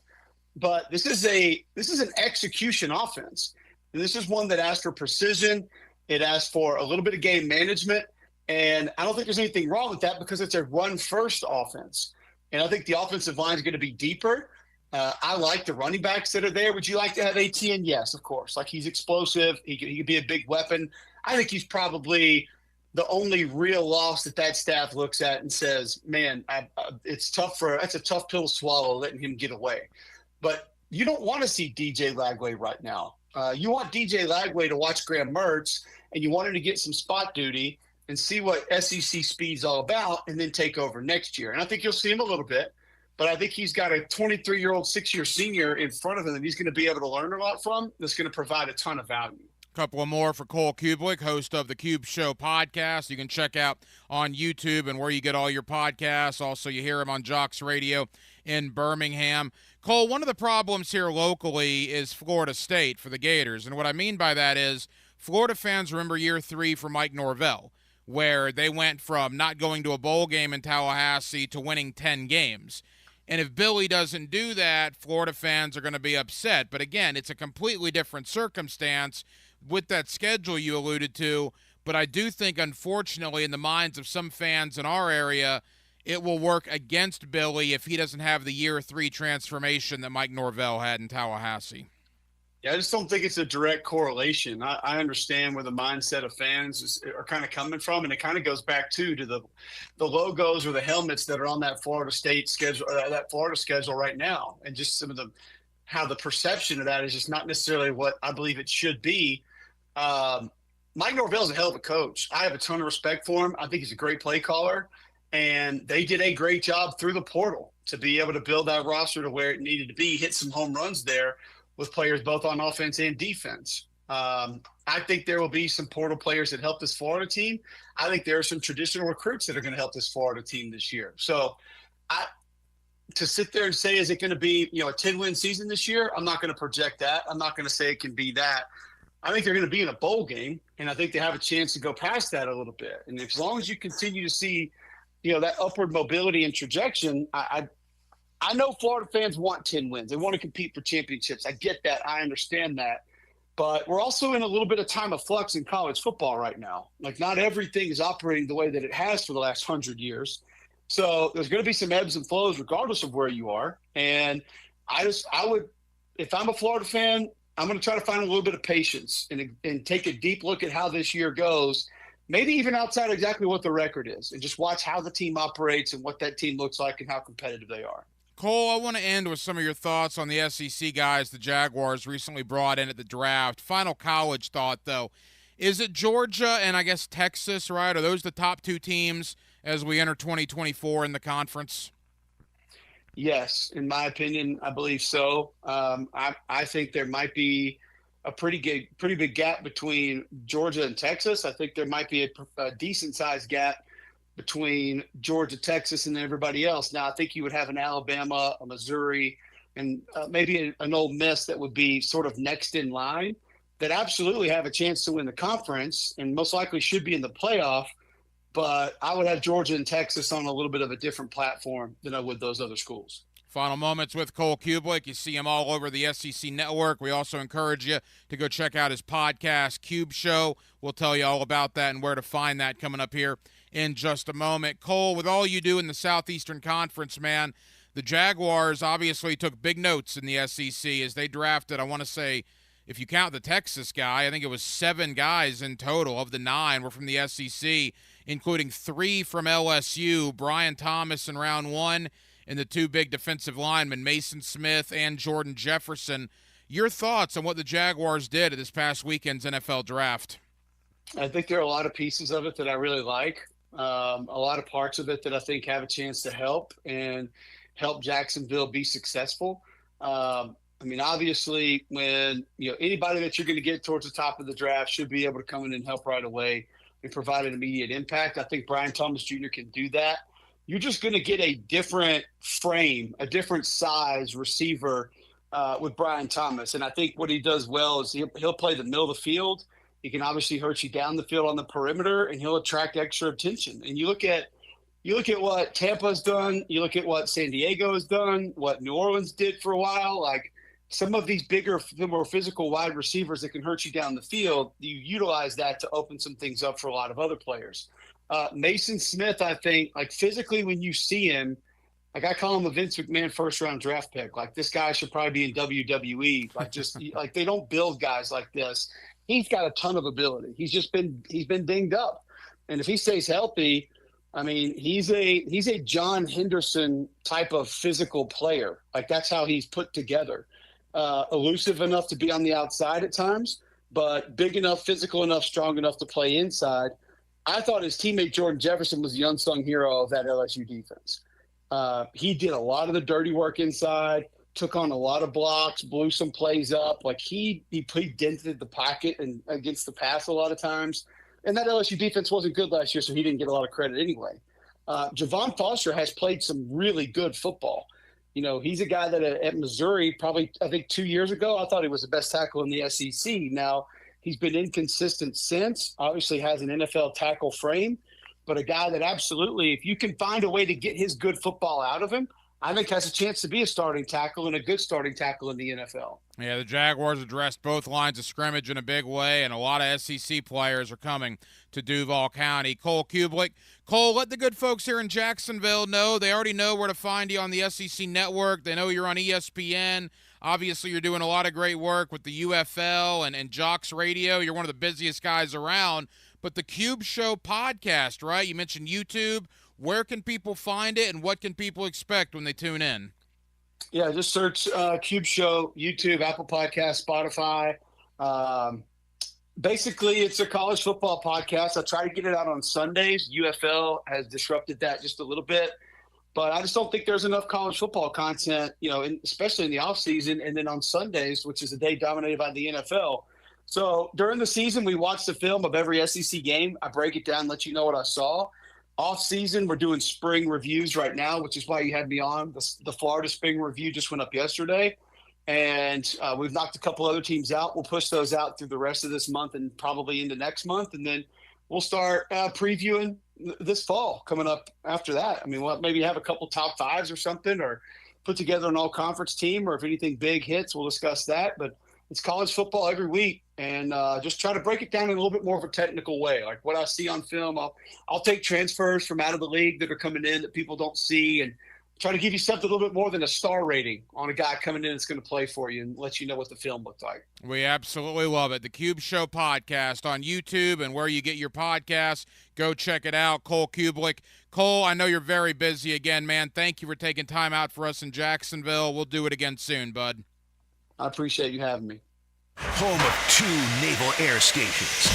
But this is an execution offense. And this is one that asks for precision. It asks for a little bit of game management. And I don't think there's anything wrong with that because it's a run-first offense. And I think the offensive line is going to be deeper. I like the running backs that are there. Would you like to have Etienne? Yes, of course. Like, he's explosive. He could be a big weapon. I think he's probably the only real loss that staff looks at and says, man, that's a tough pill to swallow, letting him get away. But you don't want to see DJ Lagway right now. You want DJ Lagway to watch Graham Mertz, and you want him to get some spot duty and see what SEC speed's all about, and then take over next year. And I think you'll see him a little bit, but I think he's got a 23-year-old, 6-year senior in front of him that he's going to be able to learn a lot from that's going to provide a ton of value. Couple of more for Cole Kublik, host of the Cube Show podcast. You can check out on YouTube and where you get all your podcasts. Also, you hear him on Jocks Radio in Birmingham. Cole, one of the problems here locally is Florida State for the Gators. And what I mean by that is Florida fans remember year 3 for Mike Norvell, where they went from not going to a bowl game in Tallahassee to winning 10 games. And if Billy doesn't do that, Florida fans are going to be upset. But again, it's a completely different circumstance with that schedule you alluded to. But I do think, unfortunately, in the minds of some fans in our area, it will work against Billy if he doesn't have the year 3 transformation that Mike Norvell had in Tallahassee. Yeah, I just don't think it's a direct correlation. I understand where the mindset of fans are kind of coming from, and it kind of goes back to the logos or the helmets that are on that Florida State schedule, that Florida schedule right now, and just some of how the perception of that is just not necessarily what I believe it should be. Mike Norvell is a hell of a coach. I have a ton of respect for him. I think he's a great play caller, and they did a great job through the portal to be able to build that roster to where it needed to be, hit some home runs there with players both on offense and defense. I think there will be some portal players that help this Florida team. I think there are some traditional recruits that are going to help this Florida team this year. So to sit there and say, is it going to be, a 10-win season this year? I'm not going to project that. I'm not going to say it can be that. I think they're going to be in a bowl game, and I think they have a chance to go past that a little bit. And as long as you continue to see, that upward mobility and trajectory, I know Florida fans want 10 wins. They want to compete for championships. I get that. I understand that. But we're also in a little bit of time of flux in college football right now. Like, not everything is operating the way that it has for the last 100 years. So there's going to be some ebbs and flows regardless of where you are. And I would, if I'm a Florida fan, I'm going to try to find a little bit of patience and take a deep look at how this year goes, maybe even outside exactly what the record is, and just watch how the team operates and what that team looks like and how competitive they are. Cole, I want to end with some of your thoughts on the SEC guys the Jaguars recently brought in at the draft. Final college thought, though. Is it Georgia and I guess Texas, right? Are those the top 2 teams as we enter 2024 in the conference? Yes, in my opinion, I believe so. I think there might be a pretty big gap between Georgia and Texas. I think there might be a decent-sized gap between Georgia, Texas, and everybody else. Now, I think you would have an Alabama, a Missouri, and maybe an Ole Miss that would be sort of next in line that absolutely have a chance to win the conference and most likely should be in the playoff. But I would have Georgia and Texas on a little bit of a different platform than I would those other schools. Final moments with Cole Kublik. You see him all over the SEC Network. We also encourage you to go check out his podcast, Cube Show. We'll tell you all about that and where to find that coming up here in just a moment. Cole, with all you do in the Southeastern Conference, man, the Jaguars obviously took big notes in the SEC as they drafted, I want to say, if you count the Texas guy, I think it was 7 guys in total of the 9 were from the SEC, including 3 from LSU, Brian Thomas in round 1, and the 2 big defensive linemen, Mason Smith and Jordan Jefferson. Your thoughts on what the Jaguars did at this past weekend's NFL draft? I think there are a lot of pieces of it that I really like. A lot of parts of it that I think have a chance to help Jacksonville be successful. I mean, obviously, when anybody that you're going to get towards the top of the draft should be able to come in and help right away and provide an immediate impact. I think Brian Thomas Jr. can do that. You're just going to get a different frame, a different size receiver with Brian Thomas. And I think what he does well is he'll play the middle of the field. He can obviously hurt you down the field on the perimeter, and he'll attract extra attention. And you look at what Tampa's done. You look at what San Diego has done, what New Orleans did for a while. Like some of these bigger, more physical wide receivers that can hurt you down the field, you utilize that to open some things up for a lot of other players. Mason Smith, I think, like physically when you see him, like I call him a Vince McMahon first-round draft pick. Like this guy should probably be in WWE. Like just like they don't build guys like this. He's got a ton of ability. He's been dinged up, and if he stays healthy, I mean, he's a John Henderson type of physical player. Like that's how he's put together. Elusive enough to be on the outside at times, but big enough, physical enough, strong enough to play inside. I thought his teammate Jordan Jefferson was the unsung hero of that LSU defense. He did a lot of the dirty work inside, took on a lot of blocks, blew some plays up. Like he dented the pocket and against the pass a lot of times. And that LSU defense wasn't good last year, so he didn't get a lot of credit anyway. Javon Foster has played some really good football. He's a guy that at Missouri, probably I think 2 years ago, I thought he was the best tackle in the SEC. Now, he's been inconsistent since, obviously has an NFL tackle frame, but a guy that absolutely, if you can find a way to get his good football out of him, I think has a chance to be a starting tackle and a good starting tackle in the NFL. Yeah, the Jaguars addressed both lines of scrimmage in a big way, and a lot of SEC players are coming to Duval County. Cole Kublik. Cole, let the good folks here in Jacksonville know. They already know where to find you on the SEC Network. They know you're on ESPN. Obviously, you're doing a lot of great work with the UFL and Jocks Radio. You're one of the busiest guys around. But the Cube Show podcast, right? You mentioned YouTube. Where can people find it, and what can people expect when they tune in? Yeah, just search Cube Show, YouTube, Apple Podcasts, Spotify. Basically, it's a college football podcast. I try to get it out on Sundays. UFL has disrupted that just a little bit. But I just don't think there's enough college football content, especially in the offseason, and then on Sundays, which is a day dominated by the NFL. So during the season, we watch the film of every SEC game. I break it down, let you know what I saw. Off season, we're doing spring reviews right now, which is why you had me on. The Florida spring review just went up yesterday, and we've knocked a couple other teams out. We'll push those out through the rest of this month and probably into next month, and then we'll start previewing this fall coming up after that. I mean, we'll maybe have a couple top fives or something, or put together an all-conference team, or if anything big hits, we'll discuss that. But it's college football every week, and just try to break it down in a little bit more of a technical way. Like what I see on film, I'll take transfers from out of the league that are coming in that people don't see, and try to give you something a little bit more than a star rating on a guy coming in that's going to play for you and let you know what the film looked like. We absolutely love it. The Cube Show podcast on YouTube and where you get your podcasts. Go check it out. Cole Kublik. Cole, I know you're very busy again, man. Thank you for taking time out for us in Jacksonville. We'll do it again soon, bud. I appreciate you having me. Home of 2 naval air stations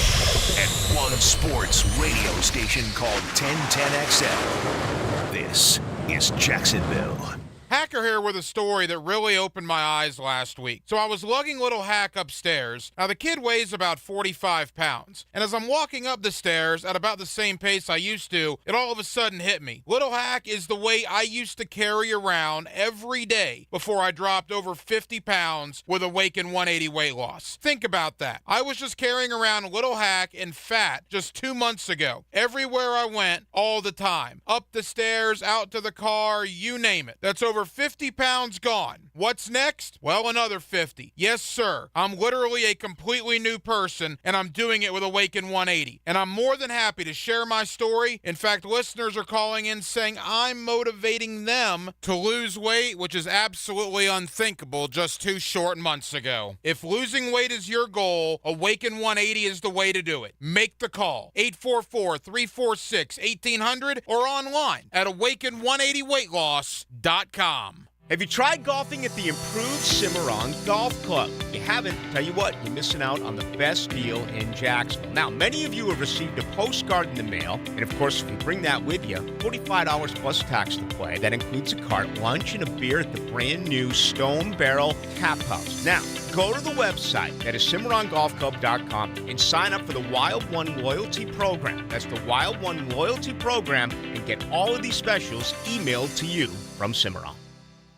and 1 sports radio station called 1010XL. This is Jacksonville. Hacker here with a story that really opened my eyes last week. So I was lugging little Hack upstairs. Now the kid weighs about 45 pounds. And as I'm walking up the stairs at about the same pace I used to, it all of a sudden hit me. Little Hack is the weight I used to carry around every day before I dropped over 50 pounds with a Waken 180 weight loss. Think about that. I was just carrying around Little Hack and fat just 2 months ago. Everywhere I went, all the time. Up the stairs, out to the car, you name it. That's over over 50 pounds gone. What's next? Well, another 50. Yes, sir. I'm literally a completely new person, and I'm doing it with Awaken 180. And I'm more than happy to share my story. In fact, listeners are calling in saying I'm motivating them to lose weight, which is absolutely unthinkable just 2 short months ago. If losing weight is your goal, Awaken 180 is the way to do it. Make the call. 844-346-1800 or online at awaken180weightloss.com. Have you tried golfing at the improved Cimarron Golf Club? If you haven't, tell you what, you're missing out on the best deal in Jacksonville. Now, many of you have received a postcard in the mail, and of course, if you bring that with you, $45 plus tax to play. That includes a cart, lunch, and a beer at the brand new Stone Barrel Tap House. Now, go to the website, that is CimarronGolfClub.com, and sign up for the Wild One Loyalty Program. That's the Wild One Loyalty Program, and get all of these specials emailed to you from Cimarron.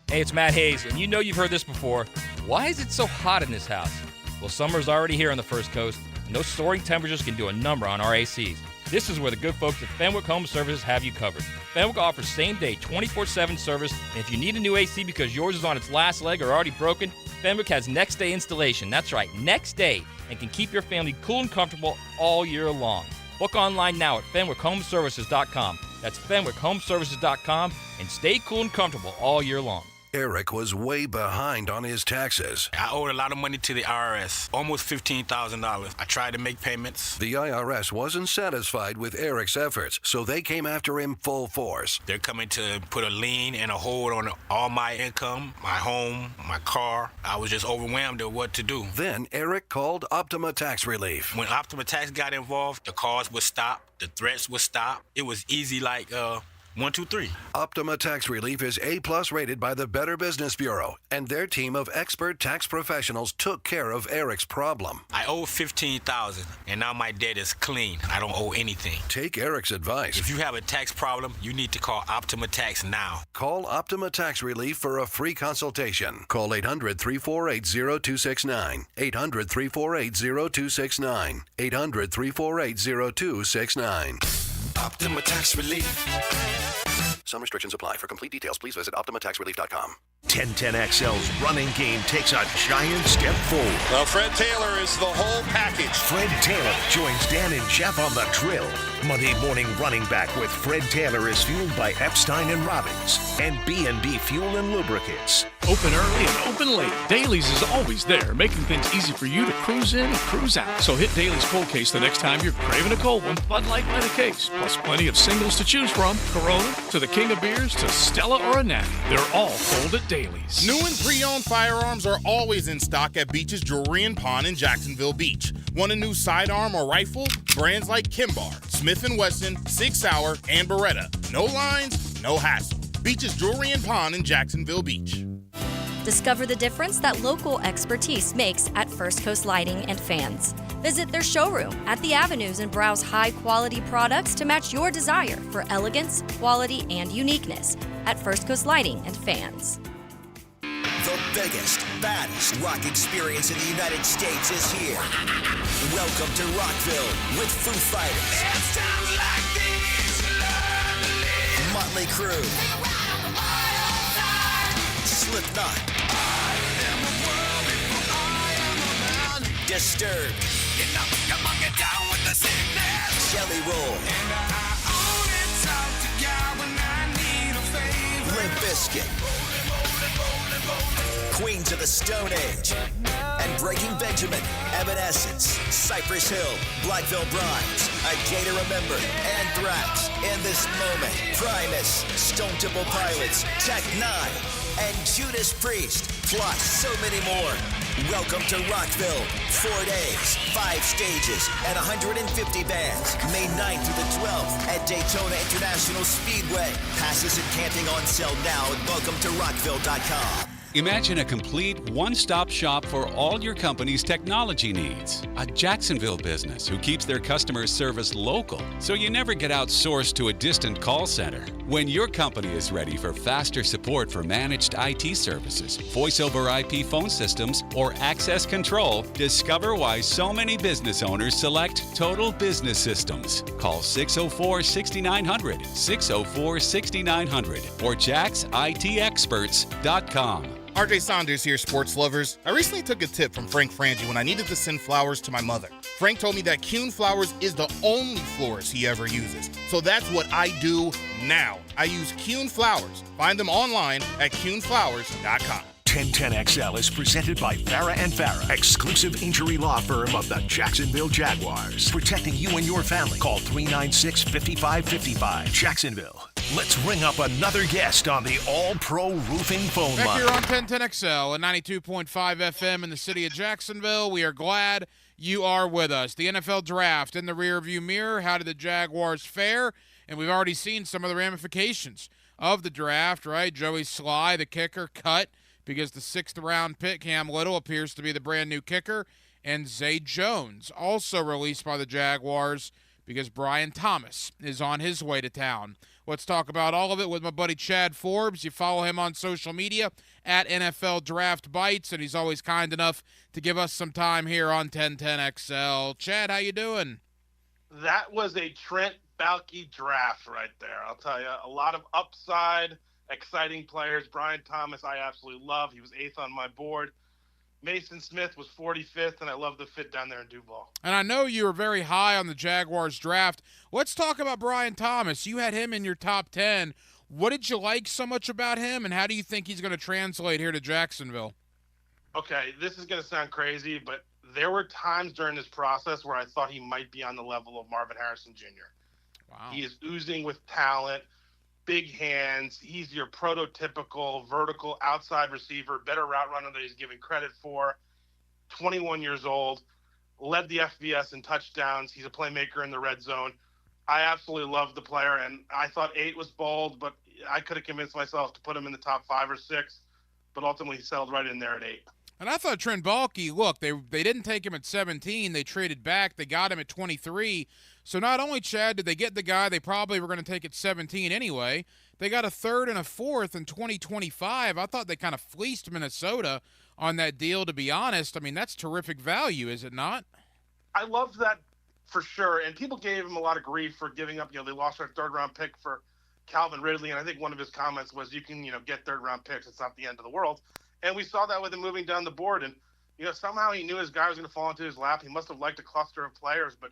Hey, it's Matt Hayes, and you know you've heard this before. Why is it so hot in this house? Well, summer's already here on the First Coast, and those soaring temperatures can do a number on our ACs. This is where the good folks at Fenwick Home Services have you covered. Fenwick offers same-day, 24/7 service, and if you need a new AC because yours is on its last leg or already broken, Fenwick has next-day installation. That's right, next day, and can keep your family cool and comfortable all year long. Book online now at FenwickHomeservices.com. That's FenwickHomeservices.com, and stay cool and comfortable all year long. Eric was way behind on his taxes. I owed a lot of money to the IRS, almost $15,000. I tried to make payments. The IRS wasn't satisfied with Eric's efforts, so they came after him full force. They're coming to put a lien and a hold on all my income, my home, my car. I was just overwhelmed at what to do. Then Eric called Optima Tax Relief. When Optima Tax got involved, the calls would stop, the threats would stop. It was easy like 1, 2, 3. Optima Tax Relief is A+ rated by the Better Business Bureau, and their team of expert tax professionals took care of Eric's problem. I owe $15,000, and now my debt is clean. I don't owe anything. Take Eric's advice. If you have a tax problem, you need to call Optima Tax now. Call Optima Tax Relief for a free consultation. Call 800-348-0269. 800-348-0269. 800-348-0269. Optima Tax Relief. Some restrictions apply. For complete details, please visit OptimaTaxRelief.com. 1010XL's running game takes a giant step forward. Well, Fred Taylor is the whole package. Fred Taylor joins Dan and Jeff on the drill. Monday morning running back with Fred Taylor is fueled by Epstein and Robbins and B&B Fuel and Lubricants. Open early and open late. Dailies is always there, making things easy for you to cruise in and cruise out. So hit Dailies Cold Case the next time you're craving a cold one. Bud Light by the case, plus plenty of singles to choose from. Corona to the King of Beers to Stella or a Natty. They're all cold at Dailies. New and pre-owned firearms are always in stock at Beach's Jewelry and Pawn in Jacksonville Beach. Want a new sidearm or rifle? Brands like Kimbar, Smith & Wesson, Sig Sauer, and Beretta. No lines, no hassle. Beach's Jewelry and Pawn in Jacksonville Beach. Discover the difference that local expertise makes at First Coast Lighting and Fans. Visit their showroom at the Avenues and browse high-quality products to match your desire for elegance, quality, and uniqueness at First Coast Lighting and Fans. The biggest, baddest rock experience in the United States is here. Welcome to Rockville with Foo Fighters. It's times like these, Motley Crue. Slipknot. Disturbed. Jelly Roll. Limp Bizkit. Queens of the Stone Age. And Breaking Benjamin, Evanescence, Cypress Hill, Black Veil Brides, A Day to Remember, Anthrax, In This Moment, Primus, Stone Temple Pilots, Tech 9, and Judas Priest, plus so many more. Welcome to Rockville. 4 days, 5 stages, and 150 bands. May 9th through the 12th at Daytona International Speedway. Passes and camping on sale now at welcomeToRockville.com. Imagine a complete one-stop shop for all your company's technology needs. A Jacksonville business who keeps their customer service local, so you never get outsourced to a distant call center. When your company is ready for faster support for managed IT services, voice-over IP phone systems, or access control, discover why so many business owners select Total Business Systems. Call 604-6900, 604-6900, or jacksitexperts.com. RJ Saunders here, sports lovers. I recently took a tip from Frank Frangie when I needed to send flowers to my mother. Frank told me that Kuhn Flowers is the only florist he ever uses. So that's what I do now. I use Kuhn Flowers. Find them online at kuhnflowers.com. 1010XL is presented by Farah and Farah, exclusive injury law firm of the Jacksonville Jaguars. Protecting you and your family. Call 396-5555. Jacksonville. Let's ring up another guest on the All-Pro Roofing phone Back line. here on 1010XL and 92.5 FM in the city of Jacksonville. We are glad you are with us. The NFL Draft in the rearview mirror. How did the Jaguars fare? And we've already seen some of the ramifications of the draft, right? Joey Sly, the kicker, cut because the 6th-round pick, Cam Little, appears to be the brand-new kicker. And Zay Jones, also released by the Jaguars because Brian Thomas is on his way to town. Let's talk about all of it with my buddy Chad Forbes. You follow him on social media at NFL Draft Bites, and he's always kind enough to give us some time here on 1010XL. Chad, how you doing? That was a Trent Baalke draft right there. I'll tell you, a lot of upside, exciting players. Brian Thomas, I absolutely love. He was 8th on my board. Mason Smith was 45th, and I love the fit down there in Duval. And I know you were very high on the Jaguars draft. Let's talk about Brian Thomas. You had him in your top 10. What did you like so much about him, and how do you think he's going to translate here to Jacksonville? Okay, this is going to sound crazy, but there were times during this process where I thought he might be on the level of Marvin Harrison Jr. Wow. He is oozing with talent, big hands. He's your prototypical vertical outside receiver, better route runner than he's given credit for. 21 years old, led the FBS in touchdowns. He's a playmaker in the red zone. I absolutely love the player, and I thought 8 was bold, but I could have convinced myself to put him in the top 5 or 6, but ultimately he settled right in there at 8. And I thought Trent Baalke, look, they didn't take him at 17. They traded back. They got him at 23. So not only, Chad, did they get the guy they probably were going to take at 17 anyway, they got a 3rd and a 4th in 2025. I thought they kind of fleeced Minnesota on that deal, to be honest. I mean, that's terrific value, is it not? I love that for sure. And people gave him a lot of grief for giving up. They lost their 3rd-round pick for Calvin Ridley. And I think one of his comments was, you can, get 3rd-round picks. It's not the end of the world. And we saw that with him moving down the board. And, somehow he knew his guy was going to fall into his lap. He must have liked a cluster of players. But,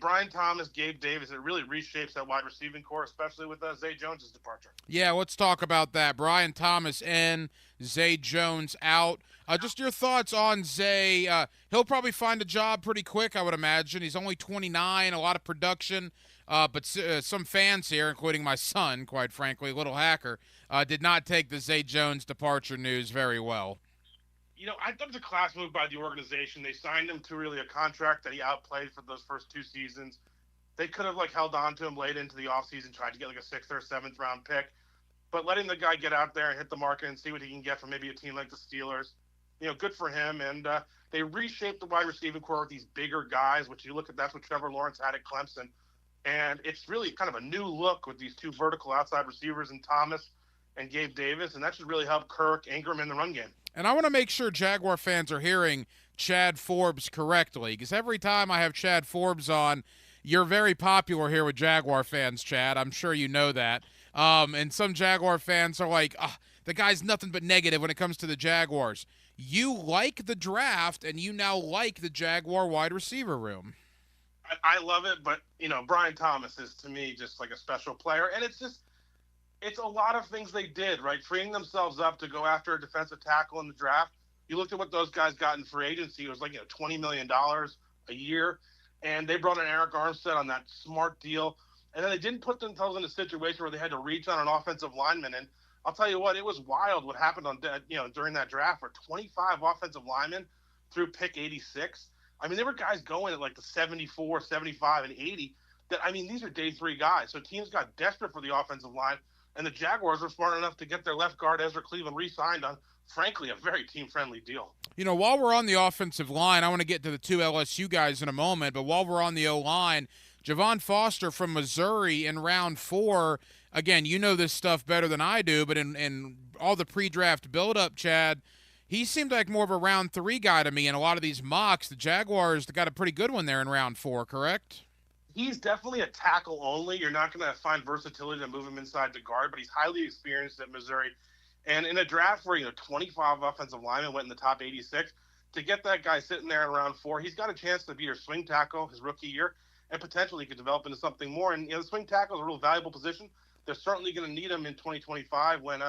Brian Thomas, Gabe Davis, it really reshapes that wide receiving core, especially with Zay Jones' departure. Yeah, let's talk about that. Brian Thomas in, Zay Jones out. Just your thoughts on Zay. He'll probably find a job pretty quick, I would imagine. He's only 29, a lot of production. But some fans here, including my son, quite frankly, little hacker, did not take the Zay Jones departure news very well. I thought it was a class move by the organization. They signed him to really a contract that he outplayed for those first 2 seasons. They could have held on to him late into the offseason, tried to get a 6th or 7th round pick. But letting the guy get out there and hit the market and see what he can get from maybe a team like the Steelers, good for him. And they reshaped the wide receiving core with these bigger guys, which you look at, that's what Trevor Lawrence had at Clemson. And it's really kind of a new look with these 2 vertical outside receivers in Thomas and Gabe Davis, and that should really help Kirk, Ingram in the run game. And I want to make sure Jaguar fans are hearing Chad Forbes correctly, because every time I have Chad Forbes on, you're very popular here with Jaguar fans, Chad. I'm sure you know that. And some Jaguar fans are like, the guy's nothing but negative when it comes to the Jaguars. You like the draft, and you now like the Jaguar wide receiver room. I love it, but, Brian Thomas is, to me, just like a special player. And it's a lot of things they did, right? Freeing themselves up to go after a defensive tackle in the draft. You looked at what those guys got in free agency. It was $20 million a year. And they brought in Eric Armstead on that smart deal. And then they didn't put themselves in a situation where they had to reach on an offensive lineman. And I'll tell you what, it was wild what happened during that draft where 25 offensive linemen through pick 86. There were guys going at the 74, 75, and 80 that, these are day 3 guys. So teams got desperate for the offensive line, and the Jaguars were smart enough to get their left guard, Ezra Cleveland, re-signed on frankly, a very team-friendly deal. You know, while we're on the offensive line, I want to get to the two LSU guys in a moment, but while we're on the O-line, Javon Foster from Missouri in round 4, again, you know this stuff better than I do, but in all the pre-draft build-up, Chad, he seemed like more of a round 3 guy to me in a lot of these mocks. The Jaguars got a pretty good one there in round 4, correct? He's definitely a tackle only. You're not going to find versatility to move him inside the guard, but he's highly experienced at Missouri. And in a draft where 25 offensive linemen went in the top 86, to get that guy sitting there in round 4, he's got a chance to be your swing tackle his rookie year, and potentially he could develop into something more. And the swing tackle is a real valuable position. They're certainly going to need him in 2025 when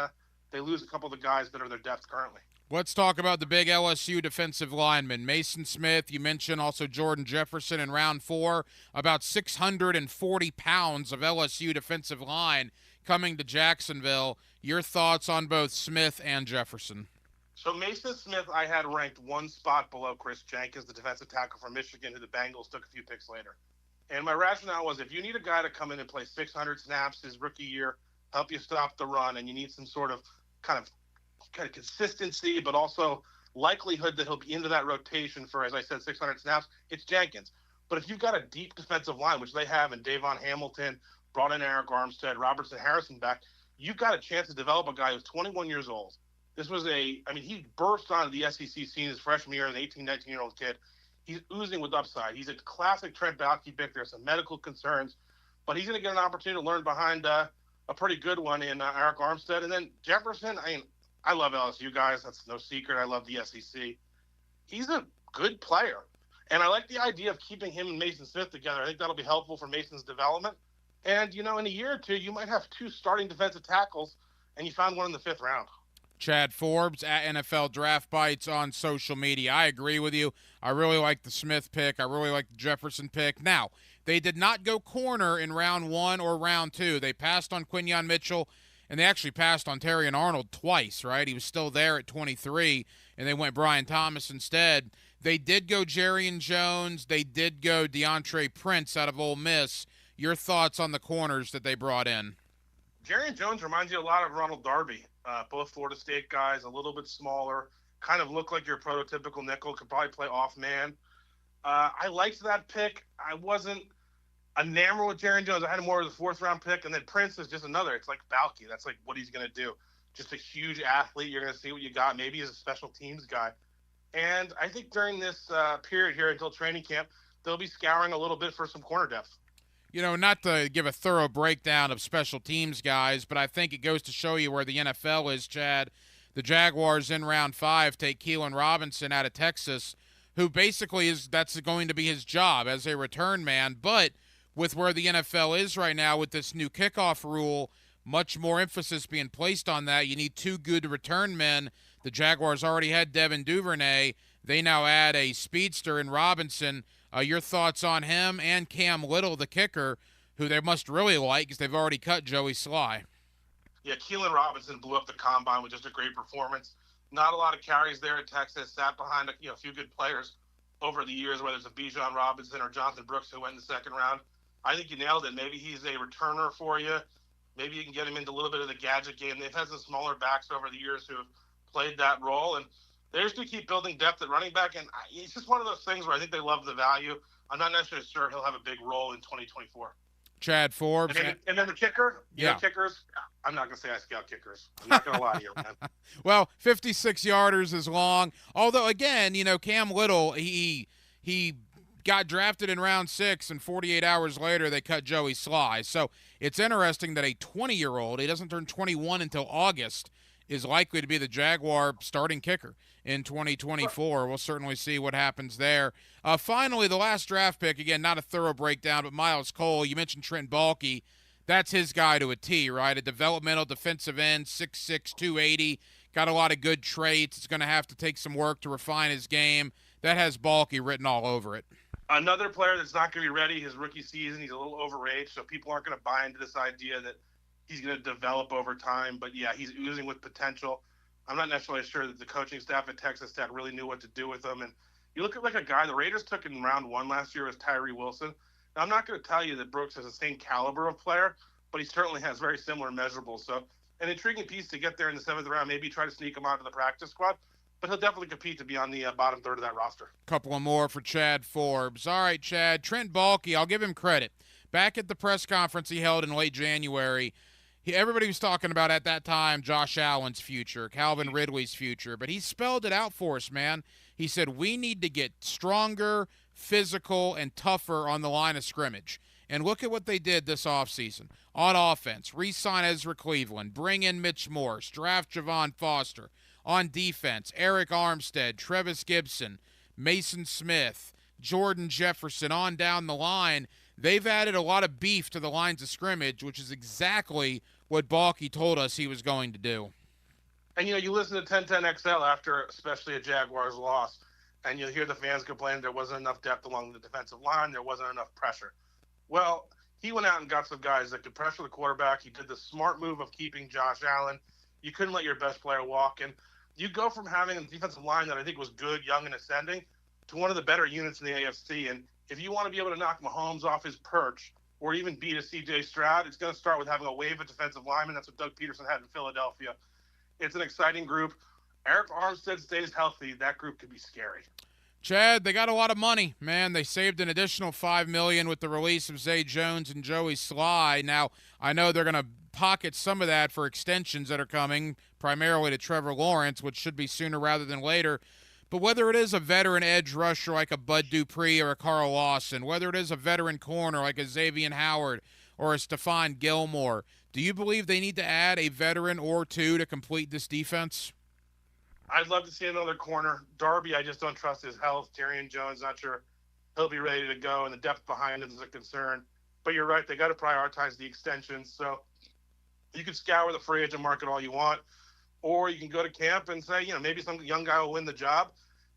they lose a couple of the guys that are their depth currently. Let's talk about the big LSU defensive linemen. Mason Smith, you mentioned also Jordan Jefferson in round 4, about 640 pounds of LSU defensive line coming to Jacksonville. Your thoughts on both Smith and Jefferson? So Mason Smith I had ranked one spot below Chris Jenkins, the defensive tackle from Michigan, who the Bengals took a few picks later. And my rationale was if you need a guy to come in and play 600 snaps his rookie year, help you stop the run, and you need some sort of kind of consistency, but also likelihood that he'll be into that rotation for, as I said, 600 snaps, it's Jenkins. But if you've got a deep defensive line, which they have, and Davon Hamilton, brought in Eric Armstead, Robertson Harrison back, you've got a chance to develop a guy who's 21 years old. This was he burst onto the SEC scene his freshman year as an 18, 19-year-old kid. He's oozing with upside. He's a classic Trent Baalke pick. There's some medical concerns, but he's going to get an opportunity to learn behind a pretty good one in Eric Armstead. And then Jefferson, I love LSU guys. That's no secret. I love the SEC. He's a good player. And I like the idea of keeping him and Mason Smith together. I think that'll be helpful for Mason's development. And, in a year or two, you might have 2 starting defensive tackles, and you found one in the 5th round. Chad Forbes at NFL Draft Bites on social media. I agree with you. I really like the Smith pick. I really like the Jefferson pick. Now, they did not go corner in round 1 or round 2. They passed on Quinyon Mitchell, and they actually passed on Terrion Arnold twice, right? He was still there at 23, and they went Brian Thomas instead. They did go Jerrion Jones. They did go DeAndre Prince out of Ole Miss. Your thoughts on the corners that they brought in? Jerrion Jones reminds you a lot of Ronald Darby. Both Florida State guys, a little bit smaller, kind of look like your prototypical nickel, could probably play off man. I liked that pick. I wasn't enamored with Jerrion Jones. I had him more as a 4th-round pick, and then Prince is just another. It's like Baalke. That's like what he's going to do. Just a huge athlete. You're going to see what you got. Maybe he's a special teams guy. And I think during this period here until training camp, they'll be scouring a little bit for some corner depth. Not to give a thorough breakdown of special teams guys, but I think it goes to show you where the NFL is, Chad. The Jaguars in round 5 take Keelan Robinson out of Texas, who basically that's going to be his job as a return man. But with where the NFL is right now with this new kickoff rule, much more emphasis being placed on that. You need 2 good return men. The Jaguars already had Devin Duvernay. They now add a speedster in Robinson. Your thoughts on him and Cam Little, the kicker, who they must really like because they've already cut Joey Sly. Yeah, Keelan Robinson blew up the combine with just a great performance. Not a lot of carries there at Texas. Sat behind a few good players over the years, whether it's a Bijan Robinson or Jonathan Brooks who went in the 2nd round. I think you nailed it. Maybe he's a returner for you. Maybe you can get him into a little bit of the gadget game. They've had some smaller backs over the years who have played that role, and they just do keep building depth at running back, and it's just one of those things where I think they love the value. I'm not necessarily sure he'll have a big role in 2024. Chad Forbes. And then the kicker, kickers, I'm not going to say I scout kickers. I'm not going to lie here, man. Well, 56-yarders is long. Although, again, Cam Little, he got drafted in round 6, and 48 hours later they cut Joey Sly. So it's interesting that a 20-year-old, he doesn't turn 21 until August, is likely to be the Jaguar starting kicker in 2024. We'll certainly see what happens there. Finally, the last draft pick, again, not a thorough breakdown, but Miles Cole. You mentioned Trent Baalke. That's his guy to a T, right? A developmental defensive end, 6'6", 280. Got a lot of good traits. It's going to have to take some work to refine his game. That has Baalke written all over it. Another player that's not going to be ready his rookie season. He's a little overage, so people aren't going to buy into this idea that he's going to develop over time. But, yeah, he's oozing with potential. I'm not necessarily sure that the coaching staff at Texas Tech really knew what to do with him. And you look at like a guy the Raiders took in round 1 last year was Tyree Wilson. I'm not going to tell you that Brooks has the same caliber of player, but he certainly has very similar measurables. So an intriguing piece to get there in the 7th round. Maybe try to sneak him onto the practice squad, but he'll definitely compete to be on the bottom third of that roster. Couple of more for Chad Forbes. All right, Chad. Trent Baalke, I'll give him credit. Back at the press conference he held in late January, everybody was talking about at that time Josh Allen's future, Calvin Ridley's future, but he spelled it out for us, man. He said we need to get stronger, physical, and tougher on the line of scrimmage. And look at what they did this offseason. On offense, re-sign Ezra Cleveland, bring in Mitch Morse, draft Javon Foster. On defense, Eric Armstead, Trevis Gibson, Mason Smith, Jordan Jefferson, on down the line. They've added a lot of beef to the lines of scrimmage, which is exactly what Baalke told us he was going to do. And, you listen to 1010XL after especially a Jaguars loss, and you'll hear the fans complain there wasn't enough depth along the defensive line, there wasn't enough pressure. Well, he went out and got some guys that could pressure the quarterback. He did the smart move of keeping Josh Allen. You couldn't let your best player walk. And you go from having a defensive line that I think was good, young, and ascending to one of the better units in the AFC. And if you want to be able to knock Mahomes off his perch or even beat a C.J. Stroud, it's going to start with having a wave of defensive linemen. That's what Doug Peterson had in Philadelphia. It's an exciting group. Eric Armstead stays healthy. That group could be scary. Chad, they got a lot of money, man. They saved an additional $5 million with the release of Zay Jones and Joey Sly. Now, I know they're going to pocket some of that for extensions that are coming, primarily to Trevor Lawrence, which should be sooner rather than later. But whether it is a veteran edge rusher like a Bud Dupree or a Carl Lawson, whether it is a veteran corner like a Xavier Howard or a Stephon Gilmore, do you believe they need to add a veteran or two to complete this defense? I'd love to see another corner. Darby, I just don't trust his health. Terrion Jones, not sure he'll be ready to go, and the depth behind him is a concern. But you're right, they got to prioritize the extensions. So you can scour the free agent market all you want, or you can go to camp and say, maybe some young guy will win the job.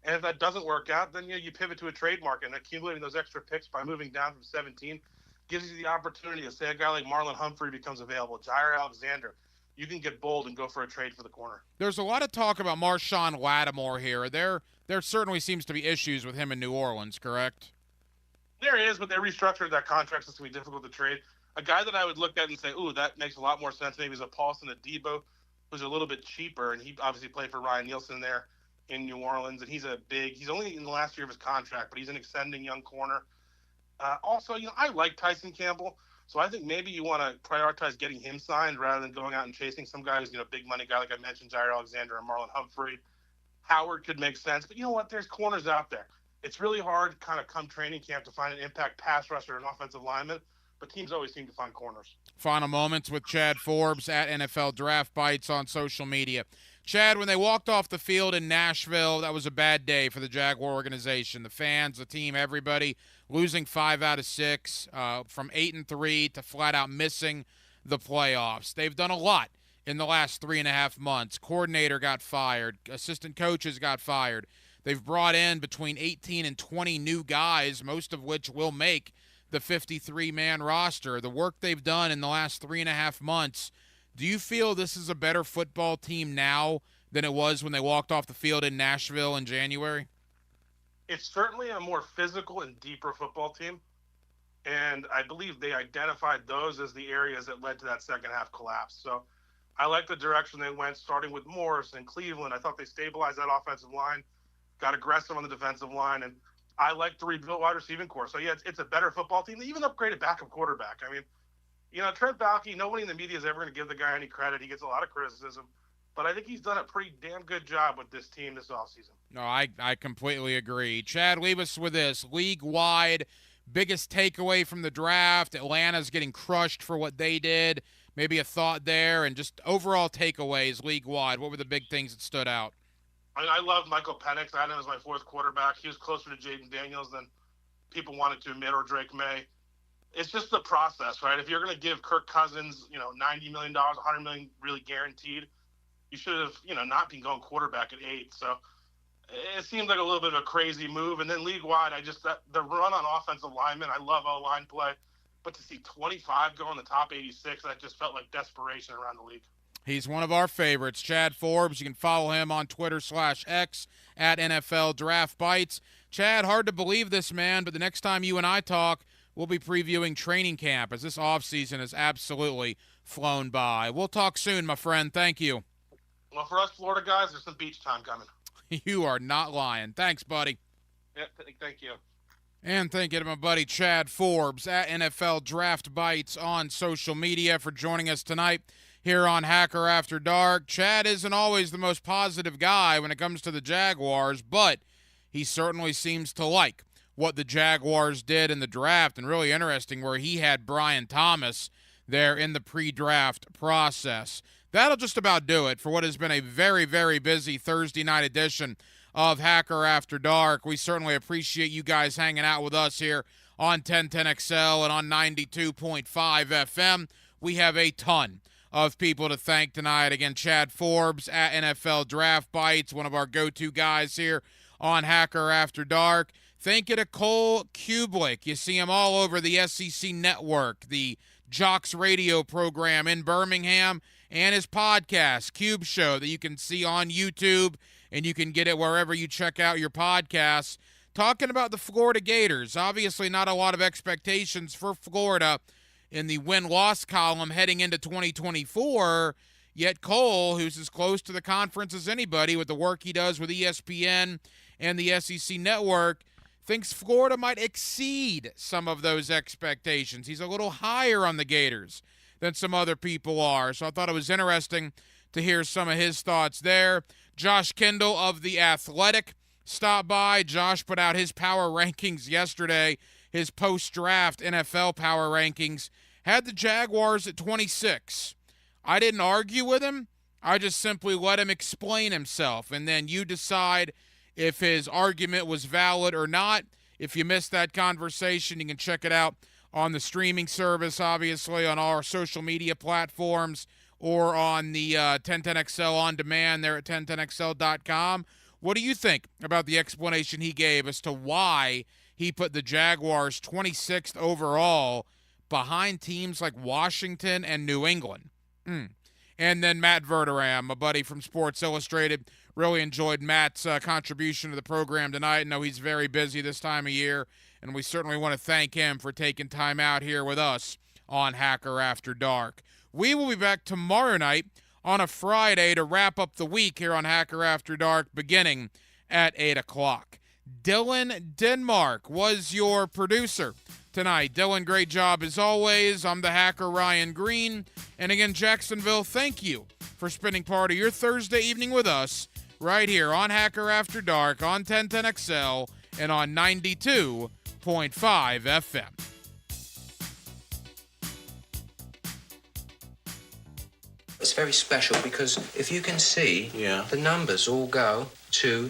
And if that doesn't work out, then you pivot to a trade market. And accumulating those extra picks by moving down from 17 gives you the opportunity to say a guy like Marlon Humphrey becomes available, Jair Alexander. You can get bold and go for a trade for the corner. There's a lot of talk about Marshawn Lattimore here. There certainly seems to be issues with him in New Orleans, correct? There is, but they restructured that contract, so it's going to be difficult to trade. A guy that I would look at and say, ooh, that makes a lot more sense, maybe is a Paulson Adebo, who's a little bit cheaper, and he obviously played for Ryan Nielsen there in New Orleans, and he's only in the last year of his contract, but he's an extending young corner. Also, I like Tyson Campbell, so I think maybe you want to prioritize getting him signed rather than going out and chasing some guys, big money guy like I mentioned, Jair Alexander and Marlon Humphrey. Howard could make sense, but you know what? There's corners out there. It's really hard kind of come training camp to find an impact pass rusher and offensive lineman, but teams always seem to find corners. Final moments with Chad Forbes at NFL Draft Bites on social media. Chad, when they walked off the field in Nashville, that was a bad day for the Jaguar organization. The fans, the team, everybody losing 5 out of 6, from 8-3 to flat out missing the playoffs. They've done a lot in the last 3.5 months. Coordinator got fired. Assistant coaches got fired. They've brought in between 18 and 20 new guys, most of which will make the 53-man roster. The work they've done in the last 3.5 months, do you feel this is a better football team now than it was when they walked off the field in Nashville in January? It's certainly a more physical and deeper football team, and I believe they identified those as the areas that led to that second half collapse. So I like the direction they went, starting with Morris and Cleveland. I thought they stabilized that offensive line, got aggressive on the defensive line, and I like the rebuilt wide receiving core. So, yeah, it's a better football team. They even upgraded backup quarterback. I mean, Trent Baalke, nobody in the media is ever going to give the guy any credit. He gets a lot of criticism. But I think he's done a pretty damn good job with this team this offseason. No, I completely agree. Chad, leave us with this. League-wide, biggest takeaway from the draft. Atlanta's getting crushed for what they did. Maybe a thought there. And just overall takeaways league-wide. What were the big things that stood out? I love Michael Penix. I had him as my fourth quarterback. He was closer to Jaden Daniels than people wanted to admit, or Drake May. It's just the process, right? If you're going to give Kirk Cousins, $90 million, $100 million really guaranteed, you should have, not been going quarterback at 8. So it seems like a little bit of a crazy move. And then league-wide, the run on offensive linemen, I love O-line play. But to see 25 go in the top 86, that just felt like desperation around the league. He's one of our favorites, Chad Forbes. You can follow him on Twitter/X at NFL Draft Bites. Chad, hard to believe this, man, but the next time you and I talk, we'll be previewing training camp, as this offseason is absolutely flown by. We'll talk soon, my friend. Thank you. Well, for us Florida guys, there's some beach time coming. You are not lying. Thanks, buddy. Yeah, thank you. And thank you to my buddy Chad Forbes at NFL Draft Bites on social media for joining us tonight here on Hacker After Dark. Chad isn't always the most positive guy when it comes to the Jaguars, but he certainly seems to like what the Jaguars did in the draft, and really interesting where he had Brian Thomas there in the pre-draft process. That'll just about do it for what has been a very, very busy Thursday night edition of Hacker After Dark. We certainly appreciate you guys hanging out with us here on 1010XL and on 92.5 FM. We have a ton of people to thank tonight. Again, Chad Forbes at NFL Draft Bites, one of our go-to guys here on Hacker After Dark. Thank you to Cole Kubelik. You see him all over the SEC Network, the Jocks radio program in Birmingham, and his podcast, Cube Show, that you can see on YouTube, and you can get it wherever you check out your podcasts. Talking about the Florida Gators. Obviously not a lot of expectations for Florida in the win-loss column heading into 2024, yet Cole, who's as close to the conference as anybody with the work he does with ESPN and the SEC Network, thinks Florida might exceed some of those expectations. He's a little higher on the Gators than some other people are, so I thought it was interesting to hear some of his thoughts there. Josh Kendall of The Athletic stopped by. Josh put out his power rankings yesterday, his post-draft NFL power rankings, had the Jaguars at 26. I didn't argue with him. I just simply let him explain himself, and then you decide if his argument was valid or not. If you missed that conversation, you can check it out on the streaming service, obviously, on our social media platforms, or on the 1010XL on demand there at 1010XL.com. What do you think about the explanation he gave as to why he put the Jaguars 26th overall behind teams like Washington and New England? And then Matt Verderam, a buddy from Sports Illustrated. Really enjoyed Matt's contribution to the program tonight. I know he's very busy this time of year, and we certainly want to thank him for taking time out here with us on Hacker After Dark. We will be back tomorrow night on a Friday to wrap up the week here on Hacker After Dark, beginning at 8 o'clock. Dylan Denmark was your producer tonight. Dylan, great job as always. I'm the hacker, Ryan Green. And again, Jacksonville, thank you for spending part of your Thursday evening with us right here on Hacker After Dark on 1010XL and on 92.5 FM. It's very special because if you can see, the numbers all go 2,